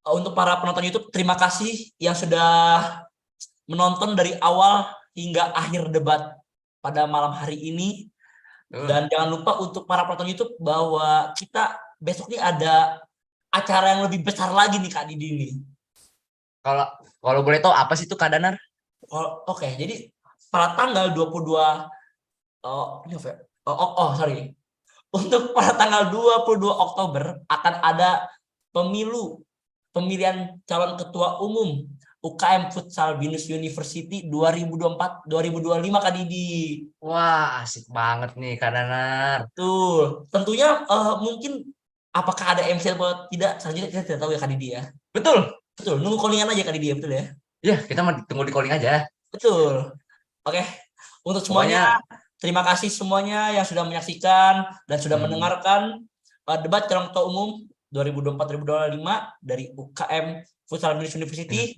Untuk para penonton YouTube, terima kasih yang sudah menonton dari awal hingga akhir debat pada malam hari ini. Dan jangan lupa untuk para penonton YouTube bahwa kita besok ini ada acara yang lebih besar lagi nih Kak Didi nih. Kalau kalau boleh tahu apa sih itu Kak Danar? Oke, jadi pada tanggal 22 sorry. Untuk pada tanggal 22 Oktober akan ada pemilihan calon ketua umum UKM Futsal Binus University 2024-2025 Kak Didi. Wah, asik banget nih Kak Danar. Tuh, tentunya mungkin apakah ada MC atau tidak selanjutnya kita tidak tahu ya Kak Didi ya. Betul. Betul, nunggu callingan aja Kak Didi ya, betul ya. Ya, kita mau tunggu di calling aja. Betul. Oke, untuk semuanya Pokoknya terima kasih semuanya yang sudah menyaksikan dan sudah mendengarkan debat calon ketua umum 2024-2025 dari UKM Futsal Binus University.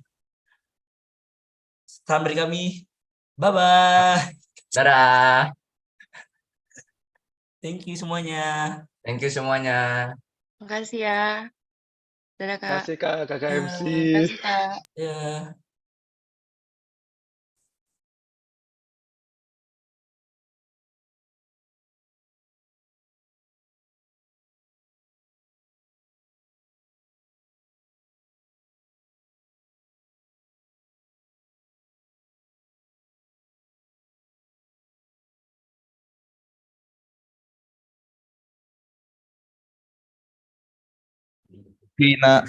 Salam dari kami. Bye-bye. dadah. Thank you semuanya. Thank you semuanya. Makasih ya. Dadah Kak. Kasih Kak, Kakak MC. Makasih Kak. Ya. Vina